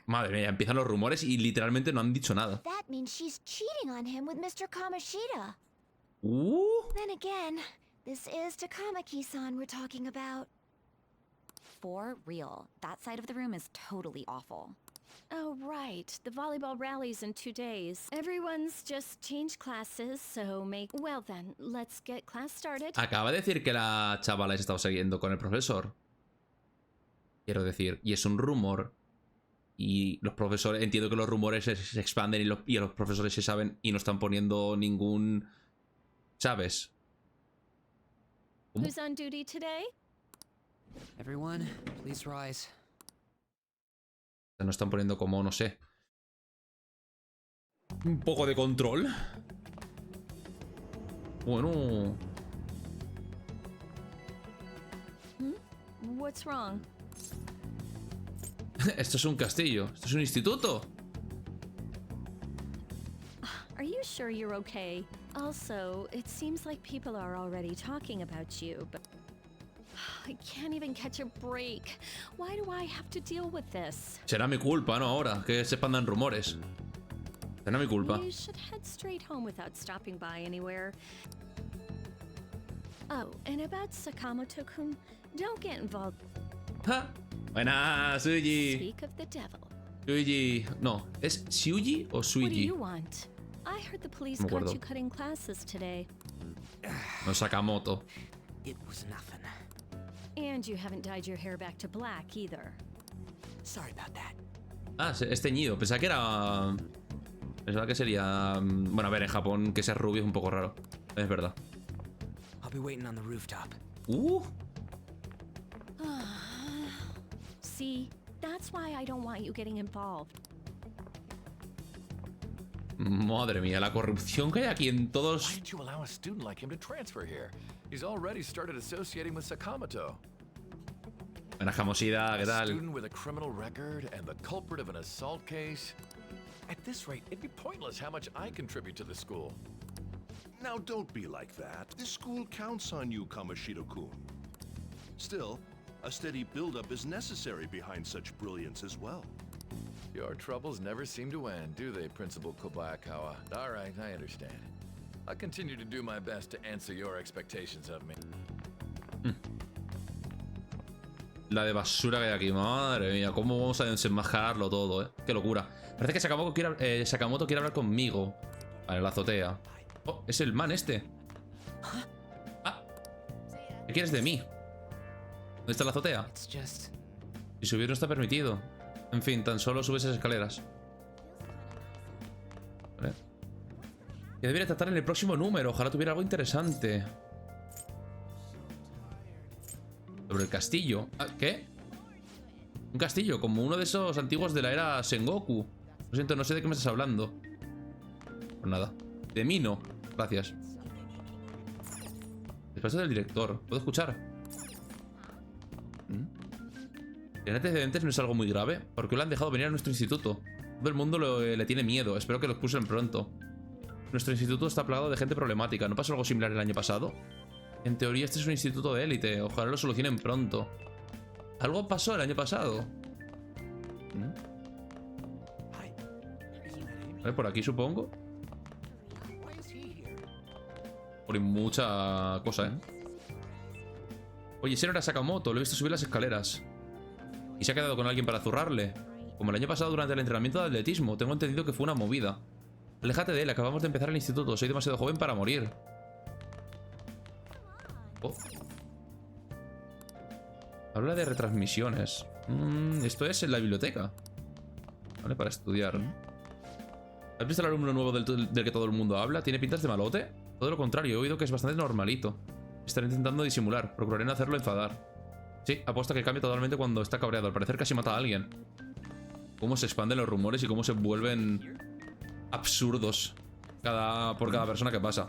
Madre mía, empiezan los rumores y literalmente no han dicho nada. That means she's cheating on him with Mr. Kamoshida. Then again, this is Takamaki-san we're talking about. For real, that side of the room is totally awful. Oh, right. The volleyball rally's in 2 days. Everyone's just changed classes, so Well then, let's get class started. Acaba de decir que la chavala se estaba siguiendo con el profesor. Quiero decir, y es un rumor. Y los profesores... Entiendo que los rumores se expanden y los profesores se saben y no están poniendo ningún... ¿Sabes? ¿Cómo? Who's on duty today? Everyone, please rise. No están poniendo como, no sé, un poco de control. Bueno. What's wrong? Esto es un castillo. Esto es un instituto. Are you sure you're okay? Also, it seems like people are already talking about you, but... I can't even catch a break. Why do I have to deal with this? Será mi culpa, ¿no? Ahora, que se expandan rumores. Será mi culpa. You should head straight home without stopping by anywhere. Oh, and about Sakamoto-kun, don't get involved. ¡Ja! Buena, Suji. Speak of the devil. Suji. No, ¿es Shuji o What do Suji? you want? I heard the police No me caught acuerdo. you cutting classes today. No, Sakamoto. It was nothing. And you haven't dyed your hair back to black either. Sorry about that. Es teñido. Pensaba que era... Pensaba que sería... Bueno, a ver, en Japón que sea rubio es un poco raro. Es verdad. I'll be waiting on the rooftop. See, that's why I don't want you getting involved. Madre mía, la corrupción que hay aquí en todos... Why did you allow a student like him to transfer here? He's already started associating with Sakamoto. Buena Kamoshida, ¿qué A tal? student with a criminal record and the culprit of an assault case. At this rate, it'd be pointless how much I contribute to the school. Now don't be like that. This school counts on you, Kamoshida-kun. Still, a steady build-up is necessary behind such brilliance as well. Your troubles never seem to end, do they, Principal Kobayakawa? All right, I understand. I'll continue to do my best to answer your expectations of me. La de basura que hay aquí, madre mía. ¿Cómo vamos a desenmascararlo todo, Qué locura. Parece que Sakamoto quiere hablar conmigo. Vale, la azotea. Oh, es el man este. Ah. ¿Qué quieres de mí? ¿Dónde está la azotea? Y subir no está permitido. En fin, tan solo sube esas escaleras. Vale. Que debería tratar en el próximo número. Ojalá tuviera algo interesante. Sobre el castillo. ¿Qué? Un castillo, como uno de esos antiguos de la era Sengoku. Lo siento, no sé de qué me estás hablando. Pues nada. De mí no. Gracias. Despacho del director. ¿Puedo escuchar? ¿Tiene antecedentes no es algo muy grave? ¿Por qué lo han dejado venir a nuestro instituto? Todo el mundo le tiene miedo. Espero que lo expulsen pronto. Nuestro instituto está plagado de gente problemática. ¿No pasó algo similar el año pasado? En teoría este es un instituto de élite. Ojalá lo solucionen pronto. Algo pasó el año pasado. Vale, por aquí supongo. Por mucha cosa, Oye, ese no era Sakamoto. Lo he visto subir las escaleras. ¿Y se ha quedado con alguien para zurrarle? Como el año pasado durante el entrenamiento de atletismo. Tengo entendido que fue una movida. Aléjate de él. Acabamos de empezar el instituto. Soy demasiado joven para morir. Habla de retransmisiones. Esto es en la biblioteca. Vale, para estudiar. ¿Has visto el alumno nuevo del que todo el mundo habla? ¿Tiene pintas de malote? Todo lo contrario, he oído que es bastante normalito. Estará intentando disimular. Procuraré no hacerlo enfadar. Sí, apuesto a que cambia totalmente cuando está cabreado. Al parecer casi mata a alguien. Cómo se expanden los rumores y cómo se vuelven absurdos por cada persona que pasa.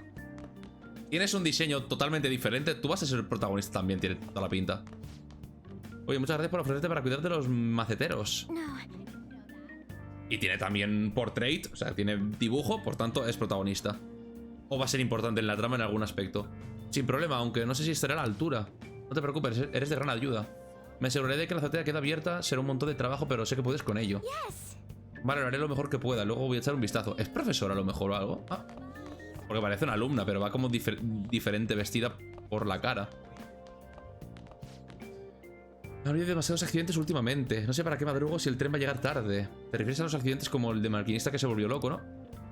Tienes un diseño totalmente diferente. Tú vas a ser el protagonista también, tiene toda la pinta. Oye, muchas gracias por ofrecerte para cuidar de los maceteros. Y tiene también portrait, o sea, tiene dibujo, por tanto es protagonista. O va a ser importante en la trama en algún aspecto. Sin problema, aunque no sé si estará a la altura. No te preocupes, eres de gran ayuda. Me aseguraré de que la azotea quede abierta. Será un montón de trabajo, pero sé que puedes con ello. Vale, lo haré lo mejor que pueda. Luego voy a echar un vistazo. ¿Es profesora a lo mejor o algo? Porque parece una alumna, pero va como diferente vestida por la cara. Ha habido demasiados accidentes últimamente. No sé para qué madrugo si el tren va a llegar tarde. Te refieres a los accidentes como el de maquinista que se volvió loco, ¿no?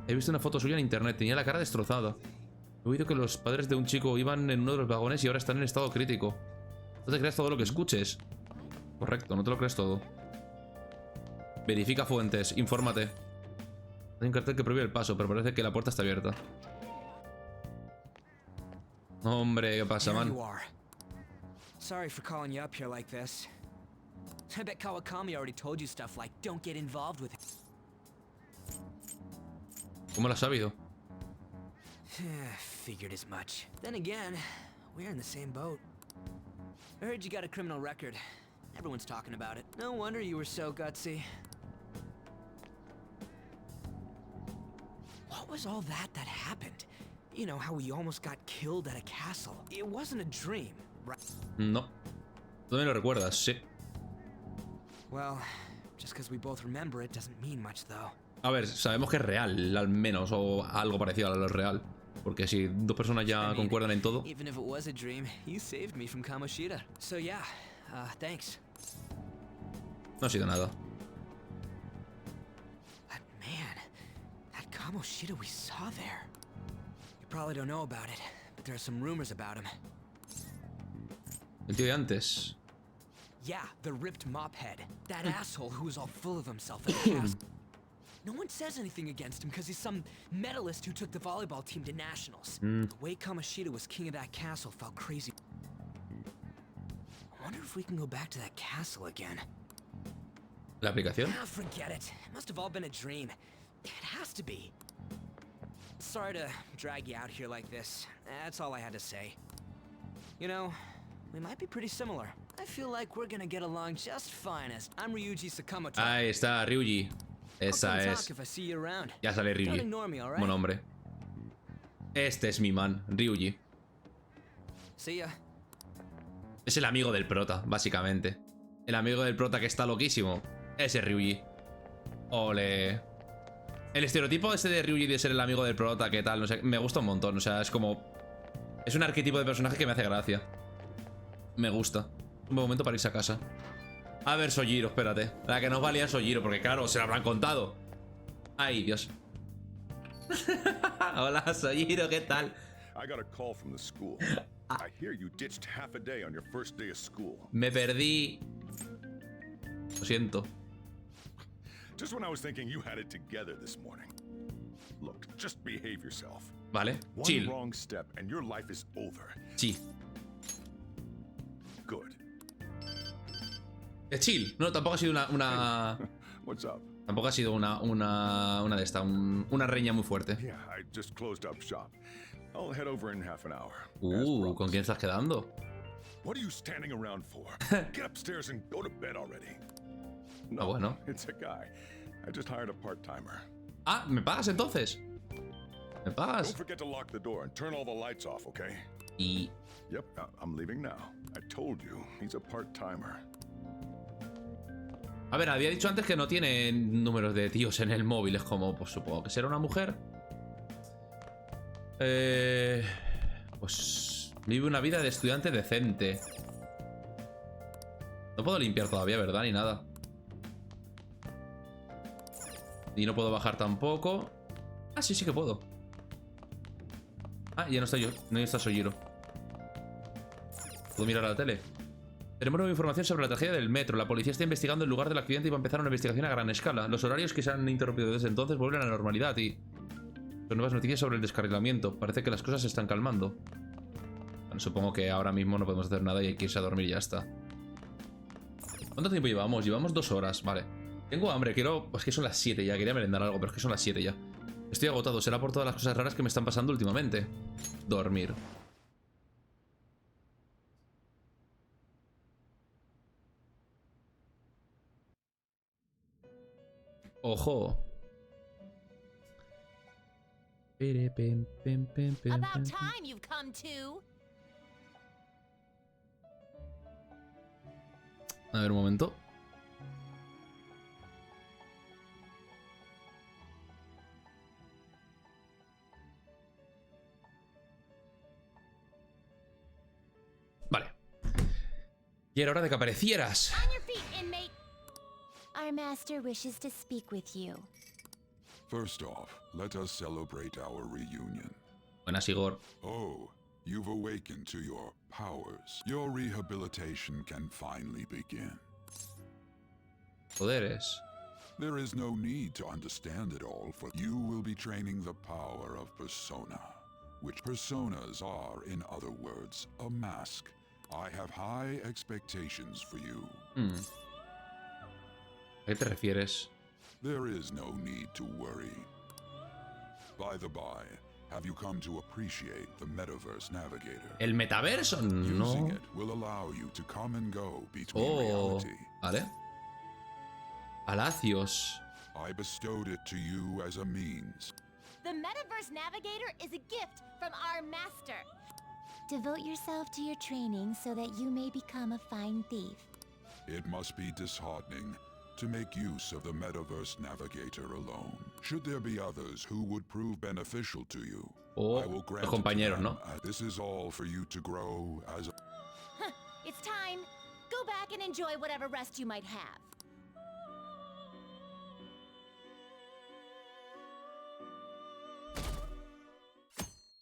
He visto una foto suya en internet. Tenía la cara destrozada. He oído que los padres de un chico iban en uno de los vagones y ahora están en estado crítico. No te creas todo lo que escuches. Correcto, no te lo crees todo. Verifica fuentes, infórmate. Hay un cartel que prohíbe el paso, pero parece que la puerta está abierta. Hombre, ¿qué pasa, man? Sorry for calling you up here like this. I bet Kawakami already told you stuff like don't get involved with it. ¿Cómo lo has sabido? Figured as much. Then again, we're in the same boat. I heard you got a criminal record. Everyone's talking about it. No wonder you were so gutsy. What was all that happened? You know how we almost got killed at a castle. It wasn't a dream, right? No. Tú me lo recuerdas, sí. Well, just because we both remember it doesn't mean much though. A ver, sabemos que es real, al menos, o algo parecido a lo real. Porque si dos personas ya concuerdan en todo. Even if it was a dream, you saved me from Kamoshida. So yeah, thanks. No ha sido nada. But man, that Kamoshida we saw there. You probably don't know about it, but there are some rumors about him. El tío de antes. Yeah, the ripped mop head. That asshole who was all full of himself at the cast. No one says anything against him because he's some medalist who took the volleyball team to nationals. The way Kamoshida was king of that castle felt crazy. I wonder if we can go back to that castle again. ¿La aplicación? Ah, forget it. It must have all been a dream. It has to be. Sorry to drag you out here like this. That's all I had to say. You know, we might be pretty similar. I feel like we're gonna get along just fine as I'm Ryuji Sakamoto. Ahí está, Ryuji. Esa es. Ya sale Ryuji. Buen hombre. Este es mi man, Ryuji. Es el amigo del prota, básicamente. El amigo del prota que está loquísimo. Ese es Ryuji. Ole. El estereotipo ese de Ryuji de ser el amigo del prota, que tal, no sé, me gusta un montón. O sea, es como... Es un arquetipo de personaje que me hace gracia. Me gusta. Un buen momento para irse a casa. A ver, Sojiro, espérate. La que nos valía Sojiro, porque claro, se lo habrán contado. Ay, Dios. Hola, Sojiro, ¿qué tal? Me perdí. Lo siento. Just when I was thinking you had it together this morning. Look, just behave yourself. Vale, One chill. wrong step and your life is over. Sí. Good. Chill. No, tampoco ha sido una... What's up? Tampoco ha sido una de esta, una reña muy fuerte. Yeah, I just closed up shop. I'll head over in half an hour. ¿Con quién estás quedando? What are you standing around for? Get upstairs and go to bed already. No, bueno. It's a guy. I just hired a part-timer. Ah, ¿me pagas entonces? ¿Me pagas? Don't forget to lock the door and turn all the lights off, okay? Y... Yep, I'm leaving now. I told you, he's a part-timer. A ver, había dicho antes que no tiene números de tíos en el móvil. Es como, pues supongo que será una mujer. Pues vive una vida de estudiante decente. No puedo limpiar todavía, ¿verdad? Ni nada. Y no puedo bajar tampoco. Ah, sí, sí que puedo. Ah, ya no está yo. No está Sojiro. ¿Puedo mirar a la tele? Tenemos nueva información sobre la tragedia del metro. La policía está investigando el lugar del accidente y va a empezar una investigación a gran escala. Los horarios que se han interrumpido desde entonces vuelven a la normalidad y... Son nuevas noticias sobre el descarrilamiento. Parece que las cosas se están calmando. Bueno, supongo que ahora mismo no podemos hacer nada y hay que irse a dormir y ya está. ¿Cuánto tiempo llevamos? Llevamos 2 horas, vale. Tengo hambre, quiero... Es que son las 7 ya, quería merendar algo, pero es que son las 7 ya. Estoy agotado, será por todas las cosas raras que me están pasando últimamente. Dormir. Ojo. About time you've come to. A ver, un momento. Vale. Y era hora de que aparecieras. On your feet, inmate. Our master wishes to speak with you. First off, let us celebrate our reunion. Buenas, Igor. Oh, you've awakened to your powers. Your rehabilitation can finally begin. Poderes. There is no need to understand it all, for you will be training the power of persona. Which personas are, in other words, a mask. I have high expectations for you. ¿A qué te refieres? There is no need to worry. By the by, have you come to appreciate the Metaverse Navigator? ¿El metaverso? Using No. it will allow you to come and go between Oh, reality. vale. Palacios. I bestowed it to you as a means. The Metaverse Navigator is a gift from our master. Devote yourself to your training so that you may become a fine thief. It must be disheartening to make use of the Metaverse Navigator alone. Should there be others who would prove beneficial to you, Oh, I will grant los it to compañeros, them. ¿no? This is all for you to grow as a... It's time. Go back and enjoy whatever rest you might have.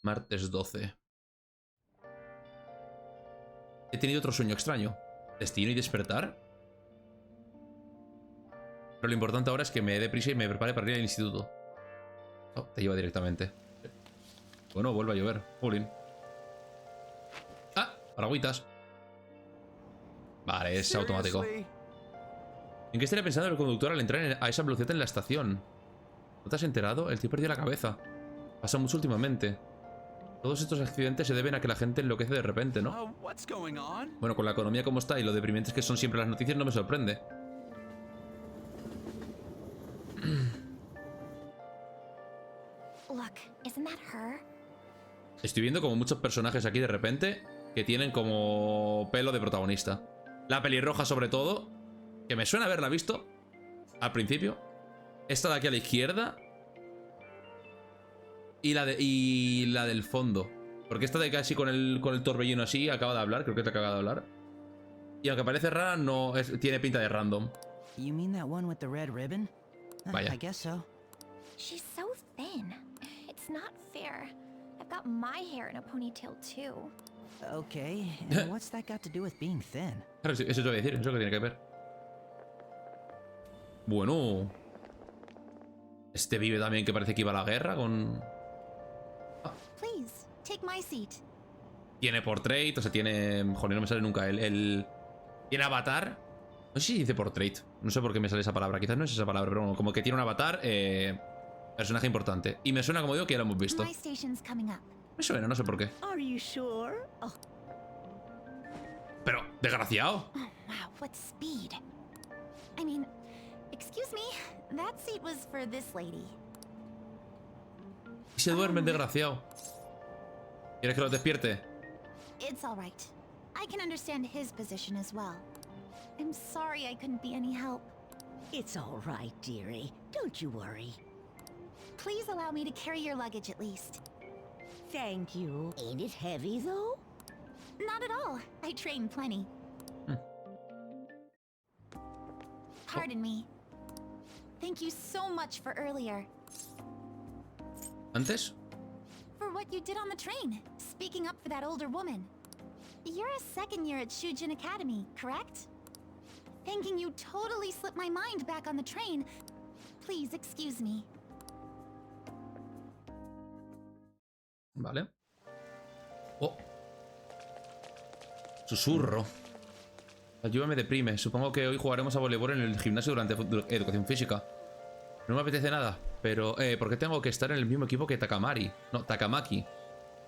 Martes 12. He tenido otro sueño extraño. ¿Destino y despertar? Pero lo importante ahora es que me dé prisa y me prepare para ir al instituto. Oh, te lleva directamente. Bueno, vuelve a llover. Jolín. Ah, paragüitas. Vale, es automático. ¿En qué estaría pensando el conductor al entrar a esa velocidad en la estación? ¿No te has enterado? El tío perdió la cabeza. Pasa mucho últimamente. Todos estos accidentes se deben a que la gente enloquece de repente, ¿no? Bueno, con la economía como está y lo deprimentes que son siempre las noticias, no me sorprende. Look, isn't that her? Estoy viendo como muchos personajes aquí de repente que tienen como pelo de protagonista. La pelirroja sobre todo, que me suena haberla visto al principio. Esta de aquí a la izquierda. Y la del fondo. Porque esta de casi con el torbellino así acaba de hablar. Creo que te acaba de hablar. Y aunque parece rara, no tiene pinta de random. You mean that one with the red ribbon? Vaya. I guess so. She's so thin. It's not fair. I've got my hair in a ponytail too. Okay, and what's that got to do with being thin? Claro, eso te voy a decir, eso que tiene que ver. Bueno. Este pibe también que parece que iba a la guerra con... Please, take my seat. Tiene portrait, o sea, tiene... Joder, no me sale nunca el... Tiene avatar. No sé si dice portrait. No sé por qué me sale esa palabra. Quizás no es esa palabra, pero bueno, como que tiene un avatar, personaje importante. Y me suena, como digo, que ya lo hemos visto. My station's coming up. Me suena, no sé por qué. Are you sure? Oh. Pero, desgraciado. Oh, wow, what speed. I mean, excuse me, that seat was for this lady. Y se duerme el desgraciado. ¿Quieres que lo despierte? It's all right. I can understand his position as well. I'm sorry I couldn't be any help. It's all right, dearie. Don't you worry. Please allow me to carry your luggage at least. Thank you. Ain't it heavy, though? Not at all. I train plenty. Pardon me. Thank you so much for earlier. ¿Antes? For what you did on the train, speaking up for that older woman. You're a second year at Shujin Academy, correct? Thinking you totally slipped my mind back on the train. Please excuse me. Vale. Oh. Susurro. La lluvia me deprime. Supongo que hoy jugaremos a voleibol en el gimnasio durante educación física. No me apetece nada, pero ¿por qué tengo que estar en el mismo equipo que Takamari? No, Takamaki.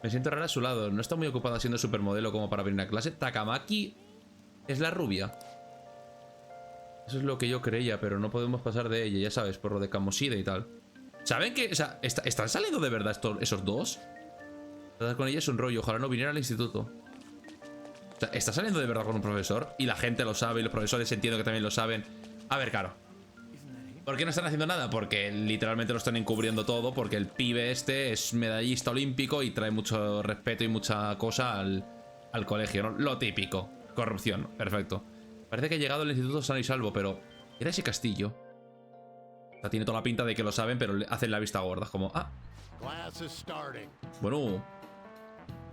Me siento rara a su lado. No está muy ocupada siendo supermodelo como para venir a clase. Takamaki es la rubia. Eso es lo que yo creía, pero no podemos pasar de ella, ya sabes, por lo de Kamoside y tal. ¿Saben que, o sea, están saliendo de verdad esos dos? Tratar con ella es un rollo, ojalá no viniera al instituto. O sea, está saliendo de verdad con un profesor y la gente lo sabe y los profesores entiendo que también lo saben. A ver, claro. ¿Por qué no están haciendo nada? Porque literalmente lo están encubriendo todo, porque el pibe este es medallista olímpico y trae mucho respeto y mucha cosa al colegio, ¿no? Lo típico. Corrupción, perfecto. Parece que ha llegado al instituto sano y salvo, pero... ¿Era ese castillo? O sea, tiene toda la pinta de que lo saben, pero le hacen la vista gorda, como... Ah. Bueno...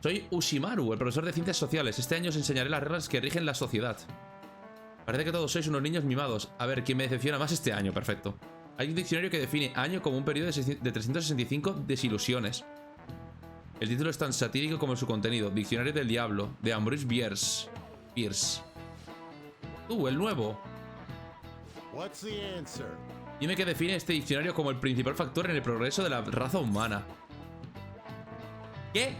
Soy Ushimaru, el profesor de Ciencias Sociales. Este año os enseñaré las reglas que rigen la sociedad. Parece que todos sois unos niños mimados. A ver, ¿quién me decepciona más este año? Perfecto. Hay un diccionario que define año como un periodo de 365 desilusiones. El título es tan satírico como su contenido. Diccionario del Diablo, de Ambrose Bierce. El nuevo. Dime que define este diccionario como el principal factor en el progreso de la raza humana. ¿Qué?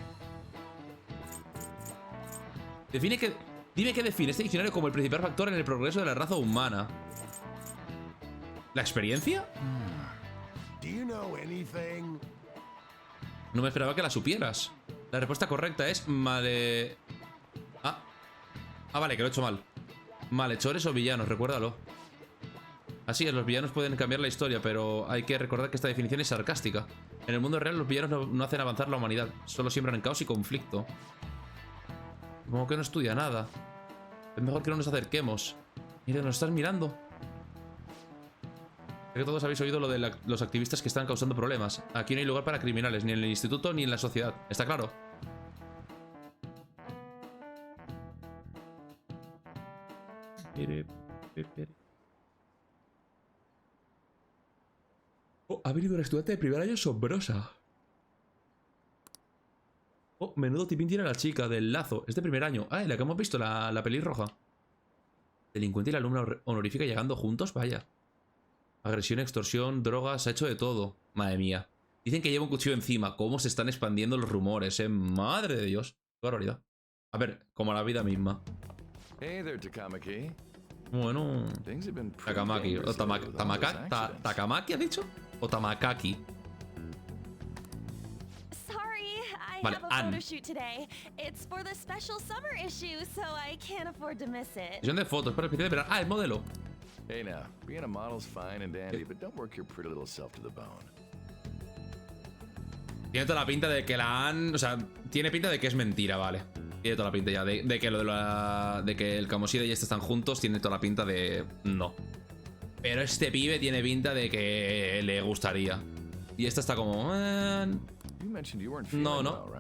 Dime que define este diccionario como el principal factor en el progreso de la raza humana. ¿La experiencia? No me esperaba que la supieras. La respuesta correcta es vale, que lo he hecho mal. Malhechores o villanos, recuérdalo. Así es, los villanos pueden cambiar la historia, pero hay que recordar que esta definición es sarcástica. En el mundo real los villanos no hacen avanzar la humanidad, solo siembran caos y conflicto. Como que no estudia nada. Es mejor que no nos acerquemos. Mira, nos están mirando. Sé que todos habéis oído lo de los activistas que están causando problemas. Aquí no hay lugar para criminales, ni en el instituto ni en la sociedad. ¿Está claro? Oh, ha venido una estudiante de primer año asombrosa. Oh, menudo tipín tiene la chica del lazo. Es de primer año. Ah, la que hemos visto, la pelirroja. Delincuente y la alumna honorífica llegando juntos, vaya. Agresión, extorsión, drogas, ha hecho de todo. Madre mía. Dicen que lleva un cuchillo encima. ¿Cómo se están expandiendo los rumores, Madre de Dios. Qué barbaridad. A ver, como la vida misma. Hey there, Takamaki. Bueno. Takamaki. O ¿Takamaki ha dicho? ¿O Tamakaki? Vale, Anne. Sesión de fotos para el especial de verano. Ah, el modelo. Hey now, being a model's fine and dandy, but don't work your pretty little self to the bone. Tiene toda la pinta de que la han... O sea, tiene pinta de que es mentira, vale. Tiene toda la pinta ya de que lo de que el Kamoside y este están juntos. Tiene toda la pinta de... No. Pero este pibe tiene pinta de que le gustaría. Y esta está como... No, no.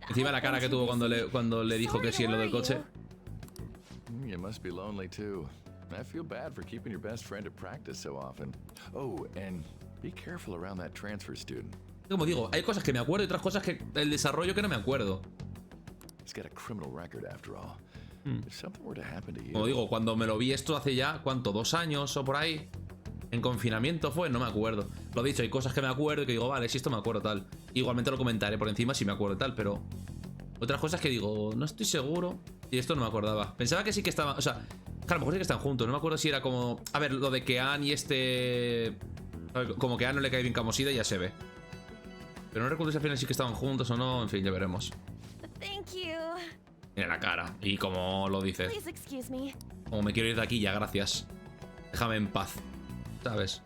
Encima la cara que tuvo cuando le dijo que sí en lo del coche. You must be lonely too. I feel bad for keeping your best friend at practice so often. Oh, and be careful around that transfer student. Como digo, hay cosas que me acuerdo y otras cosas que el desarrollo que no me acuerdo. He's got a criminal record after all. If something were to happen to you. Como digo, cuando me lo vi esto hace ya, ¿cuánto? 2 años o por ahí. En confinamiento fue, no me acuerdo. Lo dicho, hay cosas que me acuerdo y que digo, vale, si esto me acuerdo tal. Igualmente lo comentaré por encima si me acuerdo tal, pero otras cosas que digo, no estoy seguro. Y esto no me acordaba. Pensaba que sí que estaban, o sea, que a lo mejor sí que están juntos. No me acuerdo si era como, a ver, lo de que Anne y este, como que a Anne no le cae bien Camosida, ya se ve. Pero no recuerdo si al final sí que estaban juntos o no. En fin, ya veremos. Thank you. Mira la cara. Y como lo dice. Please excuse me. Como me quiero ir de aquí ya, gracias. Déjame en paz. ¿Sabes?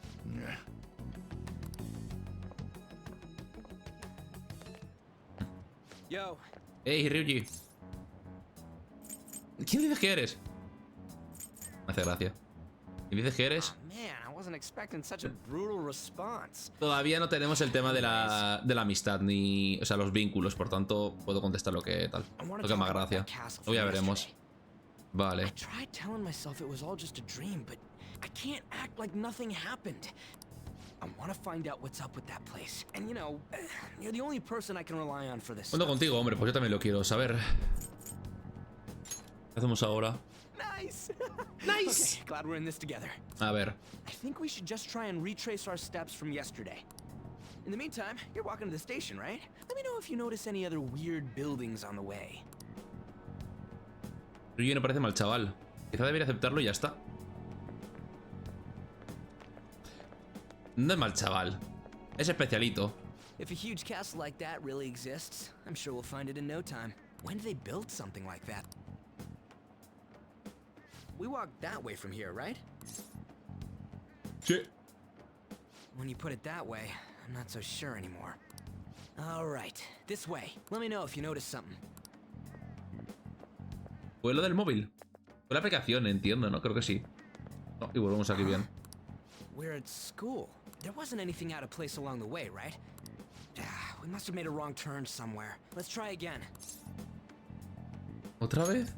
Yo. Hey, Ryuji. ¿Quién dices que eres? Me hace gracia. ¿Quién dices que eres? Man, I wasn't expecting such a brutal response. Todavía no tenemos el tema de la amistad ni, o sea, los vínculos, por tanto puedo contestar lo que tal, lo que me haga gracia. Luego ya veremos. Vale. I tried telling myself it was all just a dream, but I can't act like nothing happened. I want to find out what's up with that place. And you know, you're the only person I can rely on for this. Cuento contigo, hombre, pues yo también lo quiero saber. ¿Qué hacemos ahora? Nice. Nice. Okay, glad we're in this together. A ver. I think we should just try and retrace our steps from yesterday. In the meantime, you're walking to the station, right? Let me know if you notice any other weird buildings on the way. Ryuji no parece mal chaval. Quizá debería aceptarlo y ya está. No es mal chaval. Es especialito. If a huge castle like that really exists, I'm sure we'll find it in no time. When did they build something like that? We walked that way from here, right? Sí. When you put it that way, I'm not so sure anymore. All right, this way. Let me know if you notice something. ¿Fue lo del móvil? Fue la aplicación, entiendo, ¿no? Creo que sí. No, y volvemos aquí bien. We're at school. There wasn't anything out of place along the way, right? We must have made a wrong turn somewhere. Let's try again. ¿Otra vez?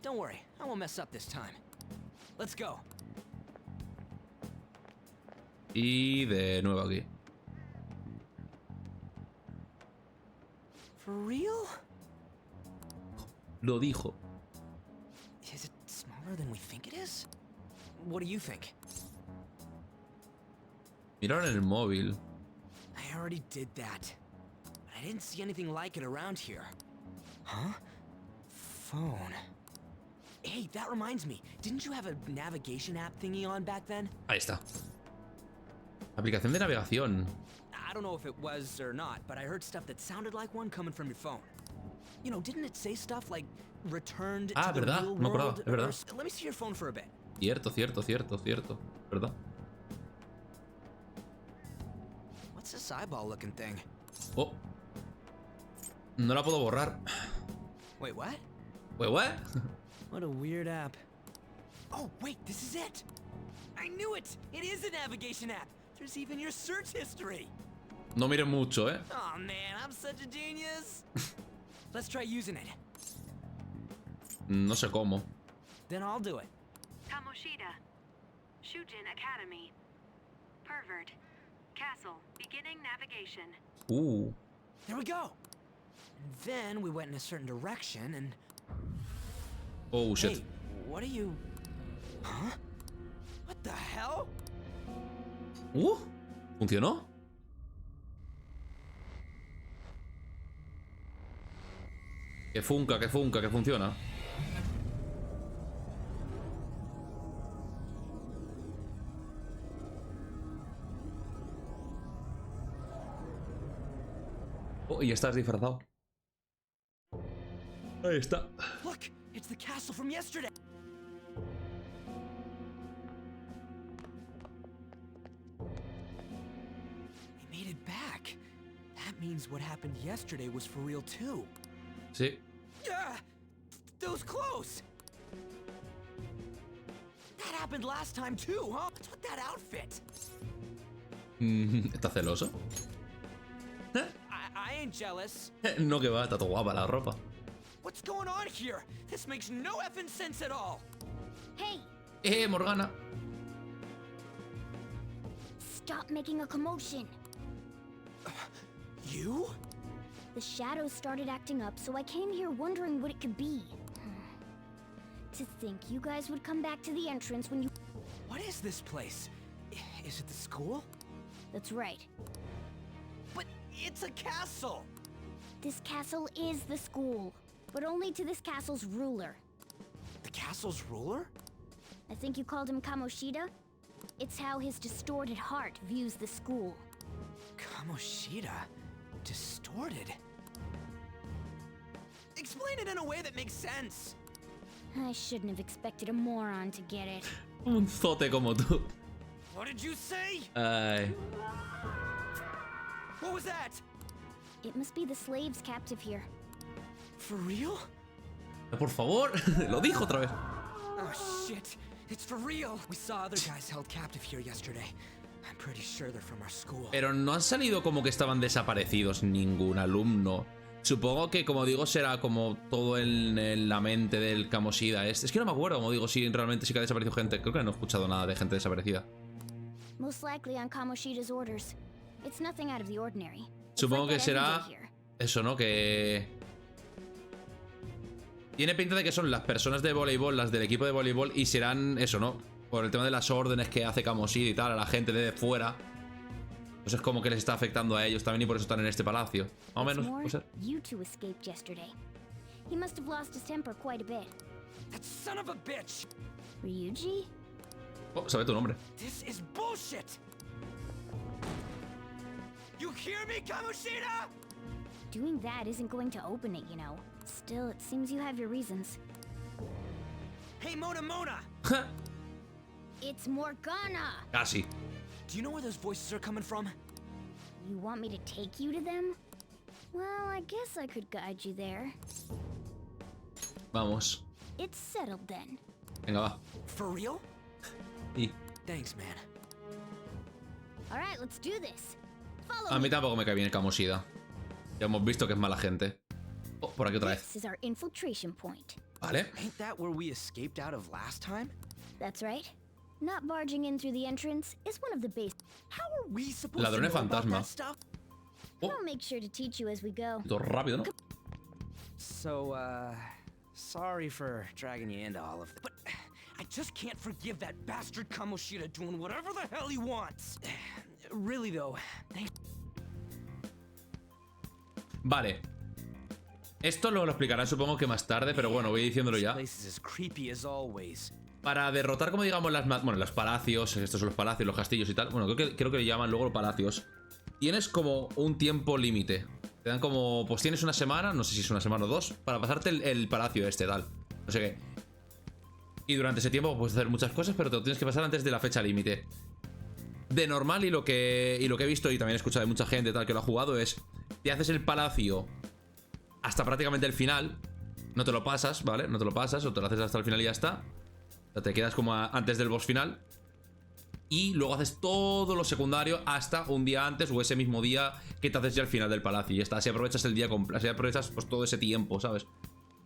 Don't worry, I won't mess up this time. Let's go. Y de nuevo aquí. For real? Lo dijo. Is it smaller than we think it is? What do you think? Miraron el móvil. I already did that. But I didn't see anything like it around here. Huh? Phone. Hey, that reminds me. Didn't you have a navigation app thingy on back then? Ahí está. Aplicación de navegación. I don't know if it was or not, but I heard stuff that sounded like one coming from your phone. You know, didn't it say stuff like returned to the ¿verdad? real Me acordaba, world? es verdad. Let me see your phone for a bit. Cierto, cierto, cierto, cierto. ¿Verdad? What's this eyeball-looking thing? Oh. No la puedo borrar. Wait, what? Wait, what? What a weird app. Oh, wait, this is it! I knew it! It is a navigation app! There's even your search history! No miren mucho, ¿eh? Oh man, I'm such a genius! Let's try using it. No sé cómo. Then I'll do it. Kamoshida. Shujin Academy. Pervert. Castle. Beginning navigation. There we go! And then we went in a certain direction and... Oh, shit. Hey, what are you... Huh? What the hell? ¿Funcionó? Que funca, que funciona. Oh, y estás disfrazado. Ahí está. Look, it's the castle from yesterday. We made it back. That means what happened yesterday was for real too. Sí. Yeah, those clothes. That happened last time too, huh? What's with that outfit? ¿Estás celoso? I ain't jealous. No, que va, está todo guapa la ropa. What's going on here? This makes no effing sense at all. Hey, Morgana. Stop making a commotion. You? The shadows started acting up, so I came here wondering what it could be. To think you guys would come back to the entrance when you... What is this place? Is it the school? That's right. But it's a castle! This castle is the school, but only to this castle's ruler. The castle's ruler? I think you called him Kamoshida? It's how his distorted heart views the school. Kamoshida? Distorted? Explain it in a way that makes sense! I shouldn't have expected a moron to get it. Un zote como tú. What did you say? Ay. What was that? It must be the slaves captive here. For real? Por favor, lo dijo otra vez. Oh shit, it's for real. We saw other guys held captive here yesterday. I'm pretty sure they're from our school. Pero no han salido como que estaban desaparecidos ningún alumno. Supongo que, como digo, será como todo en la mente del Kamoshida. Es que no me acuerdo, como digo, si realmente sí que ha desaparecido gente. Creo que no he escuchado nada de gente desaparecida. Most likely on Kamoshida's orders. It's nothing out of the ordinary. Supongo que será eso, ¿no? Que tiene pinta de que son las personas de voleibol, las del equipo de voleibol, y serán eso, ¿no? Por el tema de las órdenes que hace Kamoshida y tal, a la gente de fuera. Pues es como que les está afectando a ellos también y por eso están en este palacio. Más o menos, puede ser. You two escaped yesterday. He must have lost his temper quite a bit. That son of a bitch! Ryuji? Oh, sabe tu nombre. This is bullshit! You hear me, Kamoshida? Doing that isn't going to open it, you know. Still, it seems you have your reasons. Hey, Mona! It's Morgana! Casi. Do you know where those voices are coming from? You want me to take you to them? Well, I guess I could guide you there. Vamos. It's settled then. Venga, va. For real? Y Thanks, man. All right, let's do this. Follow a mí me. tampoco me cae bien el Kamoshida. Ya hemos visto que es mala gente. Oh, por aquí otra vez. This is our infiltration point. Vale. Ain't that where we escaped out of last time? That's right. Not barging in through the entrance is one of the basics. How are we supposed to Ladrones know about fantasma. that stuff? Oh. I'll make sure to teach you as we go. Todo rápido, ¿no? So, sorry for dragging you into all of this, but I just can't forgive that bastard Kamoshida doing whatever the hell he wants. Really though, thanks. Vale. Esto lo explicarán supongo que más tarde, pero bueno, voy diciéndolo ya. This place is as creepy as always. Para derrotar, como digamos, los palacios, estos son los palacios, los castillos y tal. Bueno, creo que le llaman luego los palacios. Tienes como un tiempo límite. Te dan como, pues tienes una semana, no sé si es una semana o dos, para pasarte el palacio este, tal. No sé qué. Y durante ese tiempo puedes hacer muchas cosas, pero te lo tienes que pasar antes de la fecha límite. De normal, y lo que he visto y también he escuchado de mucha gente tal que lo ha jugado es, te haces el palacio hasta prácticamente el final. No te lo pasas, ¿vale? No te lo pasas, o te lo haces hasta el final y ya está. O sea, te quedas como antes del boss final. Y luego haces todo lo secundario hasta un día antes o ese mismo día que te haces ya al final del palacio. Y ya está, así aprovechas el día completo, así aprovechas pues todo ese tiempo, ¿sabes?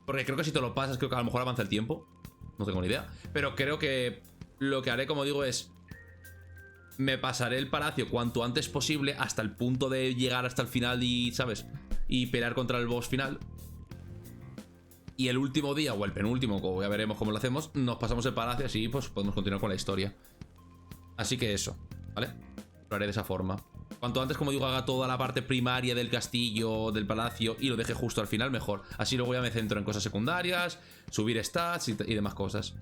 Porque creo que si te lo pasas, creo que a lo mejor avanza el tiempo. No tengo ni idea. Pero creo que lo que haré, como digo, es... me pasaré el palacio cuanto antes posible hasta el punto de llegar hasta el final y, ¿sabes? Y pelear contra el boss final. Y el último día, o el penúltimo, como ya veremos cómo lo hacemos, nos pasamos el palacio, así pues podemos continuar con la historia. Así que eso, ¿vale? Lo haré de esa forma. Cuanto antes, como digo, haga toda la parte primaria del castillo, del palacio, y lo deje justo al final, mejor. Así luego ya me centro en cosas secundarias, subir stats y demás cosas.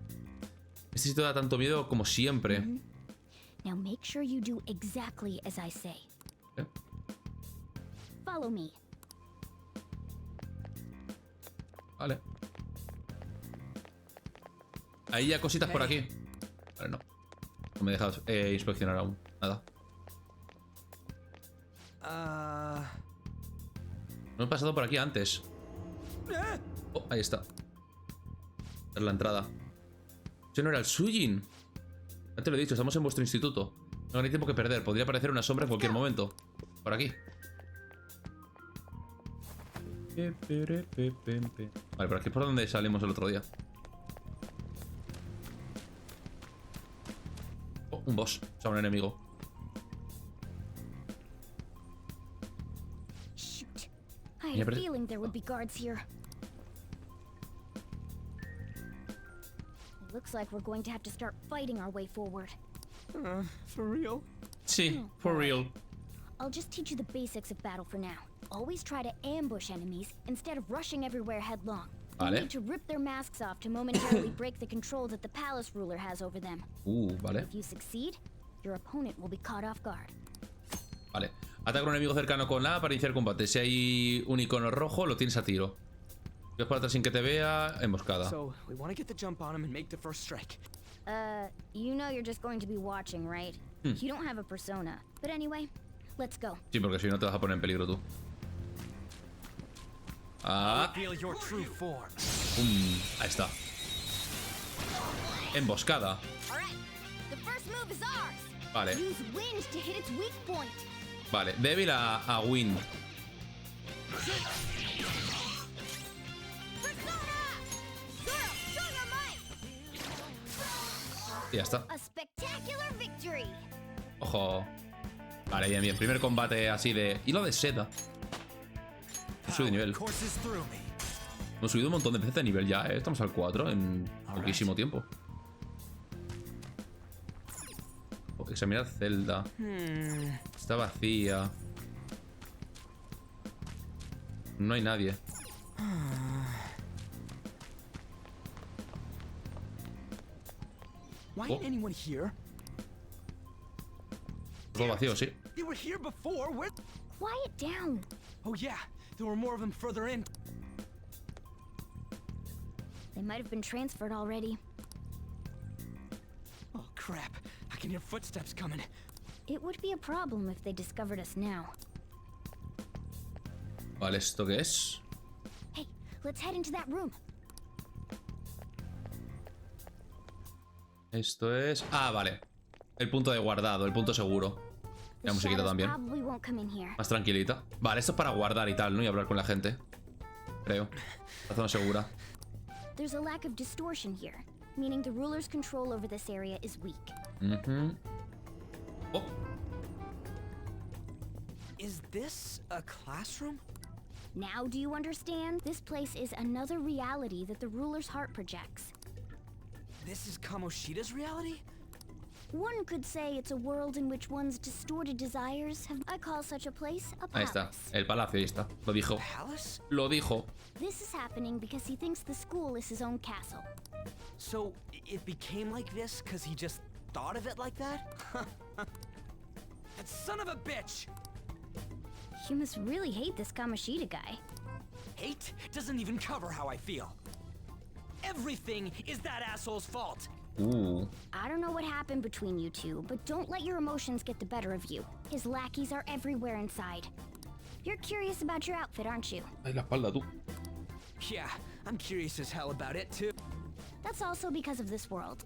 Este sitio da tanto miedo como siempre. Now make sure you do exactly as I say. ¿Eh? Follow me. Vale. Ahí ya cositas por aquí. Vale, no. No me he dejado inspeccionar aún. Nada. No he pasado por aquí antes. Oh, ahí está. Es la entrada. Ese no era el Sujin. Ya te lo he dicho, estamos en vuestro instituto. No hay tiempo que perder. Podría aparecer una sombra en cualquier momento. Por aquí. Vale, por aquí es por donde salimos el otro día. Un boss, o sea, un enemigo. Shoot. I had a feeling there would be guards here. It looks like we're going to have to start fighting our way forward. For real? Sí, for real. I'll just teach you the basics of battle for now. Always try to ambush enemies instead of rushing everywhere headlong. You need to rip their masks off to momentarily break the control that the palace ruler has over them. Vale. If you succeed, your opponent will be caught off guard. Vale. Ataca a un enemigo cercano con A para iniciar combate. Si hay un icono rojo, lo tienes a tiro. Si vas para atrás sin que te vea, emboscada. So, we want to get the jump on him and make the first strike. You know you're just going to be watching, right? You don't have a persona. But anyway, let's go. Sí, porque si no te vas a poner en peligro tú. Ah. Feel your true form. Ahí está. Emboscada. The first move is ours. Vale. Use wind to hit its weak point. Vale, débil a Wind. Y ya está. A spectacular victory. Ojo. Vale, bien, bien. Primer combate así de hilo de seda. He subido de nivel. Hemos subido un montón de veces de nivel ya, ¿eh? Estamos al 4 en poquísimo tiempo. Examinar celda. Está vacía. No hay nadie. Why ain't anyone here? Todo vacío, sí. They were here before. Where? Quiet down. Oh yeah, there were more of them further in. They might have been transferred already. Oh crap! I can hear footsteps coming. It would be a problem if they discovered us now. Vale, ¿esto qué es? Hey, let's head into that room. Esto es... Ah, vale. El punto de guardado, el punto seguro. La musiquita también. Más tranquilita. Vale, esto es para guardar y tal, ¿no? Y hablar con la gente. Creo. La zona segura. There's a lack of distortion here, meaning the ruler's control over this area is weak. Oh. Is this a classroom? Now do you understand? This place is another reality that the ruler's heart projects. This is Kamoshida's reality? One could say it's a world in which one's distorted desires have... I call such a place a Ahí palace. está, el palacio, ahí está. Lo dijo. Palace? Lo dijo. This is happening because he thinks the school is his own castle. So, it became like this because he just thought of it like that? That son of a bitch! You must really hate this Kamoshida guy. Hate doesn't even cover how I feel. Everything is that asshole's fault. I don't know what happened between you two, but don't let your emotions get the better of you. His lackeys are everywhere inside. You're curious about your outfit, aren't you? Ay, la espalda, tú. Yeah, I'm curious as hell about it too. That's also because of this world.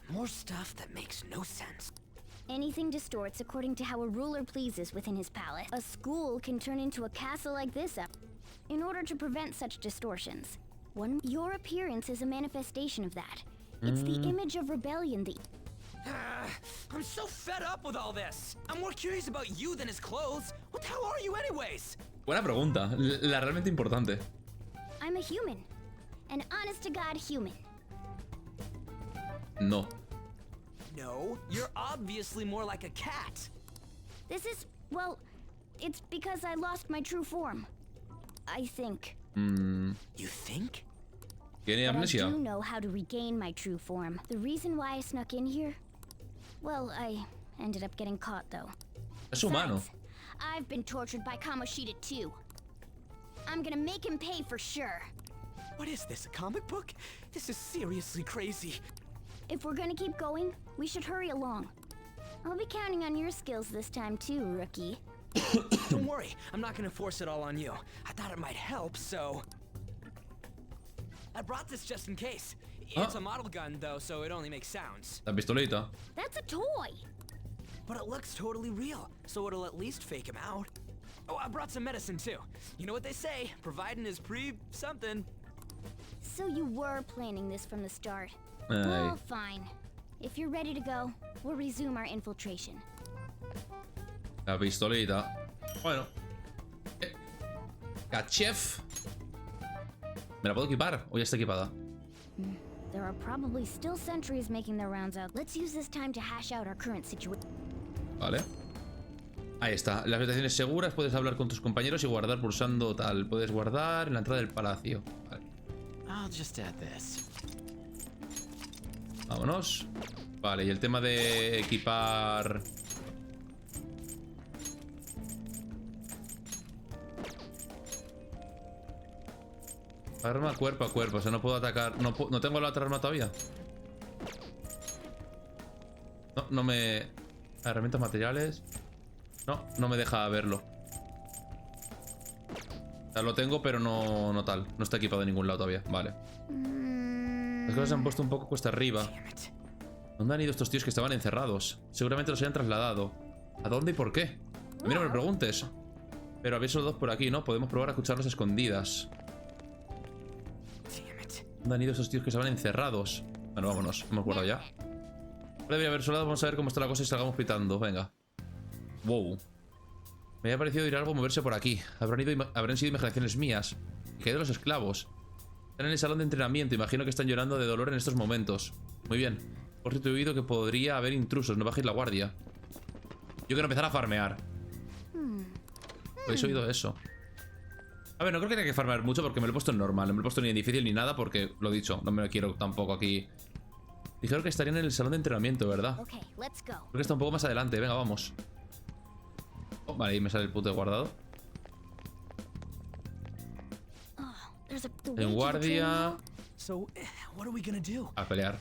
More stuff that makes no sense. Anything distorts according to how a ruler pleases within his palace. A school can turn into a castle like this up. In order to prevent such distortions, your appearance is a manifestation of that. It's the image of rebellion that... I'm so fed up with all this. I'm more curious about you than his clothes. What the hell are you anyways? Buena pregunta, la realmente importante. I'm a human. An honest-to-God human. No. No, you're obviously more like a cat. This is, well, it's because I lost my true form. I think. You think? Tiene But I amnesia. do know how to regain my true form. The reason why I snuck in here? Well, I ended up getting caught, though. Es humano. I've been tortured by Kamoshida, too. I'm gonna make him pay for sure. What is this, a comic book? This is seriously crazy. If we're gonna keep going, we should hurry along. I'll be counting on your skills this time, too, rookie. Don't worry, I'm not gonna force it all on you. I thought it might help, so... I brought this just in case. It's a model gun, though, so it only makes sounds. La pistolita. That's a toy! But it looks totally real, so it'll at least fake him out. Oh, I brought some medicine, too. You know what they say, providing is pre-something. So you were planning this from the start. Aye. Well, fine. If you're ready to go, we'll resume our infiltration. La pistolita. Bueno. Cachef. ¿Me la puedo equipar o ya está equipada? There are probably still sentries making their rounds out. Let's use this time to hash out our current situation. Vale. Ahí está. Las habitaciones seguras. Puedes hablar con tus compañeros y guardar pulsando tal. Puedes guardar en la entrada del palacio. Vale. I'll just add this. Vámonos. Vale, y el tema de equipar... Arma cuerpo a cuerpo, o sea, no puedo atacar. No tengo la otra arma todavía. No me... Herramientas materiales. No me deja verlo. O sea, lo tengo, pero no tal. No está equipado en ningún lado todavía. Vale. Las cosas se han puesto un poco cuesta arriba. ¿Dónde han ido estos tíos que estaban encerrados? Seguramente los hayan trasladado. ¿A dónde y por qué? A mí no me preguntes. Pero habéis solo dos por aquí, ¿no? Podemos probar a escucharlos escondidas. ¿Dónde han ido esos tíos que estaban encerrados? Bueno, vámonos. No me acuerdo ya. Debería haber solado. Vamos a ver cómo está la cosa y salgamos pitando. Venga. Wow. Me había parecido ir algo moverse por aquí. Habrán sido imaginaciones mías. ¿Qué de los esclavos? Están en el salón de entrenamiento. Imagino que están llorando de dolor en estos momentos. Muy bien. Por cierto, he oído que podría haber intrusos. No bajéis la guardia. Yo quiero empezar a farmear. ¿Habéis oído eso? A ver, no creo que tenga que farmear mucho porque me lo he puesto en normal. No me lo he puesto ni en difícil ni nada porque, lo dicho, no me lo quiero tampoco aquí. Dijeron que estarían en el salón de entrenamiento, ¿verdad? Creo que está un poco más adelante. Venga, vamos. Oh, vale, ahí me sale el punto de guardado. En guardia. A pelear.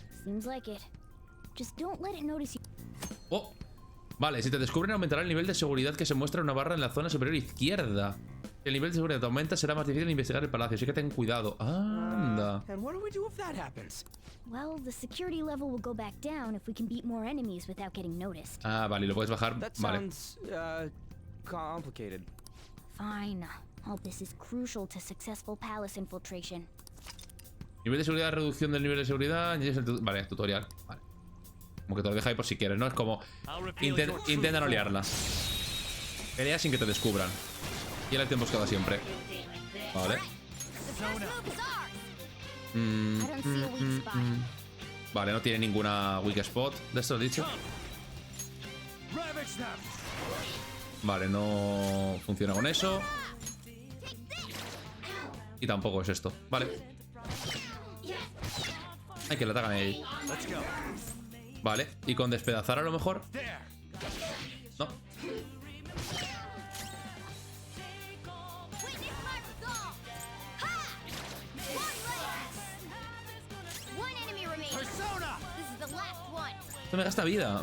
Oh. Vale, si te descubren aumentará el nivel de seguridad que se muestra en una barra en la zona superior izquierda. Si el nivel de seguridad aumenta será más difícil investigar el palacio, así que ten cuidado. Anda. Well, the security level will go back down if we can beat more enemies without getting noticed. Ah, vale, lo puedes bajar. Vale. Complicated. Fine. All this is crucial to successful palace infiltration. Nivel de seguridad, reducción del nivel de seguridad. Vale, tutorial. Vale. Como que te lo deja ahí por si quieres, ¿no? Es como... Intenta no liarla. Pelea sin que te descubran. Y el tiempo emboscada siempre. Vale. Vale, no tiene ninguna weak spot. ¿De esto lo he dicho? Vale, no funciona con eso. Y tampoco es esto. Vale. Hay que le atacan ahí. Vale, y con despedazar a lo mejor. No. Esto me gasta vida.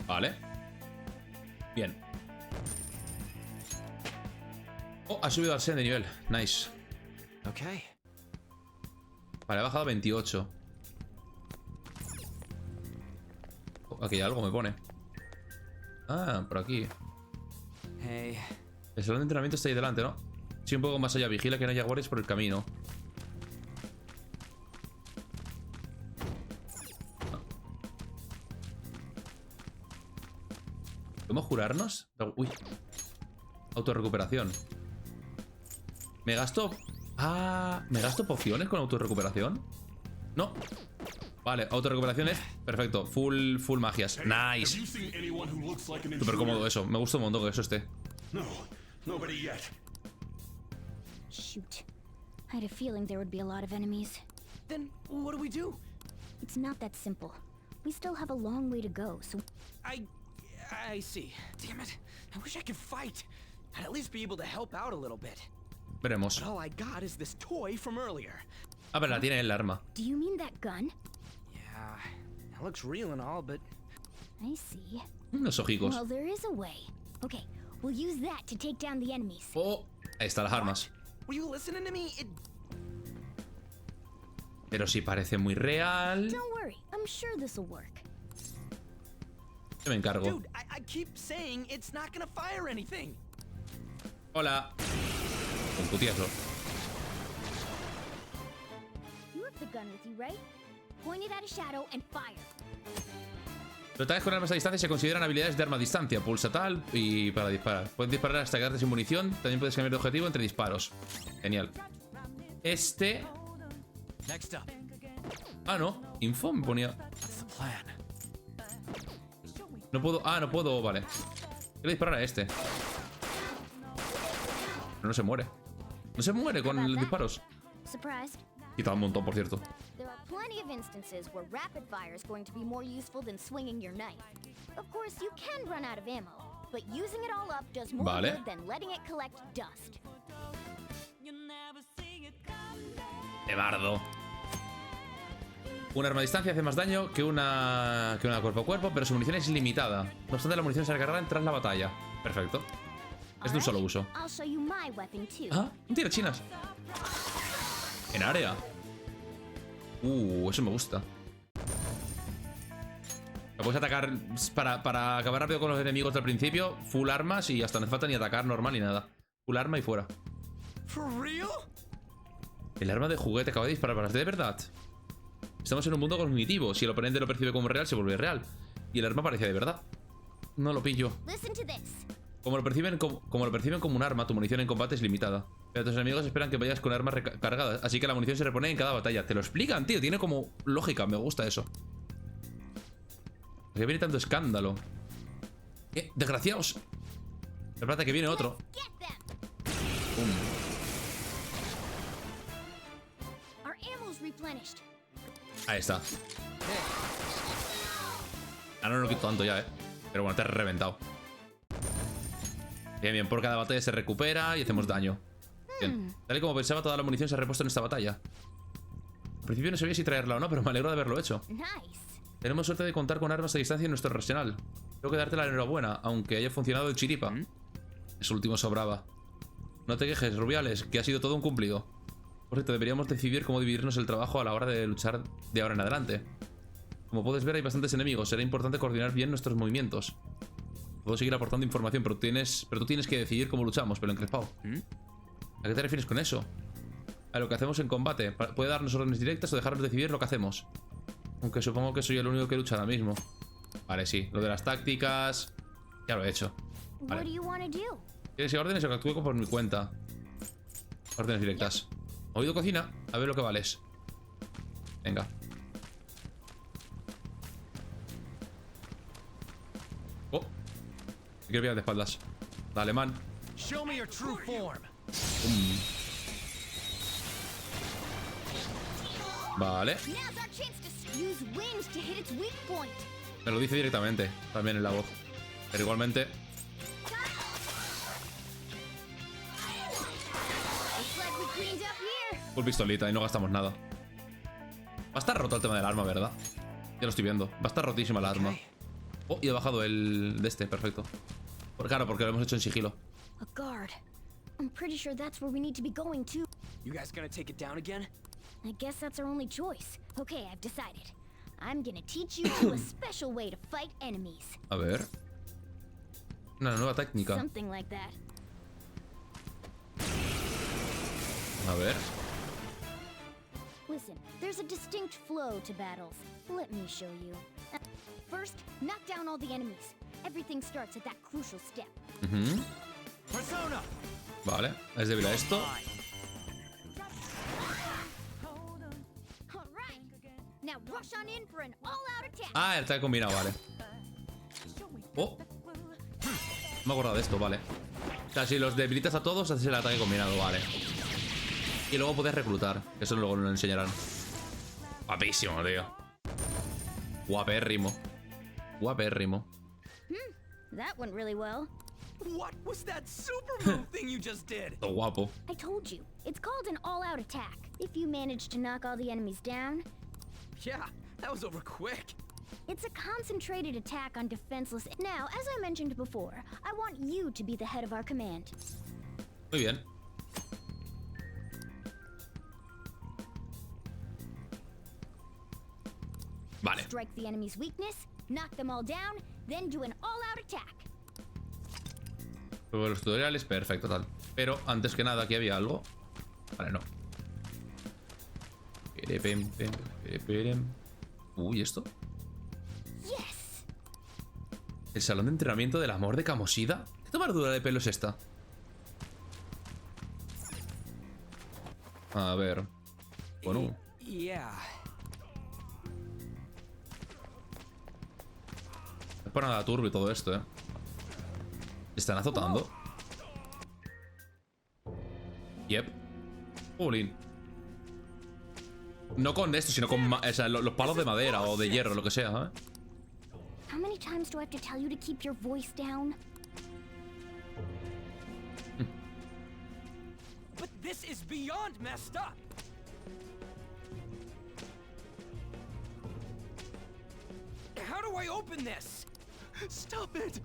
Vale. Bien. Oh, ha subido al 6 de nivel. Nice. Ok. Vale, ha bajado a 28. Oh, aquí algo me pone. Ah, por aquí. Hey. El salón de entrenamiento está ahí delante, ¿no? Sí, un poco más allá. Vigila que no haya guardias por el camino. ¿Podemos jurarnos? Uy. Autorrecuperación. ¿Me gasto? Ah, ¿me gasto pociones con autorrecuperación? No. Vale, autorrecuperación es perfecto. Full magias. Nice. Súper cómodo eso. Me gusta un montón que eso esté. Shoot. I had a feeling there would be a lot of enemies. Then what do we do? It's not that simple. We still have a long way to go, so... I see. Damn it. I wish I could fight. I'd at least be able to help out a little bit. Veremos. But all I got is this toy from earlier. A ver, la tiene el arma. Do you mean that gun? Yeah. It looks real and all, but... I see. Los ojicos. Well, there is a way. Okay, we'll use that to take down the enemies. Oh, ahí están las armas. Were you listening to me? Pero sí parece muy real. Don't worry, I'm sure this'll work. Yo me encargo. Dude, I keep saying it's not gonna fire anything. Hola. Un putiazo. You have the gun with you, right? Point it at a shadow and fire. Los ataques con armas a distancia se consideran habilidades de arma a distancia. Pulsa tal y para disparar. Puedes disparar hasta quedarte sin munición. También puedes cambiar de objetivo entre disparos. Genial. Ah, no. Info me ponía. No puedo. Ah, no puedo. Vale. Quiero disparar a este. Pero no se muere. No se muere con los disparos. Surprised? Quita un montón, por cierto. There are plenty of instances where rapid fire is going to be more useful than swinging your knife. Of course, you can run out of ammo, but using it all up does more good than letting it collect dust. De bardo. Un arma a distancia hace más daño que una cuerpo a cuerpo, pero su munición es ilimitada. No obstante, la munición se recargará tras la batalla. Perfecto. Es de un solo uso. Ah, un tirachinas. En área. Eso me gusta. Lo puedes atacar para acabar rápido con los enemigos del principio. Full armas y hasta no hace falta ni atacar normal ni nada. Full arma y fuera. El arma de juguete acaba de disparar balas. ¿De verdad? Estamos en un mundo cognitivo. Si el oponente lo percibe como real, se vuelve real. Y el arma parece de verdad. No lo pillo. Como lo perciben como un arma, tu munición en combate es limitada. Pero tus enemigos esperan que vayas con armas recargadas. Así que la munición se repone en cada batalla. Te lo explican, tío. Tiene como lógica. Me gusta eso. ¿Por qué viene tanto escándalo? ¡Desgraciados! Espérate que viene otro. Ahí está. Ah, no lo quito tanto ya, Pero bueno, te has reventado. Bien, bien. Por cada batalla se recupera y hacemos daño. Bien. Tal y como pensaba, toda la munición se ha repuesto en esta batalla. Al principio no sabía si traerla o no, pero me alegro de haberlo hecho. Tenemos suerte de contar con armas a distancia en nuestro arsenal. Tengo que darte la enhorabuena, aunque haya funcionado de chiripa. Eso último sobraba. No te quejes, Rubiales, que ha sido todo un cumplido. Por cierto, deberíamos decidir cómo dividirnos el trabajo a la hora de luchar de ahora en adelante. Como puedes ver, hay bastantes enemigos. Será importante coordinar bien nuestros movimientos. Puedo seguir aportando información, pero tú tienes que decidir cómo luchamos, pelo encrespado. ¿A qué te refieres con eso? A lo que hacemos en combate. Puede darnos órdenes directas o dejarnos decidir lo que hacemos. Aunque supongo que soy el único que lucha ahora mismo. Vale, sí. Lo de las tácticas... Ya lo he hecho. Vale. ¿Quieres que órdenes o que actúe por mi cuenta? Órdenes directas. Oído cocina. A ver lo que vales. Venga. Oh. Me quiero pillar de espaldas. Dale, man. Vale. Me lo dice directamente. También en la voz. Pero igualmente... Full pistolita y no gastamos nada. Va a estar roto el tema del arma, ¿verdad? Ya lo estoy viendo. Va a estar rotísima la arma. Oh, y he bajado el de este, perfecto. Claro, porque lo hemos hecho en sigilo. A guard. I'm pretty sure that's where we need to be going to. You guys gonna take it down again? I guess that's our only choice. Okay, I've decided. I'm gonna teach you to a special way to fight enemies. A ver. Una nueva técnica. Something like that. A ver. Listen, there's a distinct flow to battles. Let me show you. First, knock down all the enemies. Everything starts at that crucial step. Persona. Vale, es débil a esto. Now rush on in for an all-out attack. Ah, el ataque combinado, vale. Oh. Me he acordado de esto, vale. O sea, si los debilitas a todos, haces el ataque combinado, vale. Y luego puedes reclutar. Eso luego nos lo enseñarán. Guapísimo, tío. Guapérrimo. Guapérrimo. That went really well. What was that super move thing you just did? Todo guapo. I told you. It's called an all-out attack. If you manage to knock all the enemies down... Yeah, that was over quick. It's a concentrated attack on defenseless... Now, as I mentioned before, I want you to be the head of our command. Muy bien. Vale. Strike the enemy's weakness, knock them all down, then do an all-out attack. Luego los tutoriales, perfecto, tal. Pero antes que nada, aquí había algo. Vale, no. Uy, ¿esto? Yes. El salón de entrenamiento del amor de Kamoshida. ¿Qué tomadura de pelo es esta? A ver. Bueno. Yeah. Es para nada turbio todo esto, ¿eh? ¿Están azotando? Yep. Jolín. No con esto, sino con o sea, los palos de madera o de hierro, lo que sea, ¿eh? How many times do I have to tell you to keep your voice down? But this is beyond messed up. How do I open this? Stop it!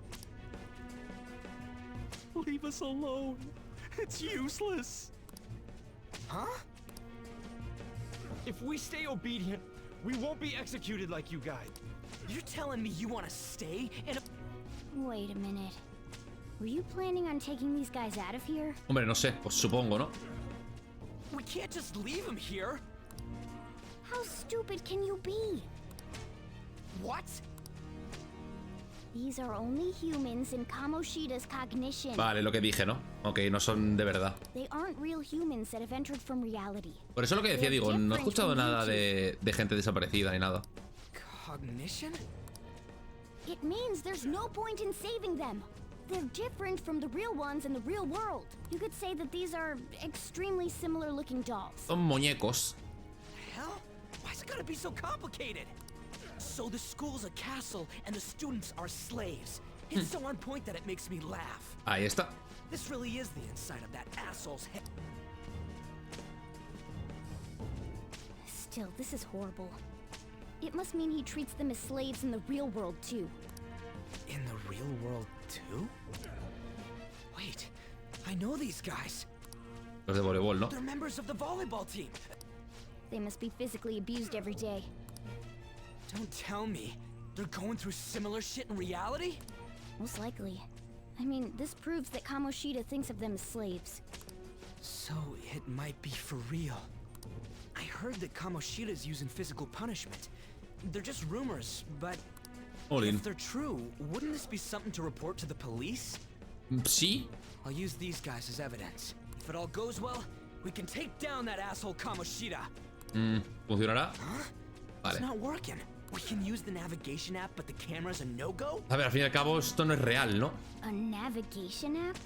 Leave us alone. It's useless. Huh? If we stay obedient, we won't be executed like you guys. You're telling me you want to stay in a... Wait a minute. Were you planning on taking these guys out of here? Hombre, no sé, pues supongo, ¿no? We can't just leave them here. How stupid can you be? What? These are only humans in Kamoshida's cognition. Vale, lo que dije, ¿no? Ok, no son de verdad. They aren't real humans that have entered from reality. Por eso lo que decía, digo, no he escuchado nada de gente desaparecida ni nada. Cognition? It means there's no point in saving them. They're different from the real ones in the real world. You could say that these are extremely similar looking dolls. Son muñecos. Hell? Why's it gotta be so complicated? So the school's a castle and the students are slaves. It's so on point that it makes me laugh. Ahí está. This really is the inside of that asshole's head. Still, this is horrible. It must mean he treats them as slaves in the real world too. In the real world too? Wait, I know these guys. Los de voleibol, ¿no? They're members of the volleyball team. They must be physically abused every day. Don't tell me they're going through similar shit in reality? Most likely. I mean, this proves that Kamoshida thinks of them as slaves. So it might be for real. I heard that Kamoshida's using physical punishment. They're just rumors, but if they're true, wouldn't this be something to report to the police? Sí. I'll use these guys as evidence. If it all goes well, we can take down that asshole Kamoshida. ¿Funcionará? Huh? Vale. It's not working. We can use the navigation app, but the camera's a no-go? A ver, al fin y al cabo esto no es real, ¿no? A navigation app?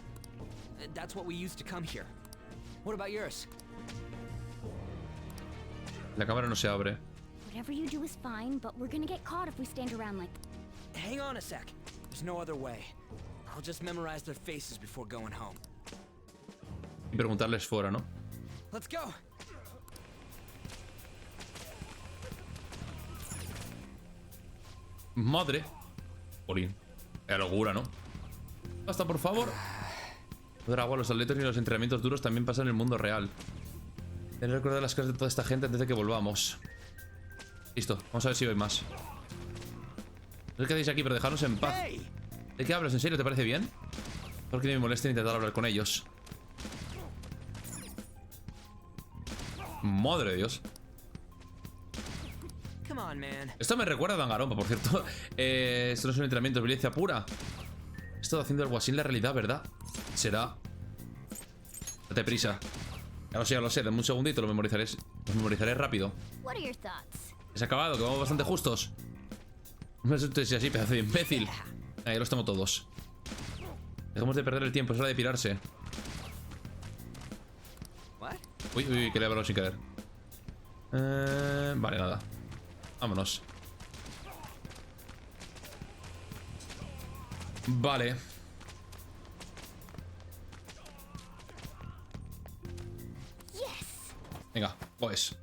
That's what we used to come here. What about yours? La cámara no se abre. Whatever you do is fine, but we're gonna get caught if we stand around like... Hang on a sec. There's no other way. I'll just memorize their faces before going home. Y preguntarles fuera, ¿no? Let's go. Madre. Jolín. Qué locura, ¿no? Basta, por favor. Poder agua, los atletas y los entrenamientos duros también pasan en el mundo real. He de recordar las caras de toda esta gente antes de que volvamos. Listo, vamos a ver si hay más. No os quedéis aquí, pero dejarnos en paz. ¿De qué hablas? ¿En serio? ¿Te parece bien? Porque me molesta intentar hablar con ellos. Madre de Dios. Esto me recuerda a Danganronpa, por cierto. Esto no es un entrenamiento, es violencia pura. He estado haciendo algo así en la realidad, ¿verdad? Será. Date prisa. Ya lo sé, dame un segundito, lo memorizaré rápido. ¿Es acabado? Que vamos bastante justos. No me asustes así, pedazo de imbécil. Ahí los tengo todos. Dejemos de perder el tiempo, es hora de pirarse. Uy, quería verlo sin querer. Vale, nada. Vámonos. Vale. Venga, pues.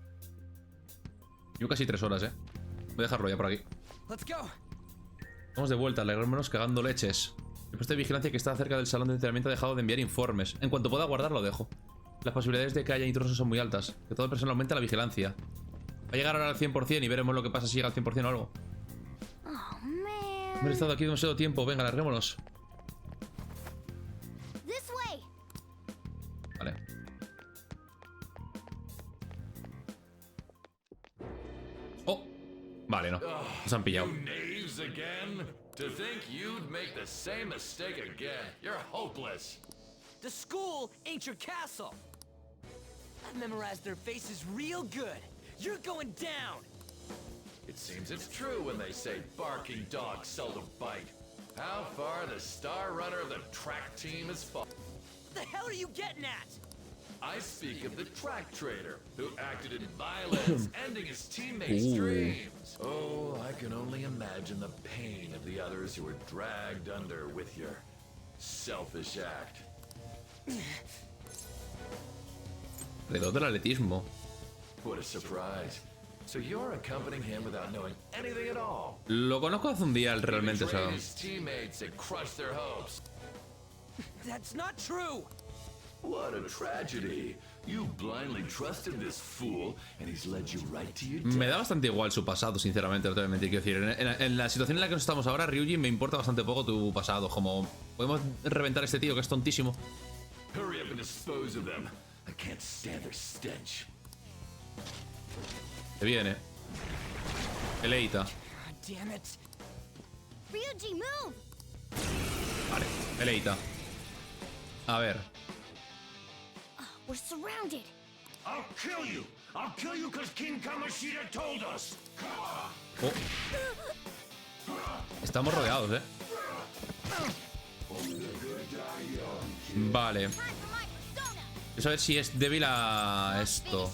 Yo casi 3 horas, Voy a dejarlo ya por aquí. Vamos de vuelta, alegrémonos cagando leches. El puesto de vigilancia que está cerca del salón de entrenamiento ha dejado de enviar informes. En cuanto pueda guardar, lo dejo. Las posibilidades de que haya intrusos son muy altas. Que todo el personal aumente la vigilancia. Va a llegar ahora al 100% y veremos lo que pasa si llega al 100% o algo. Oh, man. Hemos estado aquí demasiado tiempo. Venga, larguémonos. This way. Vale. Oh. Vale, no. Nos han pillado. You knaves again? To think you'd make the same mistake again. You're hopeless. The school ain't your castle. I've memorized their faces real good. You're going down. It seems it's true when they say barking dogs seldom bite. How far the star runner of the track team has fallen. What the hell are you getting at? I speak of the track trader who acted in violence, ending his teammates' dreams. Oh, I can only imagine the pain of the others who were dragged under with your selfish act. Alrededor del atletismo. What a surprise. So you're accompanying him without knowing anything at all. Lo conozco hace un día realmente, o sea. His teammates had crushed their hopes. That's not true. What a tragedy. You blindly trusted this fool and he's led you right to your Me da bastante igual su pasado, sinceramente, no te voy a mentir. Quiero decir, en la situación en la que nos estamos ahora, Ryuji, me importa bastante poco tu pasado. Como, podemos reventar a este tío que es tontísimo. Hurry up and dispose of them. I can't stand their stench. Se viene. Eleita. Damn it. Ryuji, move. Vale, Eleita. A ver. We're surrounded. I'll kill you. I'll kill you because King Kamoshida told us. Oh. Estamos rodeados, Vale. Quiero saber si es débil a esto.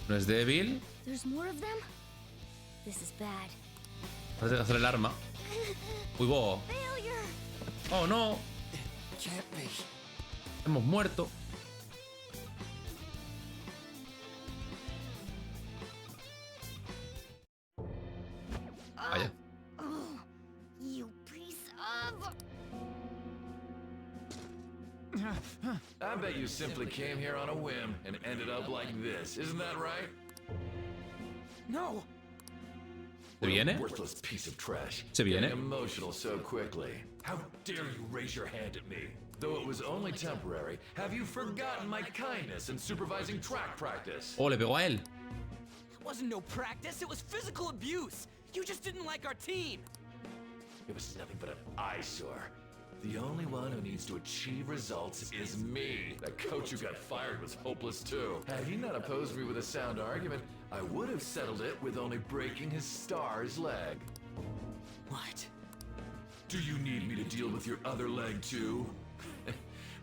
¿No es débil? There's more of them? This is bad. Parece que hacer el arma. Uy, bo. Oh, no. Hemos muerto. Vaya. You piece of... I bet you simply came here on a whim and ended up like this. Isn't that right? No. ¿Se viene? Worthless piece of trash. ¿Se viene? Getting emotional so quickly. How dare you raise your hand at me? Though it was only temporary, have you forgotten my kindness in supervising track practice? Oh, le pegó a él. It wasn't no practice, it was physical abuse. You just didn't like our team. It was nothing but an eyesore. The only one who needs to achieve results is me. That coach who got fired was hopeless too. Had he not opposed me with a sound argument, I would have settled it with only breaking his star's leg. What? Do you need me to deal with your other leg too?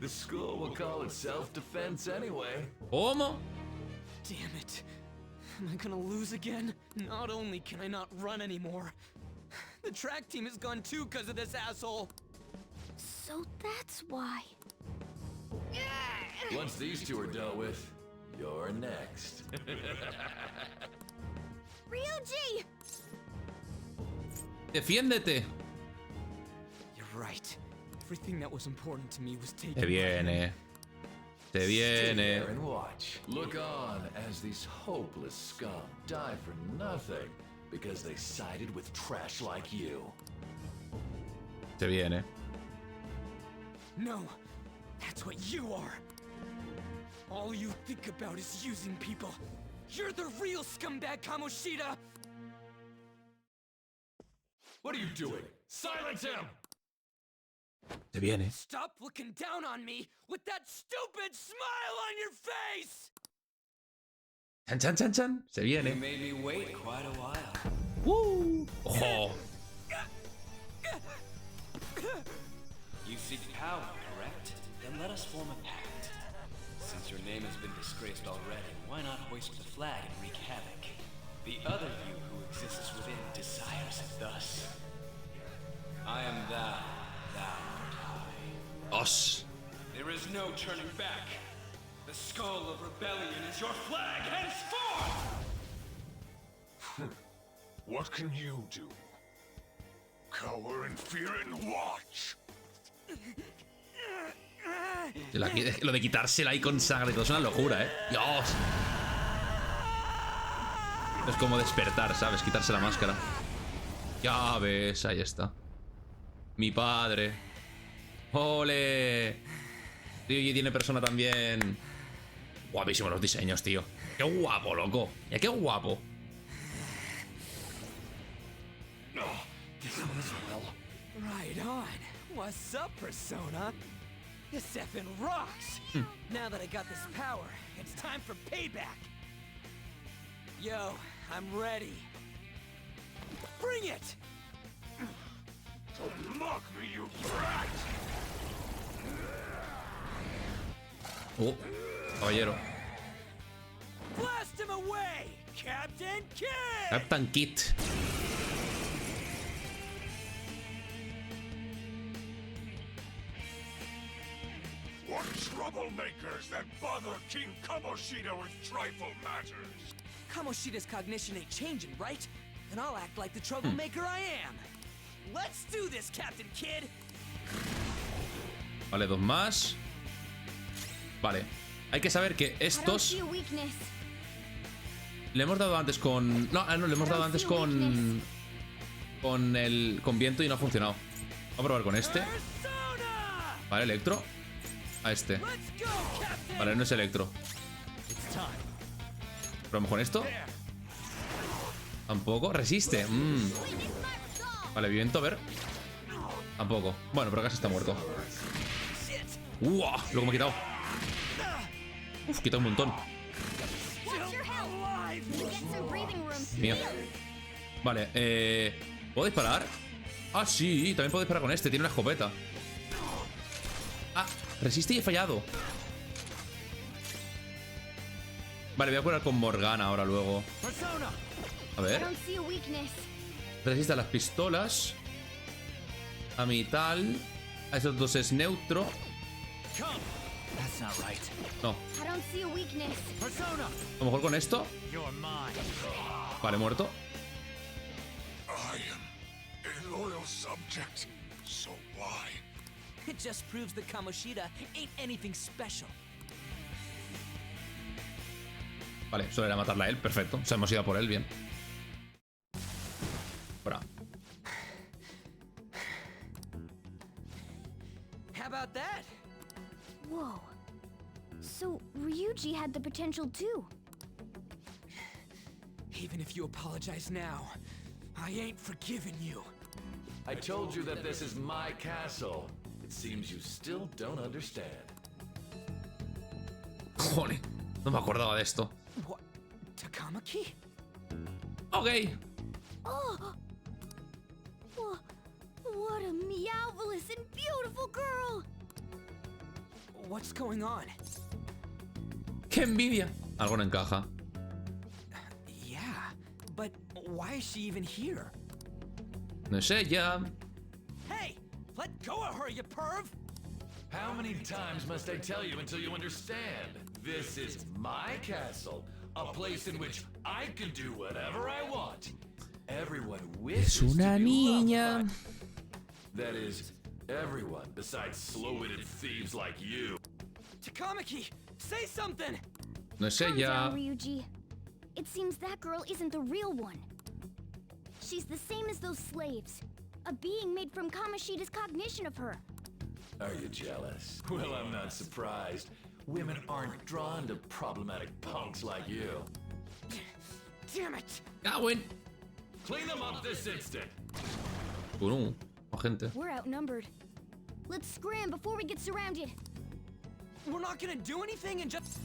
The school will call it self-defense anyway. ¿Cómo? Damn it. Am I gonna lose again? Not only can I not run anymore, the track team is gone too because of this asshole. So that's why. Once these two are dealt with, you're next. Ryuji! Defiéndete. You're right. Everything that was important to me was taken. Se viene. Se Stay viene. there and watch. Look on as these hopeless scum die for nothing because they sided with trash like you. Se viene. No, that's what you are. All you think about is using people. You're the real scumbag, Kamoshida! What are you doing? Silence him! Se viene. Stop looking down on me with that stupid smile on your face! Chan, chan, chan, chan. Se viene. You made me wait quite a while. ¡Uh! ¡Ojo! You seek power, correct? Then let us form a pact. Since your name has been disgraced already, why not hoist the flag and wreak havoc? The other you who exists within desires it thus. I am thou, thou art I. Os. There is no turning back. The skull of rebellion is your flag henceforth! What can you do? Cower in fear and watch. Lo de quitársela ahí con sangre, todo es una locura, Dios. Es como despertar, ¿sabes? Quitarse la máscara. Ya ves, ahí está. Mi padre. ¡Ole! Ryuji tiene persona también. Guapísimos los diseños, tío. ¡Qué guapo, loco! ¡Ya qué guapo! Right on. What's up, Persona? This effing rocks. Now that I got this power, it's time for payback. Yo, I'm ready. Bring it! Don't mock me, you brat! Oh, caballero. Blast him away, Captain Kid! Captain Kit. What troublemakers that bother King Kamoshida with trifle matters? Kamoshida's cognition ain't changing, right? And I'll act like the troublemaker I am. Let's do this, Captain Kid! Vale, dos más. Vale. Hay que saber que estos... Le hemos dado antes con... No, le hemos dado antes con... Con viento y no ha funcionado. Vamos a probar con este. Vale, electro. A este. Vale, no es electro. Probamos con esto. Tampoco. Resiste. Vale, viento, a ver. Tampoco. Bueno, pero casi está muerto. ¡Uah! Lo que me he quitado. Uf, quita un montón. Mío. Vale, ¿puedo disparar? Ah, sí, también puedo disparar con este. Tiene una escopeta. Ah, resiste y he fallado. Vale, voy a curar con Morgana ahora luego. A ver. Resiste a las pistolas. A mi tal. A estos dos es neutro. No. A lo mejor con esto. Vale, muerto. I am a loyal subject, so why? It just proves that Kamoshida ain't anything special. Vale, solo era matarla a él, perfecto. O sea, hemos ido a por él, bien. Bra. How about that? Whoa. So, Ryuji had the potential too. Even if you apologize now, I ain't forgiving you. I told you that this is my castle. It seems you still don't understand. Joder, no me acordaba de esto. What? Takamaki? Ok. Oh! What a meowvelous and beautiful girl! What's going on? ¡Qué envidia! Algo no encaja. Yeah, but why is she even here? No sé, ya. Hey! Let go of her, you perv! How many times must I tell you until you understand? This is my castle, a place in which I can do whatever I want. Everyone wishes Es una to be niña. loved. That is, everyone besides slow-witted thieves like you. Takamaki, say something! No sé, Calm ya. down, Ryuji. It seems that girl isn't the real one. She's the same as those slaves. A being made from Kamoshida's cognition of her. Are you jealous? Well, I'm not surprised. Women aren't drawn to problematic punks like you. Damn it! Cago. Clean them up this instant! Más gente. We're outnumbered. Let's scram before we get surrounded. We're not gonna do anything and just...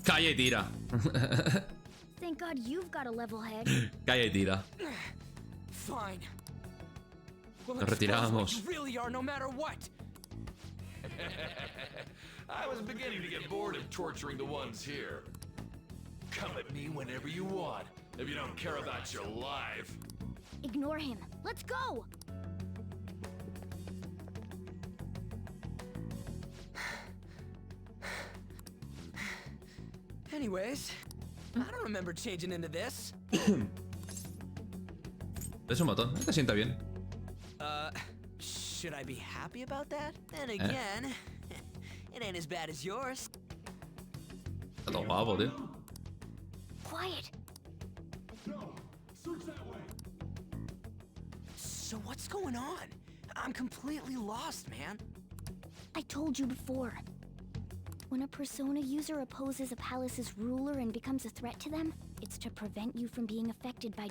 Calla y tira. Thank God you've got a level head. Calla y tira. Fine. We'll Nos expose retiramos. what you really are, no matter what. I was beginning to get bored of torturing the ones here. Come at me whenever you want, if you don't care about your life. Ignore him. Let's go! Anyways, I don't remember changing into this. Es un botón. Te sienta bien. Should I be happy about that? Then again, it ain't as bad as yours. Está todo guapo, tío. Quiet. So what's going on? I'm completely lost, man. I told you before. When a Persona user opposes a palace's ruler and becomes a threat to them, it's to prevent you from being affected by...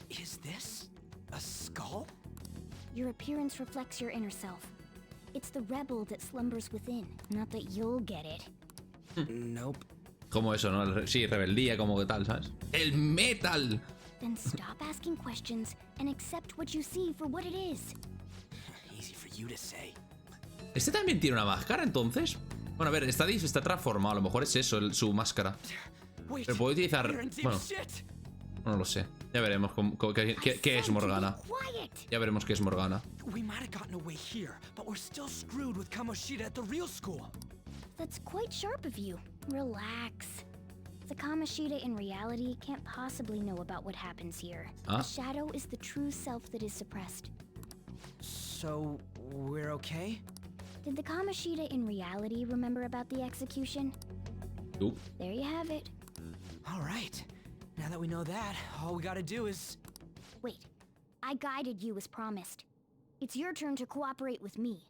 Is this a skull? Your appearance reflects your inner self. It's the rebel that slumbers within, not that you'll get it. Nope. Como eso, ¿no? Sí, rebeldía, como que tal, ¿sabes? ¡El metal! Then stop asking questions and accept what you see for what it is. Easy for you to say. ¿Este también tiene una máscara, entonces? Bueno, a ver, está transformado. A lo mejor es eso, su máscara. Pero puedo utilizar... Bueno, no lo sé. Ya veremos qué es Morgana. Ya veremos qué es Morgana. We might have gotten away here, but we're still screwed with Kamoshida at the real school. That's quite sharp of you. Relax. The Kamoshida in reality can't possibly know about what happens here. Ah. The shadow is the true self that is suppressed. So, we're okay? Did the Kamoshida in reality remember about the execution? Nope. There you have it. All right. Now that we know that, all we gotta do is... Wait. I guided you as promised. It's your turn to cooperate with me.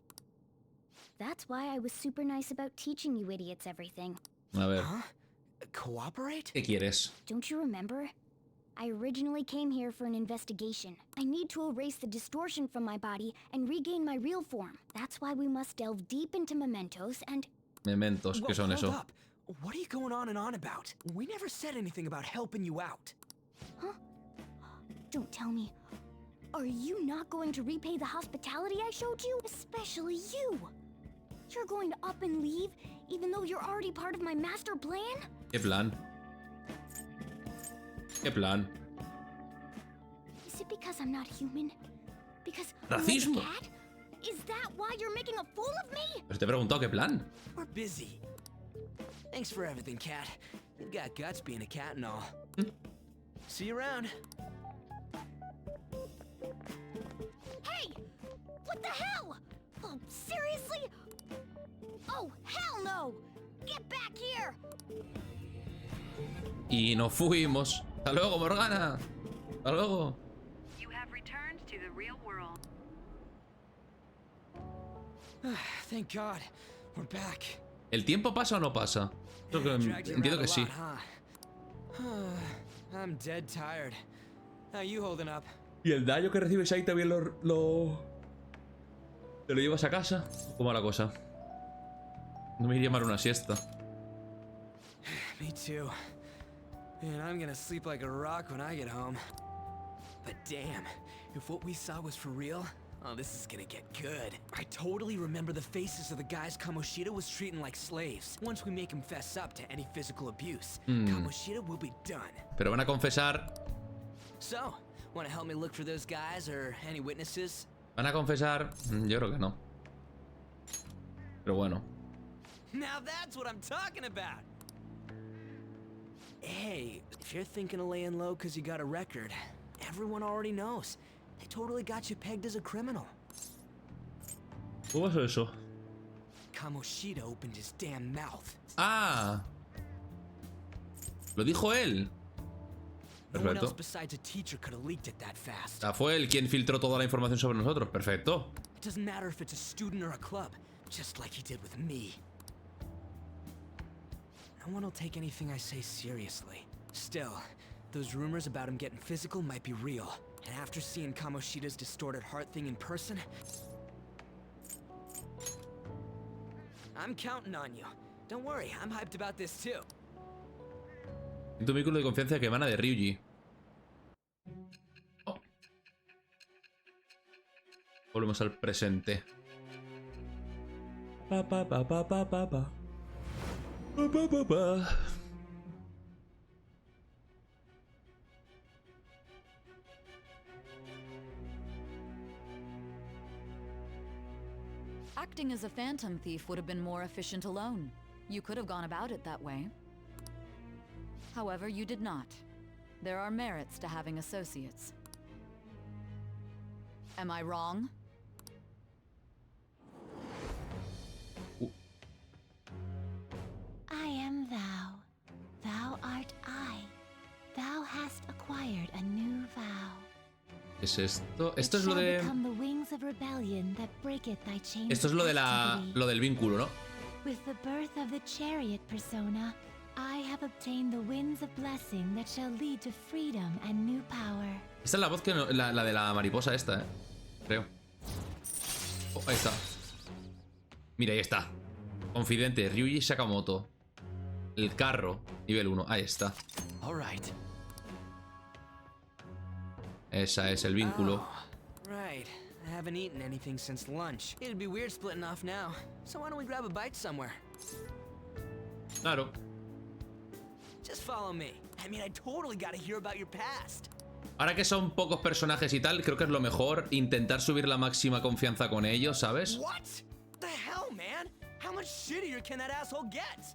That's why I was super nice about teaching you idiots everything. A ver. Huh? Cooperate? ¿Qué quieres? Don't you remember? I originally came here for an investigation. I need to erase the distortion from my body and regain my real form. That's why we must delve deep into mementos and... Mementos, ¿qué son eso? Up. What are you going on and on about? We never said anything about helping you out. Huh? Don't tell me. Are you not going to repay the hospitality I showed you? Especially you! You're going to up and leave, even though you're already part of my master plan? ¿Qué plan? ¿Qué plan? Is it because I'm not human? Because Racismo. I'm a cat? Is that why you're making a fool of me? Pero te he preguntado qué plan. We're busy. Thanks for everything, cat. You've got guts being a cat and all. See you around. Hey! What the hell? Oh, seriously? Oh, hell no! Get back here! Y nos fuimos. Hasta luego, Morgana. Hasta luego. You have returned to the real world. Thank God. We're back. ¿El tiempo pasa o no pasa? Entiendo que sí. I'm dead tired. How you holding up? ¿Y el daño que recibes ahí también te lo llevas a casa? ¿Cómo va la cosa? No me iría a llamar una siesta. Me too. And I'm gonna sleep like a rock when I get home. But damn, if what we saw was for real, oh, this is gonna get good. I totally remember the faces of the guys Kamoshida was treating like slaves. Once we make him fess up to any physical abuse, Kamoshida will be done. Pero van a confesar. So, wanna help me look for those guys or any witnesses? ¿Van a confesar? Yo creo que no. Pero bueno. Now that's what I'm talking about! Hey, if you're thinking of laying low because you got a record, everyone already knows. They totally got you pegged as a criminal. ¿Cómo es eso? Kamoshida opened his damn mouth. Ah. Lo dijo él. No one else Perfecto. besides a teacher could have leaked it that fast. O sea, fue él quien filtró toda la información sobre nosotros. Perfecto. It doesn't matter if it's a student or a club, just like he did with me. No one will take anything I say seriously. Still, those rumors about him getting physical might be real. And after seeing Kamoshida's distorted heart thing in person, I'm counting on you. Don't worry, I'm hyped about this too. Tu vínculo de confianza que emana de Ryuji. Oh. Volvemos al presente. Pa pa pa pa pa pa pa. Pa pa pa pa. Acting as a phantom thief would have been more efficient alone. You could have gone about it that way. However, you did not. There are merits to having associates. Am I wrong? I am thou. Thou art I. Thou hast acquired a new vow. ¿Qué es esto? Esto es lo de... Esto es lo de lo del vínculo, ¿no? With the birth of the chariot persona, I have obtained the winds of blessing that shall lead to freedom and new power. Esta es la voz que no, la de la mariposa esta, creo. Oh, ahí está. Mira, ahí está. Confidente, Ryuji Sakamoto. El carro, nivel 1, ahí está. Esa es el vínculo. Oh, right. I haven't eaten anything since lunch. It'd be weird splitting off now. So why don't we grab a bite somewhere? Claro. Just follow me. I mean, I totally gotta hear about your past. Ahora que son pocos personajes y tal, creo que es lo mejor intentar subir la máxima confianza con ellos, ¿sabes? What? The hell, man? How much shittier can that asshole get?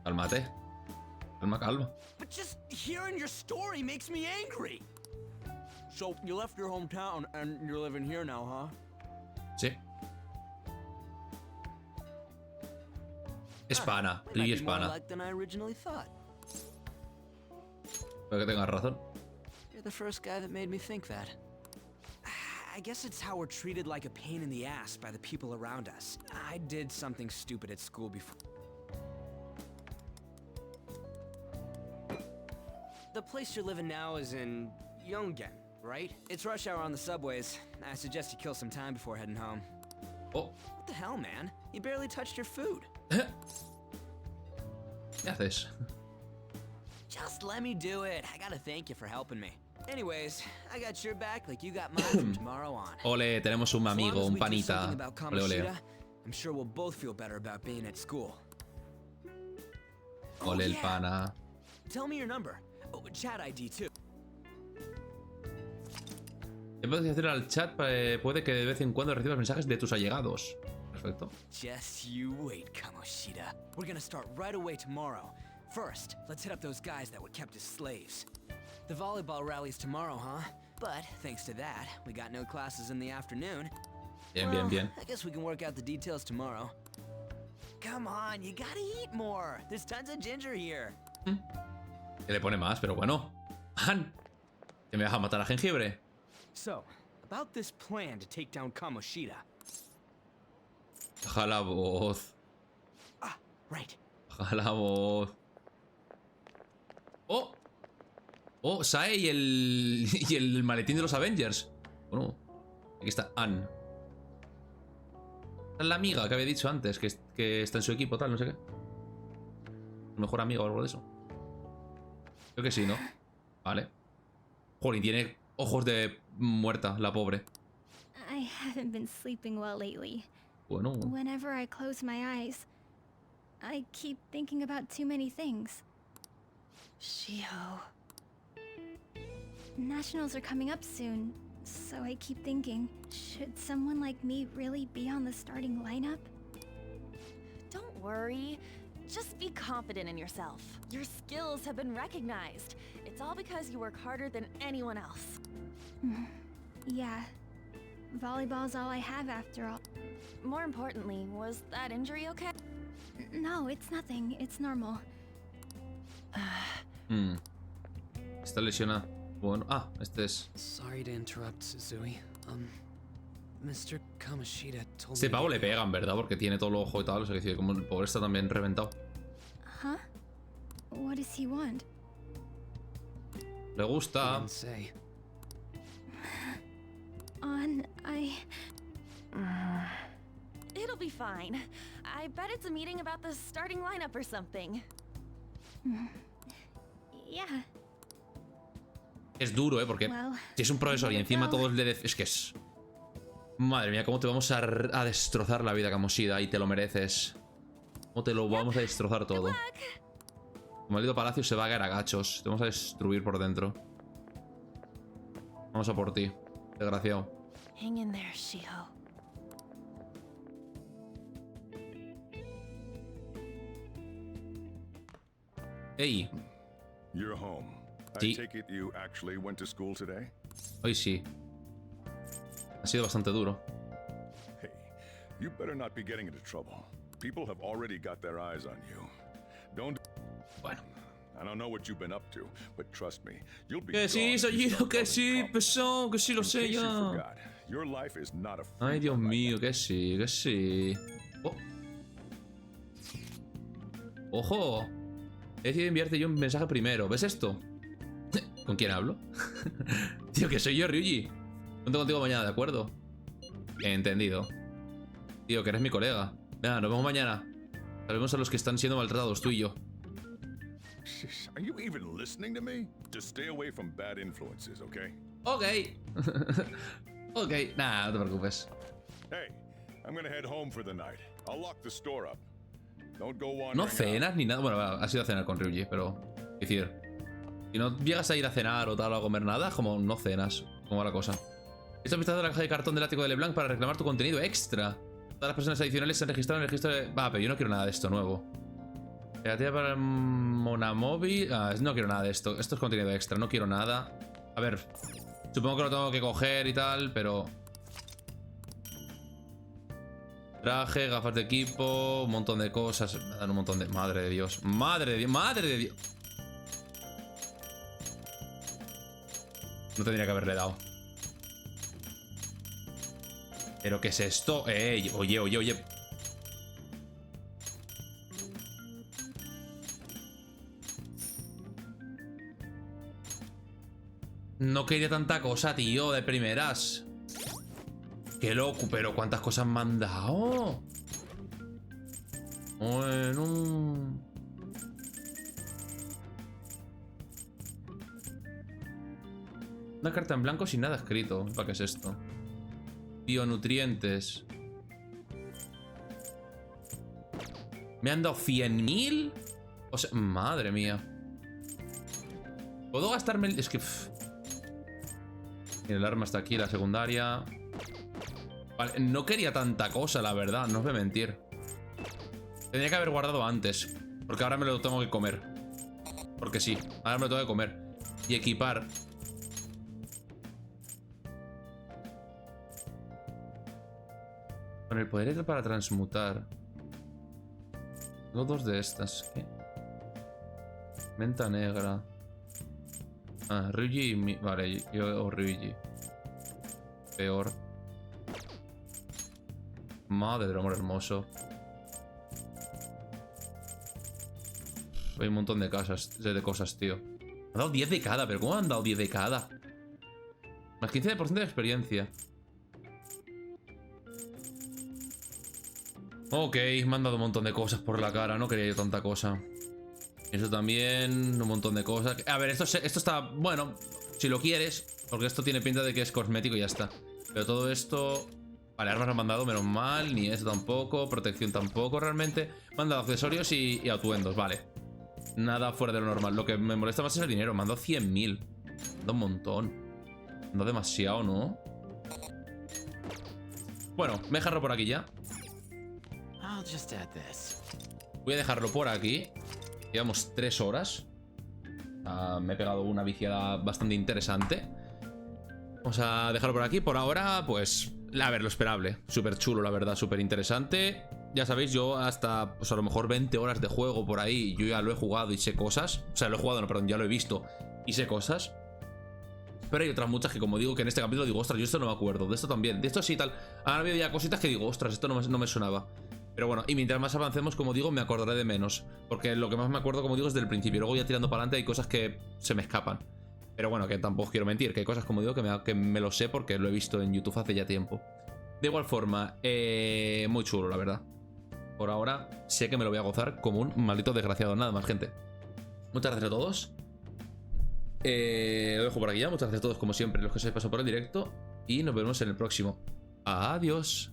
Cálmate. Calma, calma. But just hearing your story makes me angry. So, you left your hometown and you're living here now, huh? Sí. Es pana, Ryuji es pana. Puede que tengas razón. You're the first guy that made me think that. I guess it's how we're treated like a pain in the ass by the people around us. I did something stupid at school before. The place you're living now is in Yongen, right? It's rush hour on the subways. I suggest you kill some time before heading home. Oh. What the hell, man? You barely touched your food. ¿Qué haces? Just let me do it. I gotta thank you for helping me. Anyways, I got your back like you got mine from tomorrow on. Ole, tenemos un amigo, un panita. Ole, ole. I'm sure we'll both feel better about being at school. Ole, el pana. Tell me your number. Oh, chat ID too. ¿Qué puedes decir al chat? Puede que de vez en cuando recibas mensajes de tus allegados. Perfecto. Just you wait, Kamoshida. We're gonna start right away tomorrow. First, let's hit up those guys that were kept as slaves. The volleyball rally's tomorrow, huh? But thanks to that, we got no classes in the afternoon. Bien, bien, bien. I guess we can work out the details tomorrow. Come on, you gotta eat more. There's tons of ginger here. Que le pone más, pero bueno. Han, ¿que me vas a matar a jengibre? So, about this plan to take down Kamoshida. Baja la voz. Ah, right. Baja la voz. ¡Oh! ¡Oh! Sae y el maletín de los Avengers. Bueno, aquí está Anne. Esta es la amiga que había dicho antes, que está en su equipo, tal, no sé qué. Mejor amiga o algo de eso. Creo que sí, ¿no? Vale. Joder, tiene ojos de muerta, la pobre. I haven't been sleeping well lately. Bueno. Whenever I close my eyes, I keep thinking about too many things. Shiho. Nationals are coming up soon, so I keep thinking, should someone like me really be on the starting lineup? Don't worry. Just be confident in yourself. Your skills have been recognized. It's all because you work harder than anyone else. Yeah. Volleyball's all I have after all. More importantly, was that injury okay? No, it's nothing. It's normal. Está lesionada. Bueno, este es... Sorry to interrupt, Suzui. Mr. Kamoshida told Este pavo le pegan, ¿verdad? Porque tiene todo el ojo y tal. O sea, que como el pobre está también reventado. Huh? What does he want? Le gusta. It'll be fine. I bet it's a meeting about the starting lineup or something. Yeah. Es duro, porque si es un profesor y encima todos le... Es que es... Madre mía, cómo te vamos a destrozar la vida, Kamoshida, y te lo mereces. Cómo te lo vamos a destrozar todo. Tu maldito palacio se va a caer a gachos. Te vamos a destruir por dentro. Vamos a por ti, desgraciado. Hang in there, Shiho. Hey. You're home. Sí. I take it you actually went to school today? Hoy sí. Ha sido bastante duro. Hey, you better not be getting into trouble. People have already got their eyes on you. Don't... Bueno. I don't know what you've been up to, but trust me, you'll be Que sí, soy yo, que sí, pesón, que sí lo sé ya. Your life is not a Ay, Dios mío, que sí, que sí. Oh. ¡Ojo! He decidido enviarte yo un mensaje primero. ¿Ves esto? ¿Con quién hablo? Tío, que soy yo, Ryuji. Cuento contigo mañana, ¿de acuerdo? Entendido. Tío, que eres mi colega. Venga, nos vemos mañana. Salvemos a los que están siendo maltratados, tú y yo. Are you even listening to me? Just stay away from bad influences, okay? Ok. Ok, nada, no te preocupes. Hey, I'm gonna head home for the night. I'll lock the store up. Don't go wandering. No cenas ni nada. Bueno, has ido a cenar con Ryuji, pero... Es decir, si no llegas a ir a cenar o tal o a comer nada, como no cenas. ¿Cómo va la cosa? Esto vistazo de la caja de cartón del ático de LeBlanc para reclamar tu contenido extra. Todas las personas adicionales se han registrado en el registro de... Va, pero yo no quiero nada de esto nuevo. Creativa para el Monamobi. No quiero nada de esto. Esto es contenido extra, no quiero nada. A ver, supongo que lo tengo que coger y tal, pero... Traje, gafas de equipo, un montón de cosas. Me dan un montón de... Madre de Dios. Madre de Dios. Madre de Dios. No tendría que haberle dado. ¿Pero qué es esto? Oye, oye, oye. No quería tanta cosa, tío, de primeras. Qué loco, pero cuántas cosas me han dado. Bueno. Una carta en blanco sin nada escrito. ¿Para qué es esto? Bionutrientes. ¿Me han dado 100.000? O sea, madre mía. ¿Puedo gastarme el...? Es que... El arma está aquí, la secundaria. Vale, no quería tanta cosa, la verdad. No os voy a mentir. Tendría que haber guardado antes. Porque ahora me lo tengo que comer. Porque sí, ahora me lo tengo que comer. Y equipar. Con el poder para transmutar. Tengo dos de estas. ¿Qué? Menta negra. Ah, Ryuji y vale, yo o Ryuji. Peor. Madre del amor hermoso. Hay un montón de cosas, tío. Me han dado 10 de cada, pero ¿cómo me han dado 10 de cada? Más 15% de experiencia. Ok, me han dado un montón de cosas por la cara. No quería yo tanta cosa. Eso también, un montón de cosas. A ver, esto está... Bueno, si lo quieres. Porque esto tiene pinta de que es cosmético y ya está. Pero todo esto... Vale, armas me han mandado, menos mal. Ni esto tampoco, protección tampoco realmente. Me han dado accesorios y atuendos, vale. Nada fuera de lo normal. Lo que me molesta más es el dinero. Me han dado 100.000. Me han dado un montón. Me han dado demasiado, ¿no? Bueno, me dejarlo por aquí ya. Voy a dejarlo por aquí. Llevamos 3 horas. Me he pegado una viciada bastante interesante. Vamos a dejarlo por aquí. Por ahora, pues... A ver, lo esperable. Súper chulo, la verdad. Súper interesante. Ya sabéis, yo hasta... Pues a lo mejor 20 horas de juego por ahí. Yo ya lo he jugado y sé cosas. O sea, lo he jugado, no, perdón. Ya lo he visto y sé cosas. Pero hay otras muchas que, como digo, que en este capítulo digo, ostras, yo esto no me acuerdo. De esto también. De esto sí tal. Han habido ya cositas que digo, ostras, esto no me sonaba. Pero bueno, y mientras más avancemos, como digo, me acordaré de menos. Porque lo que más me acuerdo, como digo, es del principio. Luego ya tirando para adelante hay cosas que se me escapan. Pero bueno, que tampoco quiero mentir. Que hay cosas, como digo, que me lo sé porque lo he visto en YouTube hace ya tiempo. De igual forma, muy chulo, la verdad. Por ahora, sé que me lo voy a gozar como un maldito desgraciado. Nada más, gente. Muchas gracias a todos. Lo dejo por aquí ya. Muchas gracias a todos, como siempre, los que se pasan por el directo. Y nos vemos en el próximo. Adiós.